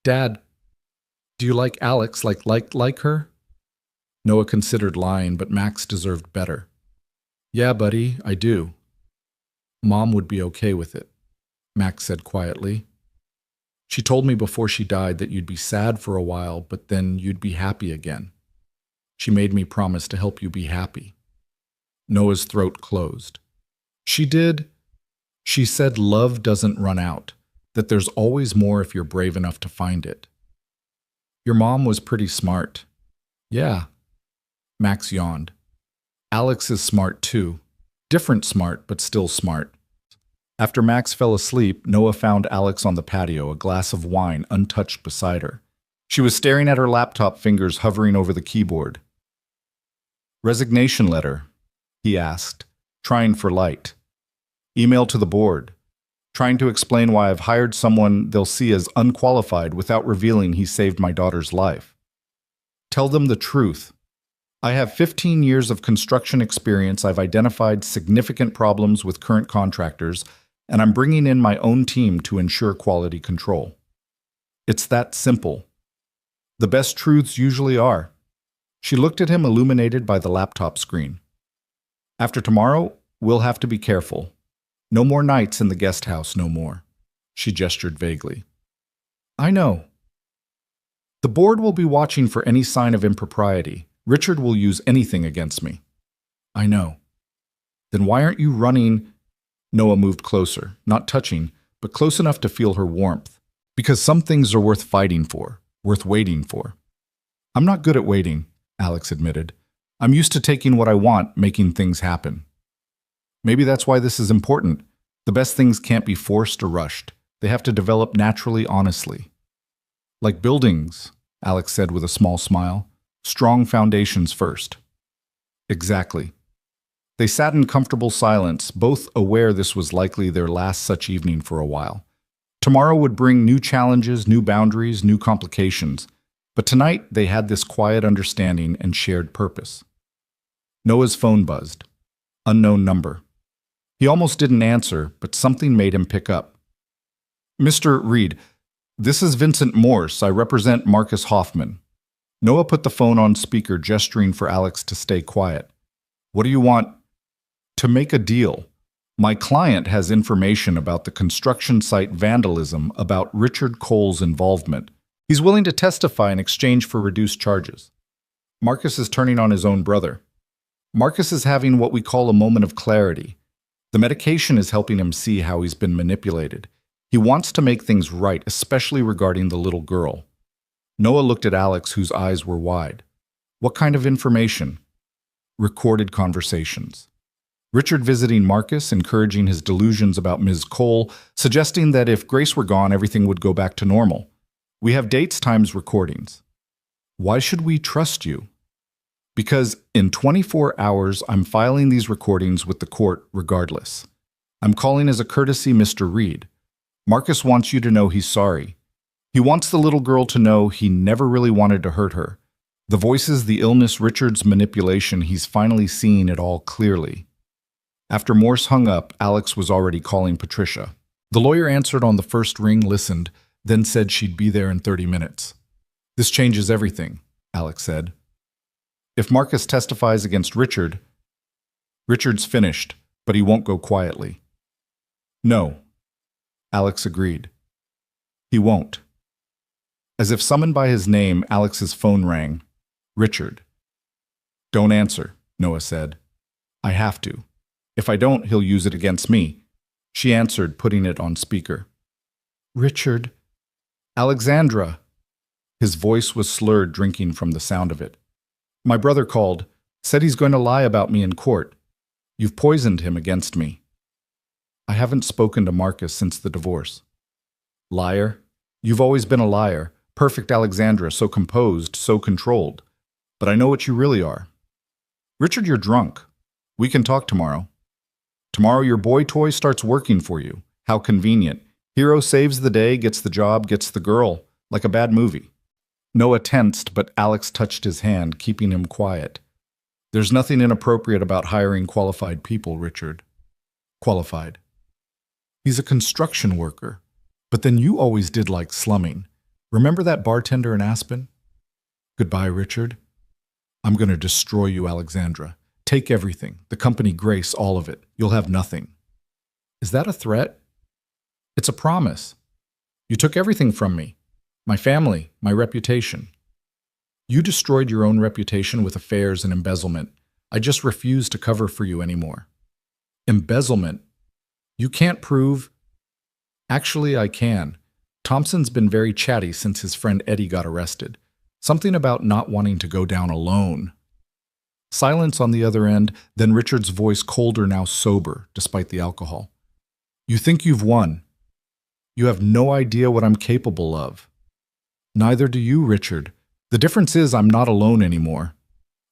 Dad, do you like Alex like her? Noah considered lying, but Max deserved better. Yeah, buddy, I do. Mom would be okay with it, Max said quietly. She told me before she died that you'd be sad for a while, but then you'd be happy again. She made me promise to help you be happy. Noah's throat closed. She did. She said love doesn't run out, that there's always more if you're brave enough to find it. Your mom was pretty smart. Yeah. Max yawned. Alex is smart too. Different smart, but still smart. After Max fell asleep, Noah found Alex on the patio, a glass of wine untouched beside her. She was staring at her laptop, fingers hovering over the keyboard. Resignation letter, he asked, trying for light. Email to the board, trying to explain why I've hired someone they'll see as unqualified without revealing he saved my daughter's life. Tell them the truth. I have 15 years of construction experience. I've identified significant problems with current contractors, and I'm bringing in my own team to ensure quality control. It's that simple. The best truths usually are. She looked at him, illuminated by the laptop screen. After tomorrow, we'll have to be careful. No more nights in the guest house, no more. She gestured vaguely. I know. The board will be watching for any sign of impropriety. Richard will use anything against me. I know. Then why aren't you running? Noah moved closer, not touching, but close enough to feel her warmth. Because some things are worth fighting for, worth waiting for. I'm not good at waiting, Alex admitted. I'm used to taking what I want, making things happen. Maybe that's why this is important. The best things can't be forced or rushed. They have to develop naturally, honestly. Like buildings, Alex said with a small smile. Strong foundations first. Exactly. They sat in comfortable silence, both aware this was likely their last such evening for a while. Tomorrow would bring new challenges, new boundaries, new complications. But tonight they had this quiet understanding and shared purpose. Noah's phone buzzed. Unknown number. He almost didn't answer, but something made him pick up. Mr. Reed, this is Vincent Morse. I represent Marcus Hoffman. Noah put the phone on speaker, gesturing for Alex to stay quiet. What do you want? To make a deal. My client has information about the construction site vandalism, about Richard Cole's involvement. He's willing to testify in exchange for reduced charges. Marcus is turning on his own brother. Marcus is having what we call a moment of clarity. The medication is helping him see how he's been manipulated. He wants to make things right, especially regarding the little girl. Noah looked at Alex, whose eyes were wide. What kind of information? Recorded conversations. Richard visiting Marcus, encouraging his delusions about Ms. Cole, suggesting that if Grace were gone, everything would go back to normal. We have dates, times, recordings. Why should we trust you? Because in 24 hours, I'm filing these recordings with the court regardless. I'm calling as a courtesy, Mr. Reed. Marcus wants you to know he's sorry. He wants the little girl to know he never really wanted to hurt her. The voices, the illness, Richard's manipulation, he's finally seeing it all clearly. After Morse hung up, Alex was already calling Patricia. The lawyer answered on the first ring, listened, then said she'd be there in 30 minutes. This changes everything, Alex said. If Marcus testifies against Richard, Richard's finished, but he won't go quietly. No, Alex agreed. He won't. As if summoned by his name, Alex's phone rang. Richard. Don't answer, Noah said. I have to. If I don't, he'll use it against me. She answered, putting it on speaker. Richard. Alexandra. His voice was slurred, drinking from the sound of it. My brother called, said he's going to lie about me in court. You've poisoned him against me. I haven't spoken to Marcus since the divorce. Liar. You've always been a liar. Perfect Alexandra, so composed, so controlled. But I know what you really are. Richard, you're drunk. We can talk tomorrow. Tomorrow your boy toy starts working for you. How convenient. Hero saves the day, gets the job, gets the girl. Like a bad movie. Noah tensed, but Alex touched his hand, keeping him quiet. There's nothing inappropriate about hiring qualified people, Richard. Qualified. He's a construction worker. But then you always did like slumming. Remember that bartender in Aspen? Goodbye, Richard. I'm going to destroy you, Alexandra. Take everything. The company, Grace, all of it. You'll have nothing. Is that a threat? It's a promise. You took everything from me. My family, my reputation. You destroyed your own reputation with affairs and embezzlement. I just refuse to cover for you anymore. Embezzlement? You can't prove... Actually, I can. Thompson's been very chatty since his friend Eddie got arrested. Something about not wanting to go down alone. Silence on the other end, then Richard's voice colder, now sober, despite the alcohol. You think you've won. You have no idea what I'm capable of. Neither do you, Richard. The difference is I'm not alone anymore.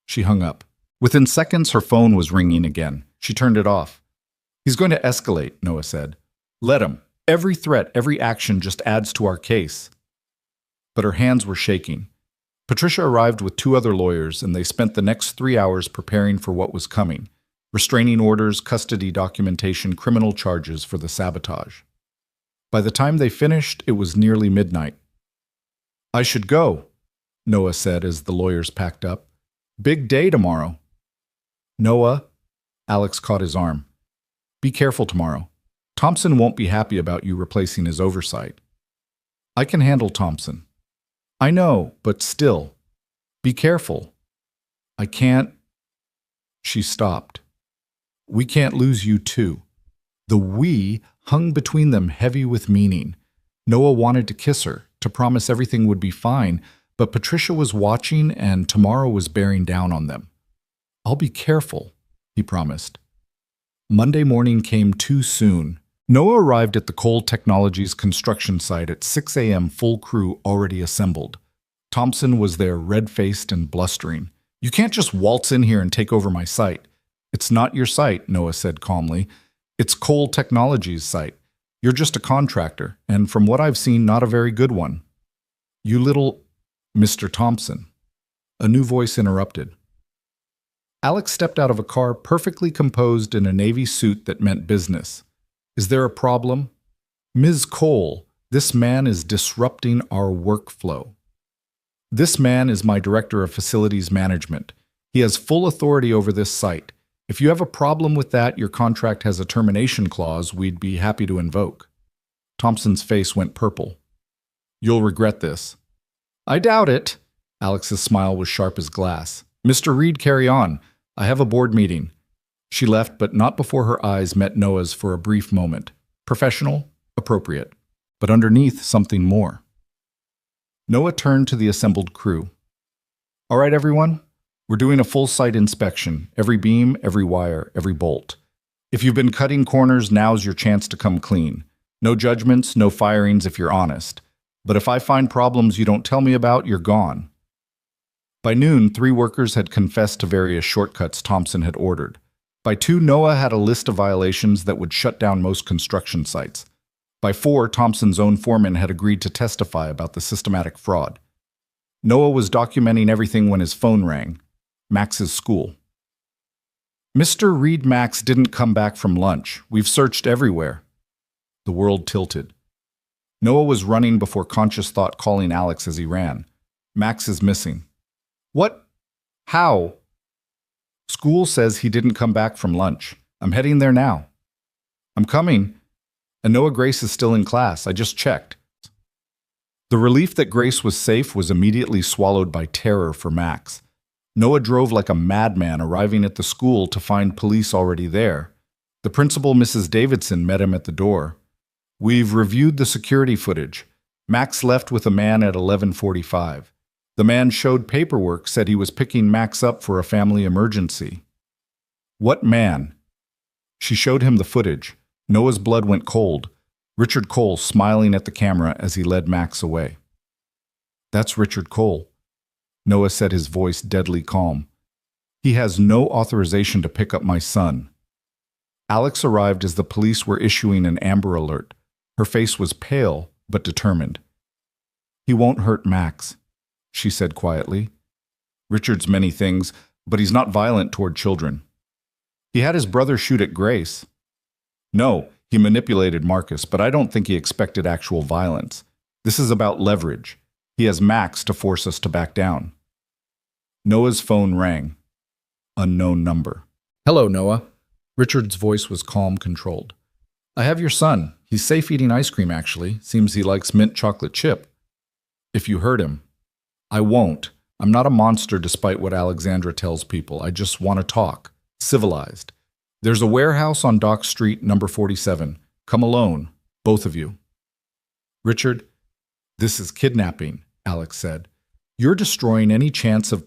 She hung up. Within seconds, her phone was ringing again. She turned it off. He's going to escalate, Noah said. Let him. Every threat, every action just adds to our case. But her hands were shaking. Patricia arrived with 2 other lawyers, and they spent the next 3 hours preparing for what was coming. Restraining orders, custody documentation, criminal charges for the sabotage. By the time they finished, it was nearly midnight. I should go, Noah said as the lawyers packed up. Big day tomorrow. Noah, Alex caught his arm. Be careful tomorrow. Thompson won't be happy about you replacing his oversight. I can handle Thompson. I know, but still. Be careful. I can't. She stopped. We can't lose you too. The we hung between them heavy with meaning. Noah wanted to kiss her, to promise everything would be fine, but Patricia was watching and tomorrow was bearing down on them. I'll be careful, he promised. Monday morning came too soon. Noah arrived at the Cole Technologies construction site at 6 a.m., full crew already assembled. Thompson was there, red-faced and blustering. You can't just waltz in here and take over my site. It's not your site, Noah said calmly. It's Cole Technologies' site. You're just a contractor, and from what I've seen, not a very good one. You little... Mr. Thompson. A new voice interrupted. Alex stepped out of a car perfectly composed in a navy suit that meant business. Is there a problem? Ms. Cole, this man is disrupting our workflow. This man is my director of facilities management. He has full authority over this site. If you have a problem with that, your contract has a termination clause we'd be happy to invoke. Thompson's face went purple. You'll regret this. I doubt it. Alex's smile was sharp as glass. Mr. Reed, carry on. I have a board meeting. She left, but not before her eyes met Noah's for a brief moment. Professional, appropriate, but underneath something more. Noah turned to the assembled crew. All right, everyone. We're doing a full site inspection. Every beam, every wire, every bolt. If you've been cutting corners, now's your chance to come clean. No judgments, no firings if you're honest. But if I find problems you don't tell me about, you're gone. By noon, 3 workers had confessed to various shortcuts Thompson had ordered. By 2, Noah had a list of violations that would shut down most construction sites. By 4, Thompson's own foreman had agreed to testify about the systematic fraud. Noah was documenting everything when his phone rang. Max's school. Mr. Reed, Max didn't come back from lunch. We've searched everywhere. The world tilted. Noah was running before conscious thought calling Alex as he ran. Max is missing. What? How? School says he didn't come back from lunch. I'm heading there now. I'm coming. And Noah Grace is still in class. I just checked. The relief that Grace was safe was immediately swallowed by terror for Max. Noah drove like a madman, arriving at the school to find police already there. The principal, Mrs. Davidson, met him at the door. We've reviewed the security footage. Max left with a man at 11:45. The man showed paperwork, said he was picking Max up for a family emergency. What man? She showed him the footage. Noah's blood went cold. Richard Cole smiling at the camera as he led Max away. That's Richard Cole. Noah said, his voice deadly calm. He has no authorization to pick up my son. Alex arrived as the police were issuing an Amber Alert. Her face was pale, but determined. He won't hurt Max, she said quietly. Richard's many things, but he's not violent toward children. He had his brother shoot at Grace. No, he manipulated Marcus, but I don't think he expected actual violence. This is about leverage. He has Max to force us to back down. Noah's phone rang. Unknown number. Hello, Noah. Richard's voice was calm, controlled. I have your son. He's safe eating ice cream, actually. Seems he likes mint chocolate chip. If you hurt him. I won't. I'm not a monster despite what Alexandra tells people. I just want to talk. Civilized. There's a warehouse on Dock Street, number 47. Come alone, both of you. Richard, this is kidnapping, Alex said. You're destroying any chance of...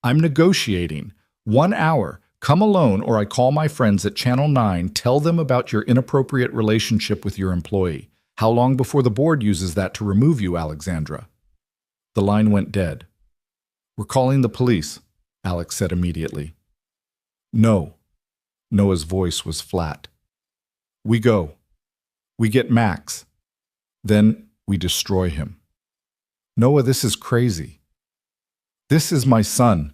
I'm negotiating. 1 hour. Come alone or I call my friends at Channel 9, tell them about your inappropriate relationship with your employee. How long before the board uses that to remove you, Alexandra? The line went dead. We're calling the police, Alex said immediately. No. Noah's voice was flat. We go. We get Max. Then we destroy him. Noah, this is crazy. This is my son.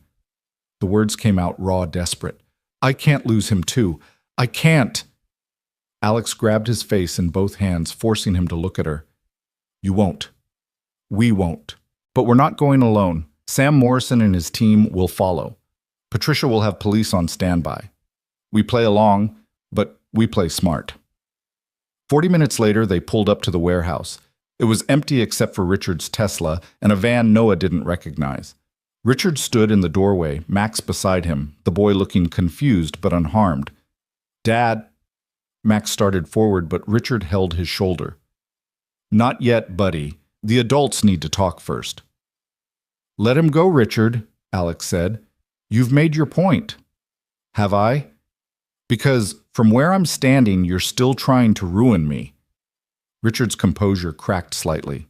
The words came out raw, desperate. I can't lose him too. I can't. Alex grabbed his face in both hands, forcing him to look at her. You won't. We won't. But we're not going alone. Sam Morrison and his team will follow. Patricia will have police on standby. We play along, but we play smart. 40 minutes later, they pulled up to the warehouse. It was empty except for Richard's Tesla and a van Noah didn't recognize. Richard stood in the doorway, Max beside him, the boy looking confused but unharmed. Dad. Max started forward, but Richard held his shoulder. Not yet, buddy. The adults need to talk first. Let him go, Richard, Alex said. You've made your point. Have I? Because from where I'm standing, you're still trying to ruin me. Richard's composure cracked slightly.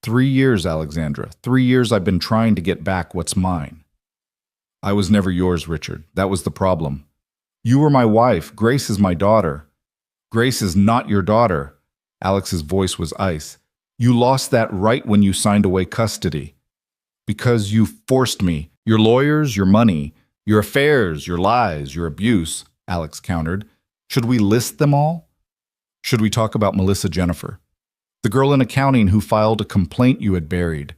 3 years, Alexandra. 3 years I've been trying to get back what's mine. I was never yours, Richard. That was the problem. You were my wife. Grace is my daughter. Grace is not your daughter. Alex's voice was ice. You lost that right when you signed away custody. Because you forced me. Your lawyers, your money, your affairs, your lies, your abuse, Alex countered. Should we list them all? Should we talk about Melissa Jennifer? The girl in accounting who filed a complaint you had buried.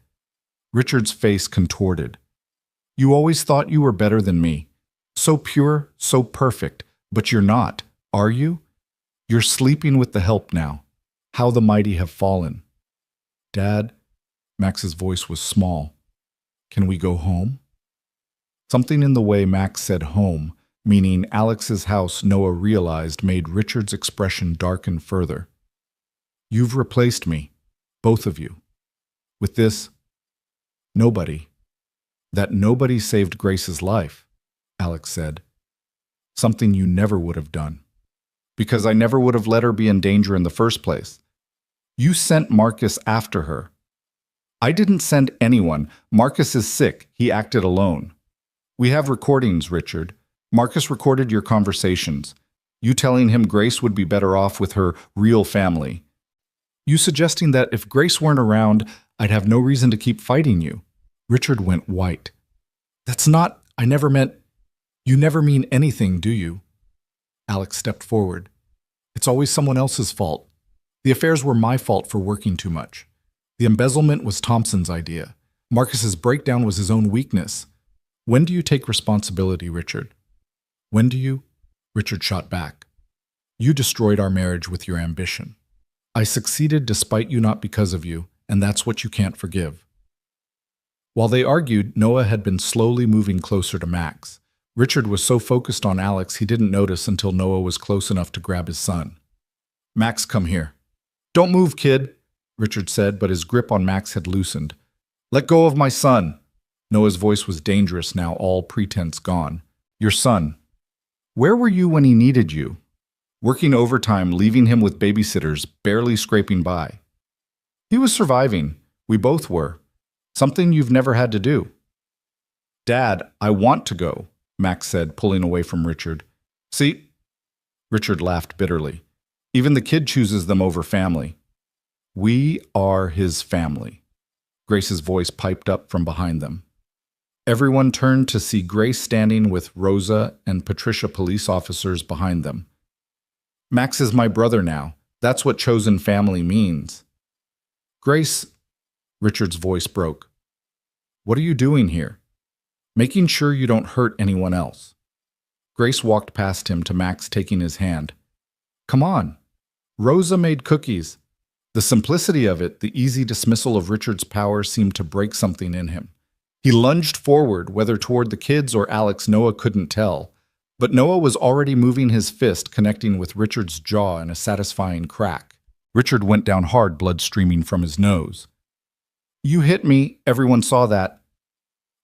Richard's face contorted. You always thought you were better than me. So pure, so perfect, but you're not, are you? You're sleeping with the help now. How the mighty have fallen. Dad, Max's voice was small. Can we go home? Something in the way Max said home, meaning Alex's house, Noah realized, made Richard's expression darken further. You've replaced me, both of you. With this, nobody. That nobody saved Grace's life, Alex said. Something you never would have done. Because I never would have let her be in danger in the first place. You sent Marcus after her. I didn't send anyone. Marcus is sick. He acted alone. We have recordings, Richard. Marcus recorded your conversations. You telling him Grace would be better off with her real family. You suggesting that if Grace weren't around, I'd have no reason to keep fighting you. Richard went white. That's not, I never meant, you never mean anything, do you? Alex stepped forward. It's always someone else's fault. The affairs were my fault for working too much. The embezzlement was Thompson's idea. Marcus's breakdown was his own weakness. When do you take responsibility, Richard? When do you? Richard shot back. You destroyed our marriage with your ambition. I succeeded despite you, not because of you, and that's what you can't forgive. While they argued, Noah had been slowly moving closer to Max. Richard was so focused on Alex he didn't notice until Noah was close enough to grab his son. Max, come here. Don't move, kid, Richard said, but his grip on Max had loosened. Let go of my son. Noah's voice was dangerous now, all pretense gone. Your son. Where were you when he needed you? Working overtime, leaving him with babysitters, barely scraping by. He was surviving. We both were. Something you've never had to do. Dad, I want to go, Max said, pulling away from Richard. See? Richard laughed bitterly. Even the kid chooses them over family. We are his family. Grace's voice piped up from behind them. Everyone turned to see Grace standing with Rosa and Patricia police officers behind them. Max is my brother now. That's what chosen family means. Grace, Richard's voice broke. What are you doing here? Making sure you don't hurt anyone else. Grace walked past him to Max, taking his hand. Come on. Rosa made cookies. The simplicity of it, the easy dismissal of Richard's power, seemed to break something in him. He lunged forward, whether toward the kids or Alex, Noah couldn't tell. But Noah was already moving his fist, connecting with Richard's jaw in a satisfying crack. Richard went down hard, blood streaming from his nose. You hit me. Everyone saw that.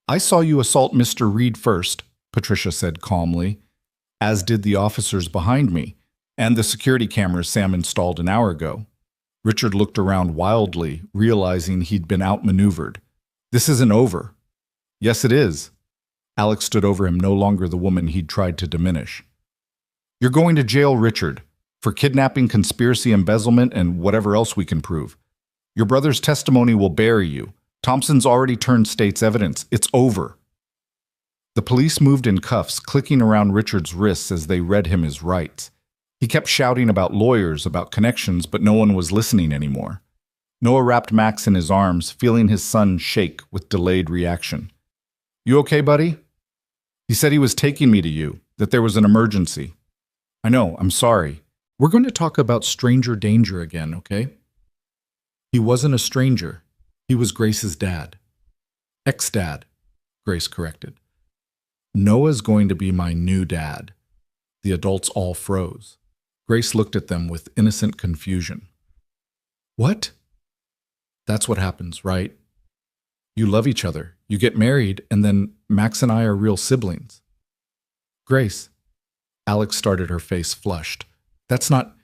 I saw you assault Mr. Reed first. Patricia said calmly, as did the officers behind me, and the security cameras Sam installed an hour ago. Richard looked around wildly, realizing he'd been outmaneuvered. This isn't over. Yes, it is. Alex stood over him, no longer the woman he'd tried to diminish. You're going to jail, Richard, for kidnapping, conspiracy, embezzlement, and whatever else we can prove. Your brother's testimony will bury you. Thompson's already turned state's evidence. It's over. The police moved in cuffs, clicking around Richard's wrists as they read him his rights. He kept shouting about lawyers, about connections, but no one was listening anymore. Noah wrapped Max in his arms, feeling his son shake with delayed reaction. You okay, buddy? He said he was taking me to you, that there was an emergency. I know, I'm sorry. We're going to talk about stranger danger again, okay? He wasn't a stranger. He was Grace's dad. Ex-dad, Grace corrected. Noah's going to be my new dad. The adults all froze. Grace looked at them with innocent confusion. What? That's what happens, right? You love each other, you get married, and then Max and I are real siblings. Grace. Alex started, her face flushed. That's not...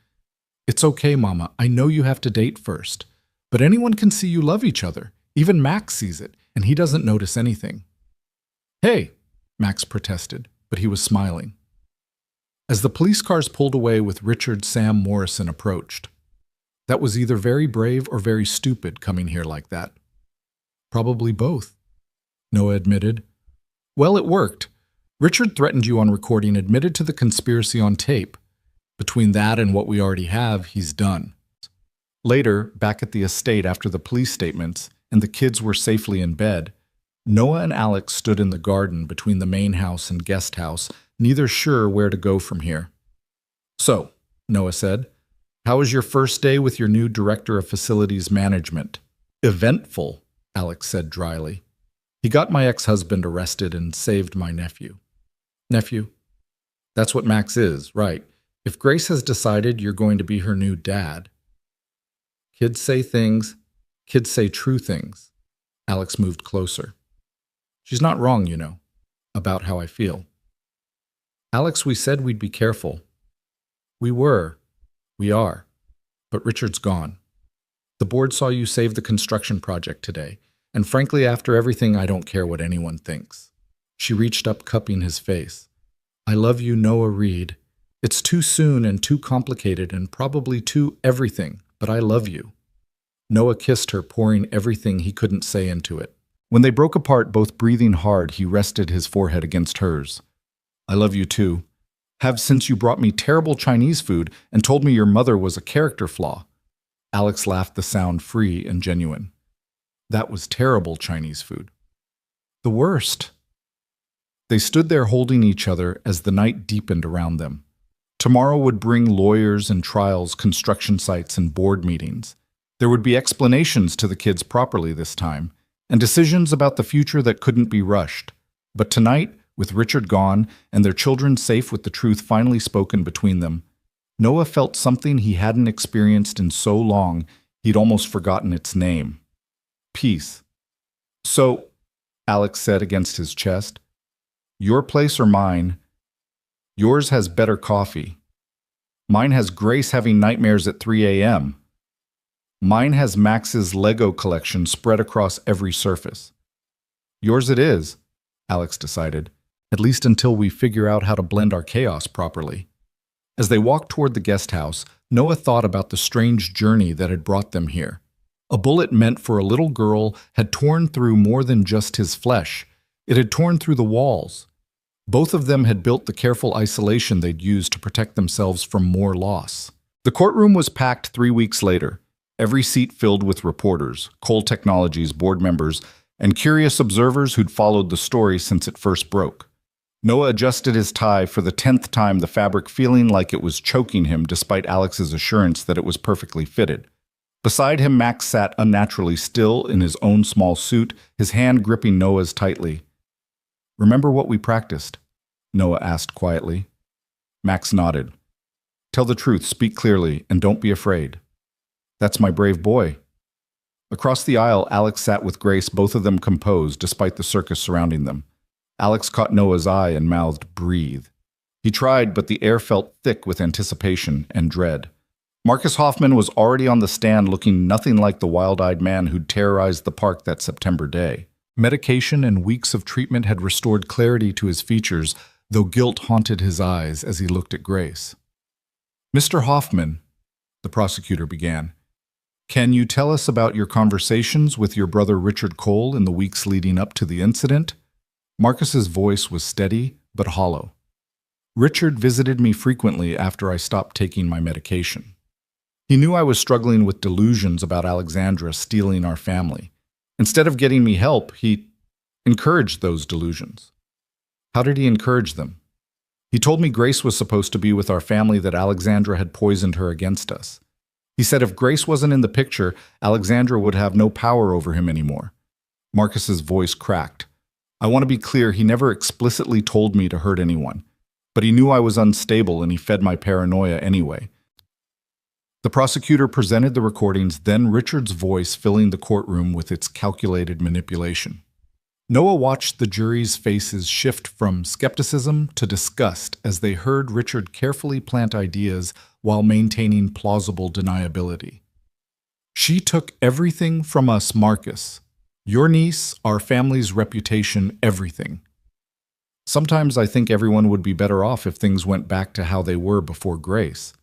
It's okay, Mama. I know you have to date first. But anyone can see you love each other. Even Max sees it, and he doesn't notice anything. Hey, Max protested, but he was smiling. As the police cars pulled away with Richard, Sam Morrison approached. That was either very brave or very stupid coming here like that. Probably both, Noah admitted. Well, it worked. Richard threatened you on recording, admitted to the conspiracy on tape. Between that and what we already have, he's done. Later, back at the estate after the police statements, and the kids were safely in bed, Noah and Alex stood in the garden between the main house and guest house, neither sure where to go from here. So, Noah said, how was your first day with your new director of facilities management? Eventful, Alex said dryly. He got my ex-husband arrested and saved my nephew. Nephew? That's what Max is, right. If Grace has decided you're going to be her new dad. Kids say things. Kids say true things. Alex moved closer. She's not wrong, you know, about how I feel. Alex, we said we'd be careful. We were. We are. But Richard's gone. The board saw you save the construction project today, and frankly, after everything, I don't care what anyone thinks. She reached up, cupping his face. I love you, Noah Reed. It's too soon and too complicated and probably too everything, but I love you. Noah kissed her, pouring everything he couldn't say into it. When they broke apart, both breathing hard, he rested his forehead against hers. I love you too. Have since you brought me terrible Chinese food and told me your mother was a character flaw. Alex laughed, the sound free and genuine. That was terrible Chinese food. The worst. They stood there holding each other as the night deepened around them. Tomorrow would bring lawyers and trials, construction sites, and board meetings. There would be explanations to the kids properly this time, and decisions about the future that couldn't be rushed. But tonight, with Richard gone and their children safe with the truth finally spoken between them, Noah felt something he hadn't experienced in so long he'd almost forgotten its name. Peace. So, Alex said against his chest, your place or mine? Yours has better coffee. Mine has Grace having nightmares at 3 a.m. Mine has Max's Lego collection spread across every surface. Yours it is, Alex decided, at least until we figure out how to blend our chaos properly. As they walked toward the guest house, Noah thought about the strange journey that had brought them here. A bullet meant for a little girl had torn through more than just his flesh. It had torn through the walls. Both of them had built the careful isolation they'd used to protect themselves from more loss. The courtroom was packed 3 weeks later, every seat filled with reporters, Cole Technologies board members, and curious observers who'd followed the story since it first broke. Noah adjusted his tie for the 10th time, the fabric feeling like it was choking him despite Alex's assurance that it was perfectly fitted. Beside him, Max sat unnaturally still in his own small suit, his hand gripping Noah's tightly. Remember what we practiced? Noah asked quietly. Max nodded. Tell the truth, speak clearly, and don't be afraid. That's my brave boy. Across the aisle, Alex sat with Grace, both of them composed despite the circus surrounding them. Alex caught Noah's eye and mouthed, "Breathe." He tried, but the air felt thick with anticipation and dread. Marcus Hoffman was already on the stand looking nothing like the wild-eyed man who'd terrorized the park that September day. Medication and weeks of treatment had restored clarity to his features, though guilt haunted his eyes as he looked at Grace. "Mr. Hoffman," the prosecutor began, "can you tell us about your conversations with your brother Richard Cole in the weeks leading up to the incident?" Marcus's voice was steady but hollow. "Richard visited me frequently after I stopped taking my medication. He knew I was struggling with delusions about Alexandra stealing our family. Instead of getting me help, he encouraged those delusions." "How did he encourage them?" "He told me Grace was supposed to be with our family, that Alexandra had poisoned her against us. He said if Grace wasn't in the picture, Alexandra would have no power over him anymore." Marcus's voice cracked. "I want to be clear, he never explicitly told me to hurt anyone, but he knew I was unstable and he fed my paranoia anyway." The prosecutor presented the recordings, then Richard's voice filling the courtroom with its calculated manipulation. Noah watched the jury's faces shift from skepticism to disgust as they heard Richard carefully plant ideas while maintaining plausible deniability. "She took everything from us, Marcus. Your niece, our family's reputation, everything. Sometimes I think everyone would be better off if things went back to how they were before Grace.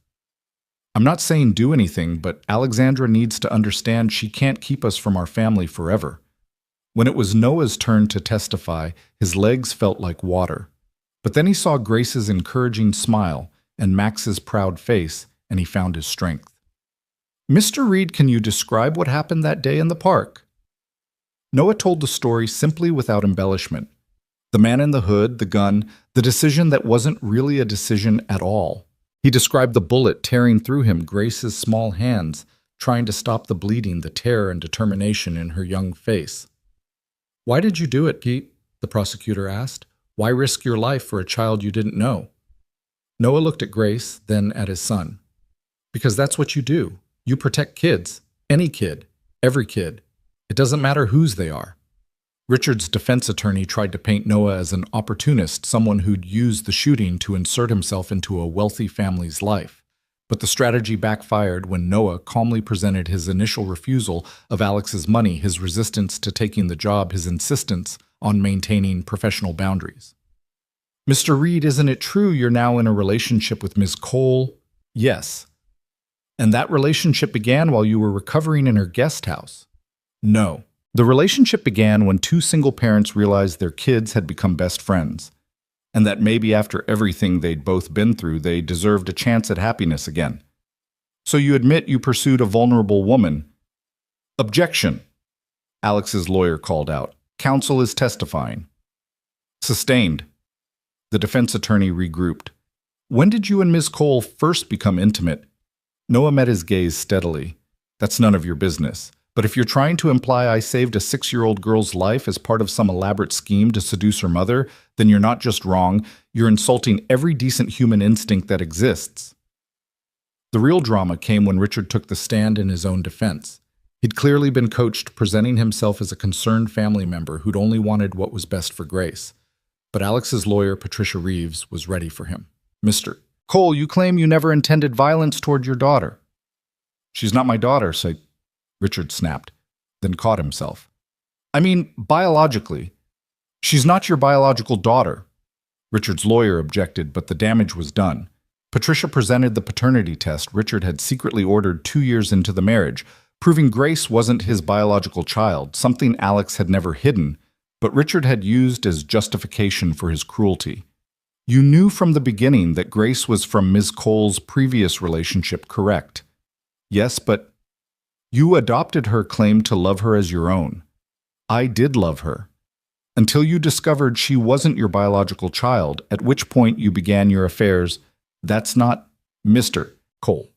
I'm not saying do anything, but Alexandra needs to understand she can't keep us from our family forever." When it was Noah's turn to testify, his legs felt like water. But then he saw Grace's encouraging smile and Max's proud face, and he found his strength. "Mr. Reed, can you describe what happened that day in the park?" Noah told the story simply without embellishment. The man in the hood, the gun, the decision that wasn't really a decision at all. He described the bullet tearing through him, Grace's small hands, trying to stop the bleeding, the terror and determination in her young face. "Why did you do it, Pete?" the prosecutor asked. "Why risk your life for a child you didn't know?" Noah looked at Grace, then at his son. "Because that's what you do. You protect kids. Any kid. Every kid. It doesn't matter whose they are." Richard's defense attorney tried to paint Noah as an opportunist, someone who'd used the shooting to insert himself into a wealthy family's life. But the strategy backfired when Noah calmly presented his initial refusal of Alex's money, his resistance to taking the job, his insistence on maintaining professional boundaries. "Mr. Reed, isn't it true you're now in a relationship with Ms. Cole?" "Yes." "And that relationship began while you were recovering in her guest house?" "No. The relationship began when two single parents realized their kids had become best friends, and that maybe after everything they'd both been through, they deserved a chance at happiness again." "So you admit you pursued a vulnerable woman?" "Objection," Alex's lawyer called out. "Counsel is testifying." "Sustained." The defense attorney regrouped. "When did you and Ms. Cole first become intimate?" Noah met his gaze steadily. "That's none of your business. But if you're trying to imply I saved a 6-year-old girl's life as part of some elaborate scheme to seduce her mother, then you're not just wrong, you're insulting every decent human instinct that exists." The real drama came when Richard took the stand in his own defense. He'd clearly been coached, presenting himself as a concerned family member who'd only wanted what was best for Grace. But Alex's lawyer, Patricia Reeves, was ready for him. "Mr. Cole, you claim you never intended violence toward your daughter." "She's not my daughter," Richard snapped, then caught himself. "I mean, biologically. She's not your biological daughter." Richard's lawyer objected, but the damage was done. Patricia presented the paternity test Richard had secretly ordered 2 years into the marriage, proving Grace wasn't his biological child, something Alex had never hidden, but Richard had used as justification for his cruelty. "You knew from the beginning that Grace was from Ms. Cole's previous relationship, correct?" "Yes, but you adopted her claim to love her as your own." "I did love her. Until you discovered she wasn't your biological child, at which point you began your affairs." "That's not Mr. Cole.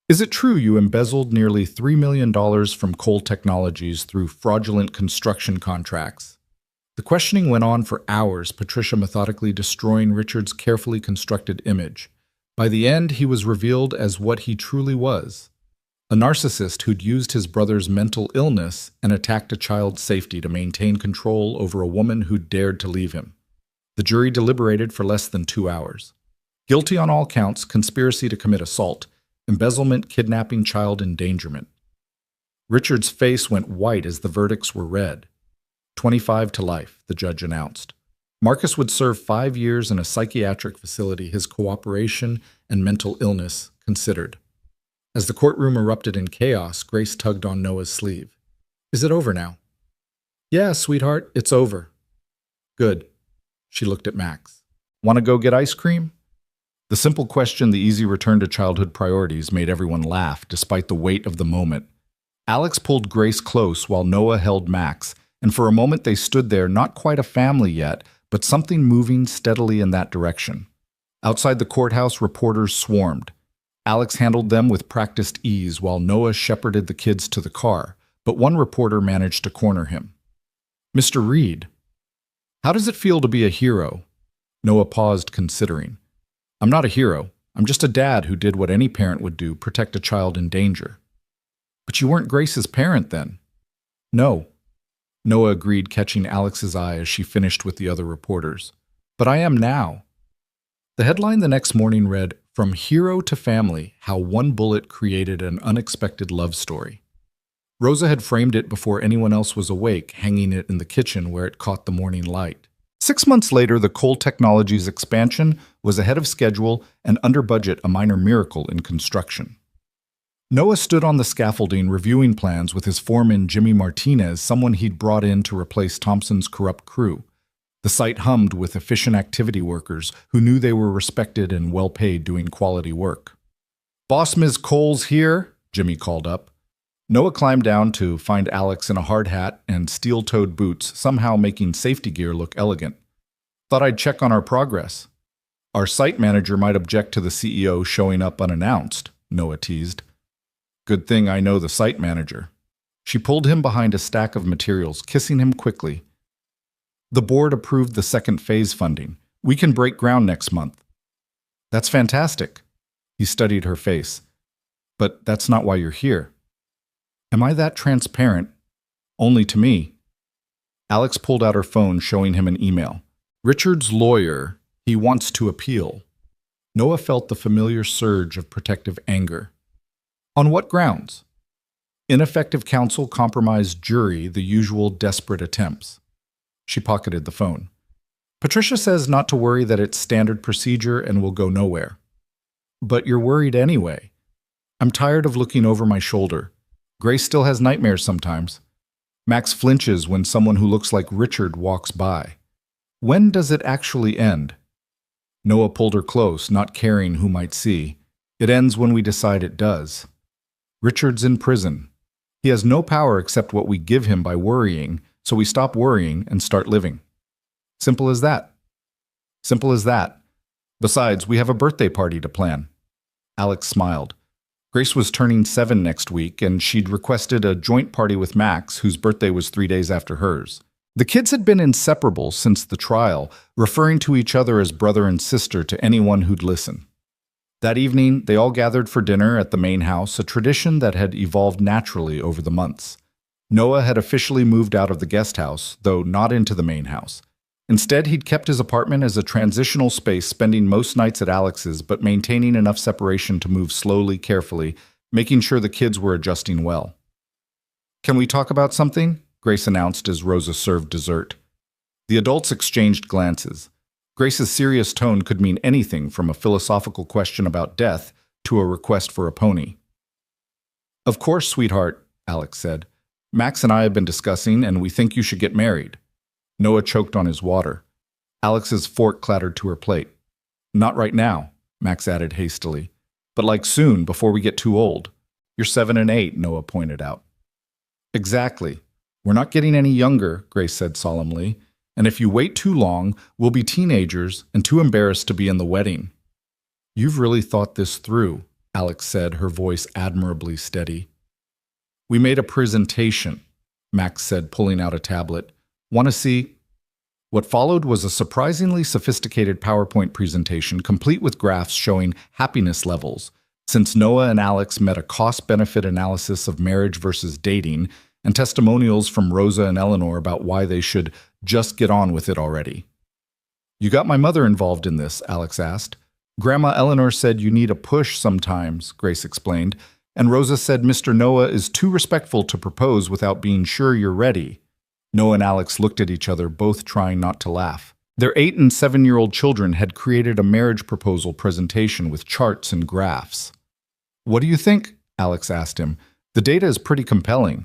Is it true you embezzled nearly $3 million from Cole Technologies through fraudulent construction contracts?" The questioning went on for hours, Patricia methodically destroying Richard's carefully constructed image. By the end, he was revealed as what he truly was: A narcissist who'd used his brother's mental illness and attacked a child's safety to maintain control over a woman who'd dared to leave him. The jury deliberated for less than 2 hours. Guilty on all counts: conspiracy to commit assault, embezzlement, kidnapping, child endangerment. Richard's face went white as the verdicts were read. 25 to life, the judge announced. Marcus would serve 5 years in a psychiatric facility, his cooperation and mental illness considered. As the courtroom erupted in chaos, Grace tugged on Noah's sleeve. "Is it over now?" "Yeah, sweetheart, it's over." "Good." She looked at Max. "Want to go get ice cream?" The simple question, the easy return to childhood priorities, made everyone laugh, despite the weight of the moment. Alex pulled Grace close while Noah held Max, and for a moment they stood there, not quite a family yet, but something moving steadily in that direction. Outside the courthouse, reporters swarmed. Alex handled them with practiced ease while Noah shepherded the kids to the car, but one reporter managed to corner him. "Mr. Reed, how does it feel to be a hero?" Noah paused, considering. "I'm not a hero. I'm just a dad who did what any parent would do, protect a child in danger." "But you weren't Grace's parent then." "No," Noah agreed, catching Alex's eye as she finished with the other reporters. "But I am now." The headline the next morning read, "From Hero to Family, How One Bullet Created an Unexpected Love Story." Rosa had framed it before anyone else was awake, hanging it in the kitchen where it caught the morning light. 6 months later, the Cole Technologies expansion was ahead of schedule and under budget, a minor miracle in construction. Noah stood on the scaffolding reviewing plans with his foreman Jimmy Martinez, someone he'd brought in to replace Thompson's corrupt crew. The site hummed with efficient activity workers who knew they were respected and well paid doing quality work. "Boss Ms. Cole's here," Jimmy called up. Noah climbed down to find Alex in a hard hat and steel-toed boots, somehow making safety gear look elegant. "Thought I'd check on our progress." "Our site manager might object to the CEO showing up unannounced," Noah teased. "Good thing I know the site manager." She pulled him behind a stack of materials, kissing him quickly. "The board approved the second phase funding. We can break ground next month." "That's fantastic." He studied her face. "But that's not why you're here." "Am I that transparent?" "Only to me." Alex pulled out her phone, showing him an email. "Richard's lawyer, he wants to appeal." Noah felt the familiar surge of protective anger. "On what grounds?" "Ineffective counsel, compromised jury, the usual desperate attempts." She pocketed the phone. "Patricia says not to worry, that it's standard procedure and will go nowhere." "But you're worried anyway." "I'm tired of looking over my shoulder. Grace still has nightmares sometimes." Max flinches when someone who looks like Richard walks by. "When does it actually end?" Noah pulled her close, not caring who might see. "It ends when we decide it does." "Richard's in prison. He has no power except what we give him by worrying, so we stop worrying and start living. Simple as that." "Simple as that. Besides, we have a birthday party to plan." Alex smiled. Grace was turning 7 next week, and she'd requested a joint party with Max, whose birthday was 3 days after hers. The kids had been inseparable since the trial, referring to each other as brother and sister to anyone who'd listen. That evening, they all gathered for dinner at the main house, a tradition that had evolved naturally over the months. Noah had officially moved out of the guest house, though not into the main house. Instead, he'd kept his apartment as a transitional space, spending most nights at Alex's, but maintaining enough separation to move slowly, carefully, making sure the kids were adjusting well. "Can we talk about something?" Grace announced as Rosa served dessert. The adults exchanged glances. Grace's serious tone could mean anything from a philosophical question about death to a request for a pony. "Of course, sweetheart," Alex said. "Max and I have been discussing, and we think you should get married." Noah choked on his water. Alex's fork clattered to her plate. "Not right now," Max added hastily. "But like soon, before we get too old." "You're 7 and 8, Noah pointed out. "Exactly. We're not getting any younger," Grace said solemnly. "And if you wait too long, we'll be teenagers and too embarrassed to be in the wedding." "You've really thought this through," Alex said, her voice admirably steady. "We made a presentation," Max said, pulling out a tablet. "Want to see?" What followed was a surprisingly sophisticated PowerPoint presentation, complete with graphs showing happiness levels, Since Noah and Alex met a cost-benefit analysis of marriage versus dating and testimonials from Rosa and Eleanor about why they should just get on with it already. "You got my mother involved in this," Alex asked. "Grandma Eleanor said you need a push sometimes," Grace explained, and Rosa said Mr. Noah is too respectful to propose without being sure you're ready. Noah and Alex looked at each other, both trying not to laugh. Their 8- and 7-year-old children had created a marriage proposal presentation with charts and graphs. "What do you think?" Alex asked him. "The data is pretty compelling."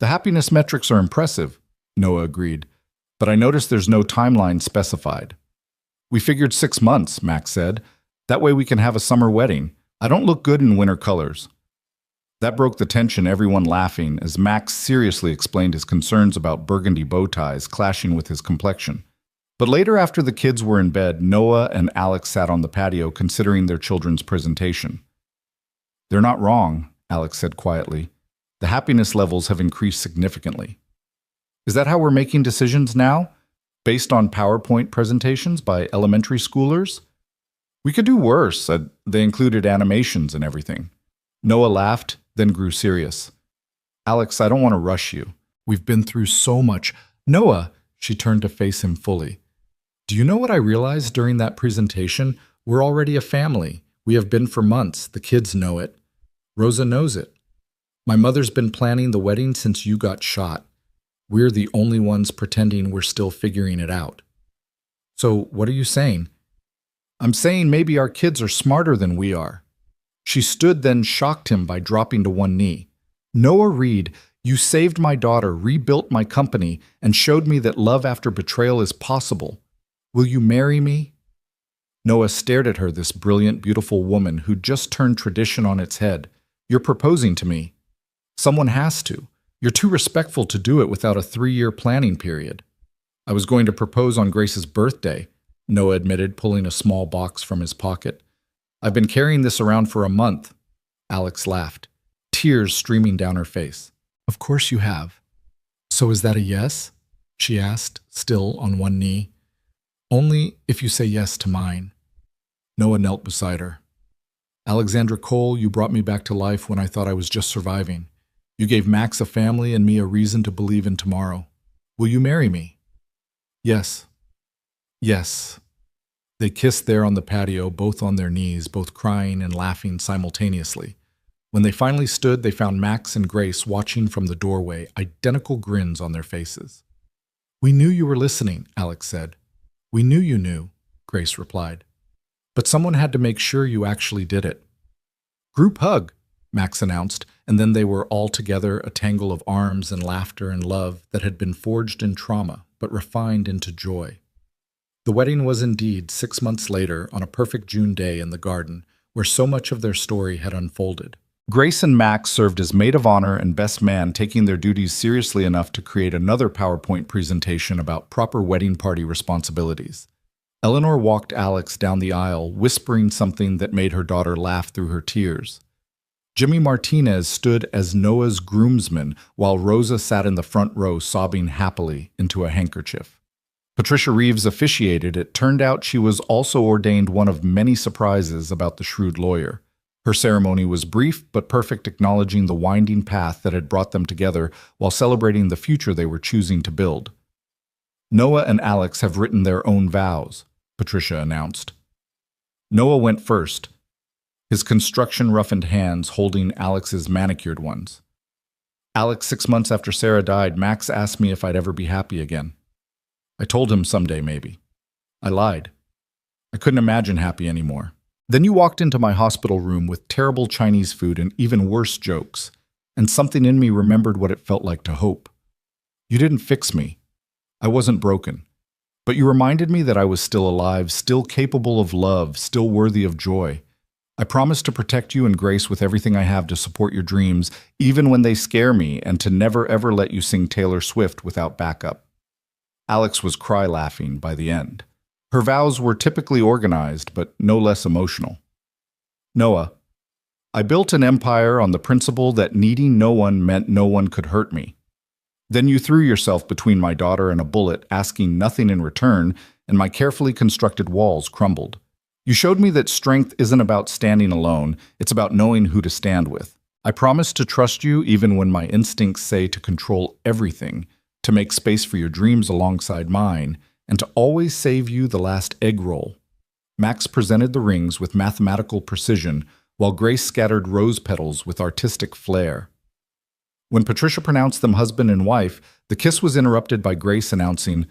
"The happiness metrics are impressive," Noah agreed, "but I noticed there's no timeline specified." "We figured 6 months," Max said. "That way we can have a summer wedding. I don't look good in winter colors." That broke the tension, everyone laughing, as Max seriously explained his concerns about burgundy bow ties clashing with his complexion. But later, after the kids were in bed, Noah and Alex sat on the patio considering their children's presentation. "They're not wrong," Alex said quietly. "The happiness levels have increased significantly." "Is that how we're making decisions now? Based on PowerPoint presentations by elementary schoolers?" "We could do worse. They included animations and everything." Noah laughed, then grew serious. "Alex, I don't want to rush you. We've been through so much." "Noah," she turned to face him fully. "Do you know what I realized during that presentation? We're already a family. We have been for months. The kids know it. Rosa knows it. My mother's been planning the wedding since you got shot. We're the only ones pretending we're still figuring it out." "So what are you saying?" "I'm saying maybe our kids are smarter than we are." She stood, then shocked him by dropping to one knee. "Noah Reed, you saved my daughter, rebuilt my company, and showed me that love after betrayal is possible. Will you marry me?" Noah stared at her, this brilliant, beautiful woman who'd just turned tradition on its head. "You're proposing to me. Someone has to. You're too respectful to do it without a 3-year planning period." "I was going to propose on Grace's birthday," Noah admitted, pulling a small box from his pocket. "I've been carrying this around for a month." Alex laughed, tears streaming down her face. "Of course you have." "So is that a yes?" she asked, still on one knee. "Only if you say yes to mine." Noah knelt beside her. "Alexandra Cole, you brought me back to life when I thought I was just surviving. You gave Max a family and me a reason to believe in tomorrow. Will you marry me?" "Yes. Yes." They kissed there on the patio, both on their knees, both crying and laughing simultaneously. When they finally stood, they found Max and Grace watching from the doorway, identical grins on their faces. "We knew you were listening," Alex said. "We knew you knew," Grace replied. "But someone had to make sure you actually did it." "Group hug," Max announced, and then they were all together, a tangle of arms and laughter and love that had been forged in trauma, but refined into joy. The wedding was indeed 6 months later, on a perfect June day in the garden, where so much of their story had unfolded. Grace and Max served as maid of honor and best man, taking their duties seriously enough to create another PowerPoint presentation about proper wedding party responsibilities. Eleanor walked Alex down the aisle, whispering something that made her daughter laugh through her tears. Jimmy Martinez stood as Noah's groomsman, while Rosa sat in the front row sobbing happily into a handkerchief. Patricia Reeves officiated. It turned out she was also ordained one of many surprises about the shrewd lawyer. Her ceremony was brief but perfect, acknowledging the winding path that had brought them together while celebrating the future they were choosing to build. "Noah and Alex have written their own vows," Patricia announced. Noah went first, his construction-roughened hands holding Alex's manicured ones. "Alex, 6 months after Sarah died, Max asked me if I'd ever be happy again. I told him someday, maybe. I lied. I couldn't imagine happy anymore. Then you walked into my hospital room with terrible Chinese food and even worse jokes, and something in me remembered what it felt like to hope. You didn't fix me. I wasn't broken. But you reminded me that I was still alive, still capable of love, still worthy of joy. I promise to protect you and Grace with everything I have to support your dreams, even when they scare me, and to never ever let you sing Taylor Swift without backup." Alex was cry-laughing by the end. Her vows were typically organized, but no less emotional. "Noah, I built an empire on the principle that needing no one meant no one could hurt me. Then you threw yourself between my daughter and a bullet, asking nothing in return, and my carefully constructed walls crumbled. You showed me that strength isn't about standing alone, it's about knowing who to stand with. I promise to trust you even when my instincts say to control everything, to make space for your dreams alongside mine, and to always save you the last egg roll. Max presented the rings with mathematical precision, while Grace scattered rose petals with artistic flair. When Patricia pronounced them husband and wife, the kiss was interrupted by Grace announcing,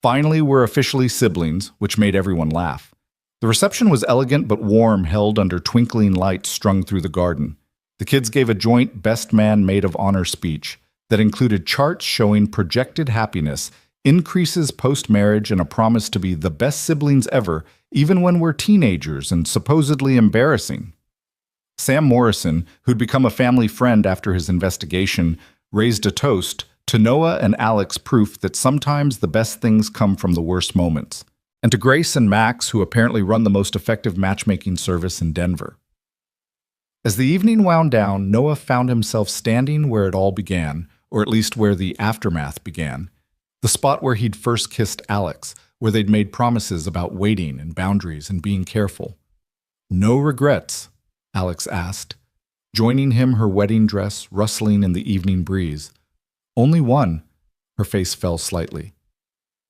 "Finally, we're officially siblings," which made everyone laugh. The reception was elegant but warm, held under twinkling lights strung through the garden. The kids gave a joint Best Man Maid of Honor speech that included charts showing projected happiness, increases post-marriage, and a promise to be the best siblings ever, even when we're teenagers and supposedly embarrassing. Sam Morrison, who'd become a family friend after his investigation, raised a toast to Noah and Alex, proof that sometimes the best things come from the worst moments, and to Grace and Max, who apparently run the most effective matchmaking service in Denver. As the evening wound down, Noah found himself standing where it all began, or at least where the aftermath began, the spot where he'd first kissed Alex, where they'd made promises about waiting and boundaries and being careful. "No regrets?" Alex asked, joining him, her wedding dress rustling in the evening breeze. "Only one." Her face fell slightly.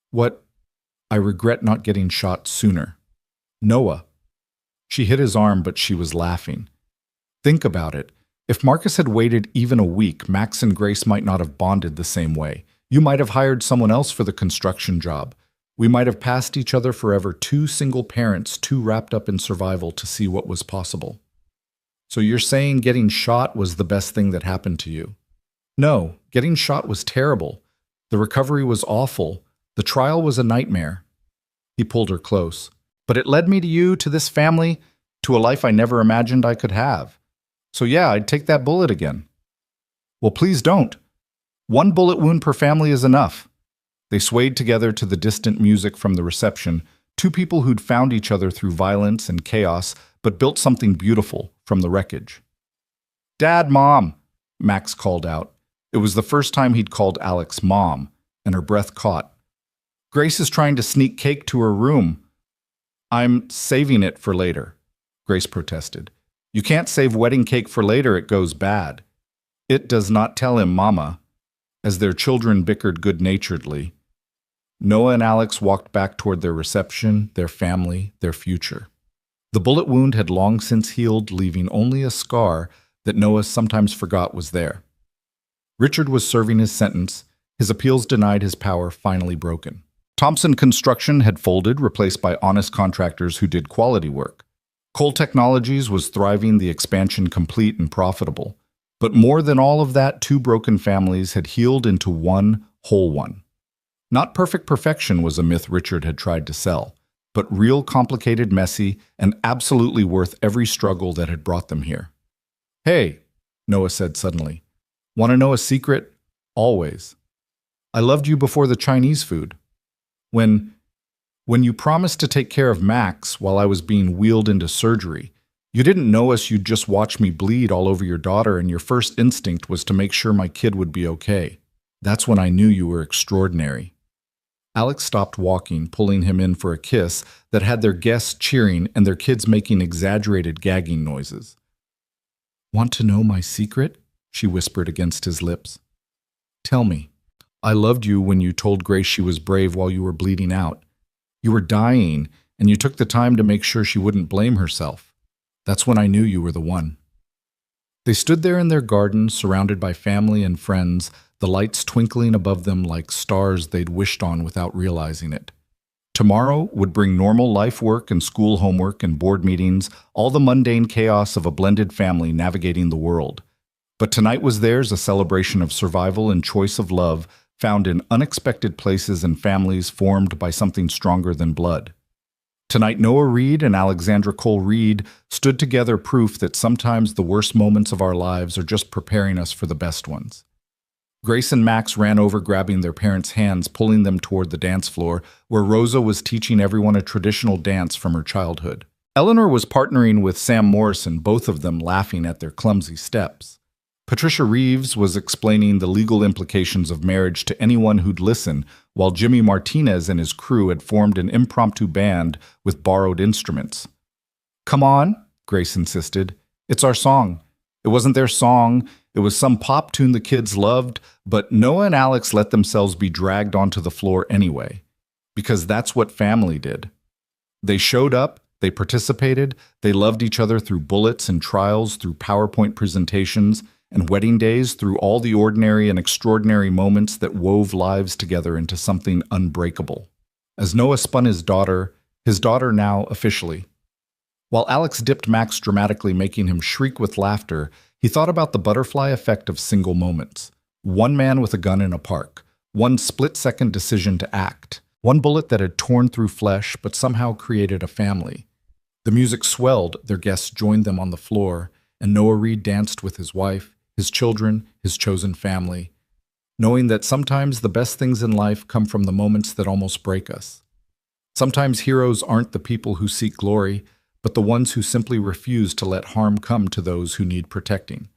"What? I regret not getting shot sooner." "Noah." She hit his arm, but she was laughing. "Think about it. If Marcus had waited even a week, Max and Grace might not have bonded the same way. You might have hired someone else for the construction job. We might have passed each other forever, two single parents, too wrapped up in survival to see what was possible." "So you're saying getting shot was the best thing that happened to you?" "No, getting shot was terrible. The recovery was awful. The trial was a nightmare." He pulled her close. "But it led me to you, to this family, to a life I never imagined I could have. So yeah, I'd take that bullet again." "Well, please don't. One bullet wound per family is enough." They swayed together to the distant music from the reception, two people who'd found each other through violence and chaos, but built something beautiful from the wreckage. "Dad, Mom," Max called out. It was the first time he'd called Alex Mom, and her breath caught. "Grace is trying to sneak cake to her room." "I'm saving it for later," Grace protested. "You can't save wedding cake for later, it goes bad." "It does not tell him, Mama," as their children bickered good-naturedly. Noah and Alex walked back toward their reception, their family, their future. The bullet wound had long since healed, leaving only a scar that Noah sometimes forgot was there. Richard was serving his sentence, his appeals denied, his power finally broken. Thompson Construction had folded, replaced by honest contractors who did quality work. Cole Technologies was thriving, the expansion complete and profitable. But more than all of that, two broken families had healed into one whole one. Not perfect perfection was a myth Richard had tried to sell, but real, complicated, messy, and absolutely worth every struggle that had brought them here. "Hey," Noah said suddenly. "Want to know a secret? Always. I loved you before the Chinese food. When you promised to take care of Max while I was being wheeled into surgery, you didn't know us, you'd just watch me bleed all over your daughter, and your first instinct was to make sure my kid would be okay. That's when I knew you were extraordinary." Alex stopped walking, pulling him in for a kiss that had their guests cheering and their kids making exaggerated gagging noises. "Want to know my secret?" she whispered against his lips. "Tell me. I loved you when you told Grace she was brave while you were bleeding out. You were dying, and you took the time to make sure she wouldn't blame herself. That's when I knew you were the one." They stood there in their garden, surrounded by family and friends, the lights twinkling above them like stars they'd wished on without realizing it. Tomorrow would bring normal life work and school homework and board meetings, all the mundane chaos of a blended family navigating the world. But tonight was theirs, a celebration of survival and choice of love, found in unexpected places and families formed by something stronger than blood. Tonight, Noah Reed and Alexandra Cole Reed stood together, proof that sometimes the worst moments of our lives are just preparing us for the best ones. Grace and Max ran over, grabbing their parents' hands, pulling them toward the dance floor, where Rosa was teaching everyone a traditional dance from her childhood. Eleanor was partnering with Sam Morrison, both of them laughing at their clumsy steps. Patricia Reeves was explaining the legal implications of marriage to anyone who'd listen, while Jimmy Martinez and his crew had formed an impromptu band with borrowed instruments. Come on, Grace insisted. It's our song. It wasn't their song. It was some pop tune the kids loved, but Noah and Alex let themselves be dragged onto the floor anyway, because that's what family did. They showed up, they participated, they loved each other through bullets and trials, through PowerPoint presentations, and wedding days, through all the ordinary and extraordinary moments that wove lives together into something unbreakable. As Noah spun his daughter now officially. While Alex dipped Max dramatically, making him shriek with laughter, he thought about the butterfly effect of single moments. One man with a gun in a park, one split-second decision to act, one bullet that had torn through flesh but somehow created a family. The music swelled, their guests joined them on the floor, and Noah Reed danced with his wife, his children, his chosen family, knowing that sometimes the best things in life come from the moments that almost break us. Sometimes heroes aren't the people who seek glory, but the ones who simply refuse to let harm come to those who need protecting.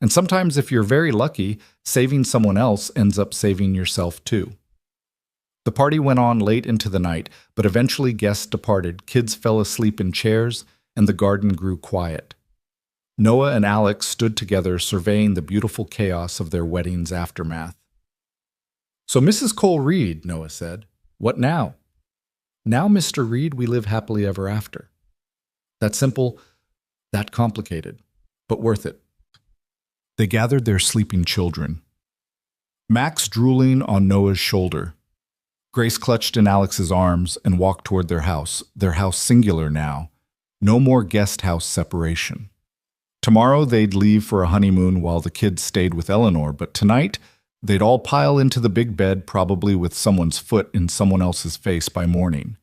And sometimes, if you're very lucky, saving someone else ends up saving yourself too. The party went on late into the night, but eventually guests departed, kids fell asleep in chairs, and the garden grew quiet. Noah and Alex stood together surveying the beautiful chaos of their wedding's aftermath. "So, Mrs. Cole Reed," Noah said, "what now?" "Now, Mr. Reed, we live happily ever after." That simple, that complicated, but worth it. They gathered their sleeping children. Max drooling on Noah's shoulder. Grace clutched in Alex's arms and walked toward their house singular now. No more guest house separation. Tomorrow they'd leave for a honeymoon while the kids stayed with Eleanor, but tonight they'd all pile into the big bed, probably with someone's foot in someone else's face by morning.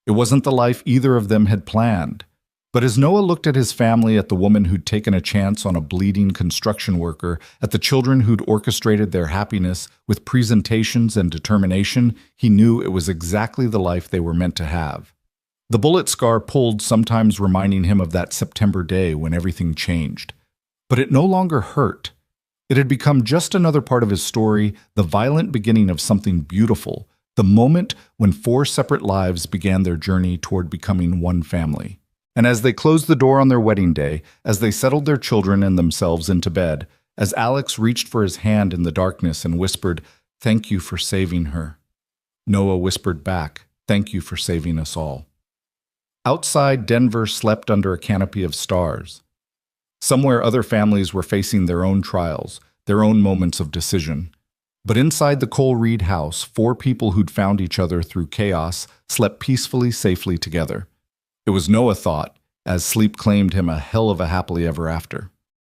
It wasn't the life either of them had planned. But as Noah looked at his family, at the woman who'd taken a chance on a bleeding construction worker, at the children who'd orchestrated their happiness with presentations and determination, he knew it was exactly the life they were meant to have. The bullet scar pulled, sometimes reminding him of that September day when everything changed. But it no longer hurt. It had become just another part of his story, the violent beginning of something beautiful, the moment when 4 separate lives began their journey toward becoming one family. And as they closed the door on their wedding day, as they settled their children and themselves into bed, as Alex reached for his hand in the darkness and whispered, "Thank you for saving her," Noah whispered back, "Thank you for saving us all." Outside, Denver slept under a canopy of stars. Somewhere other families were facing their own trials, their own moments of decision. But inside the Cole Reed house, 4 people who'd found each other through chaos slept peacefully, safely together. It was, Noah thought, as sleep claimed him, a hell of a happily ever after.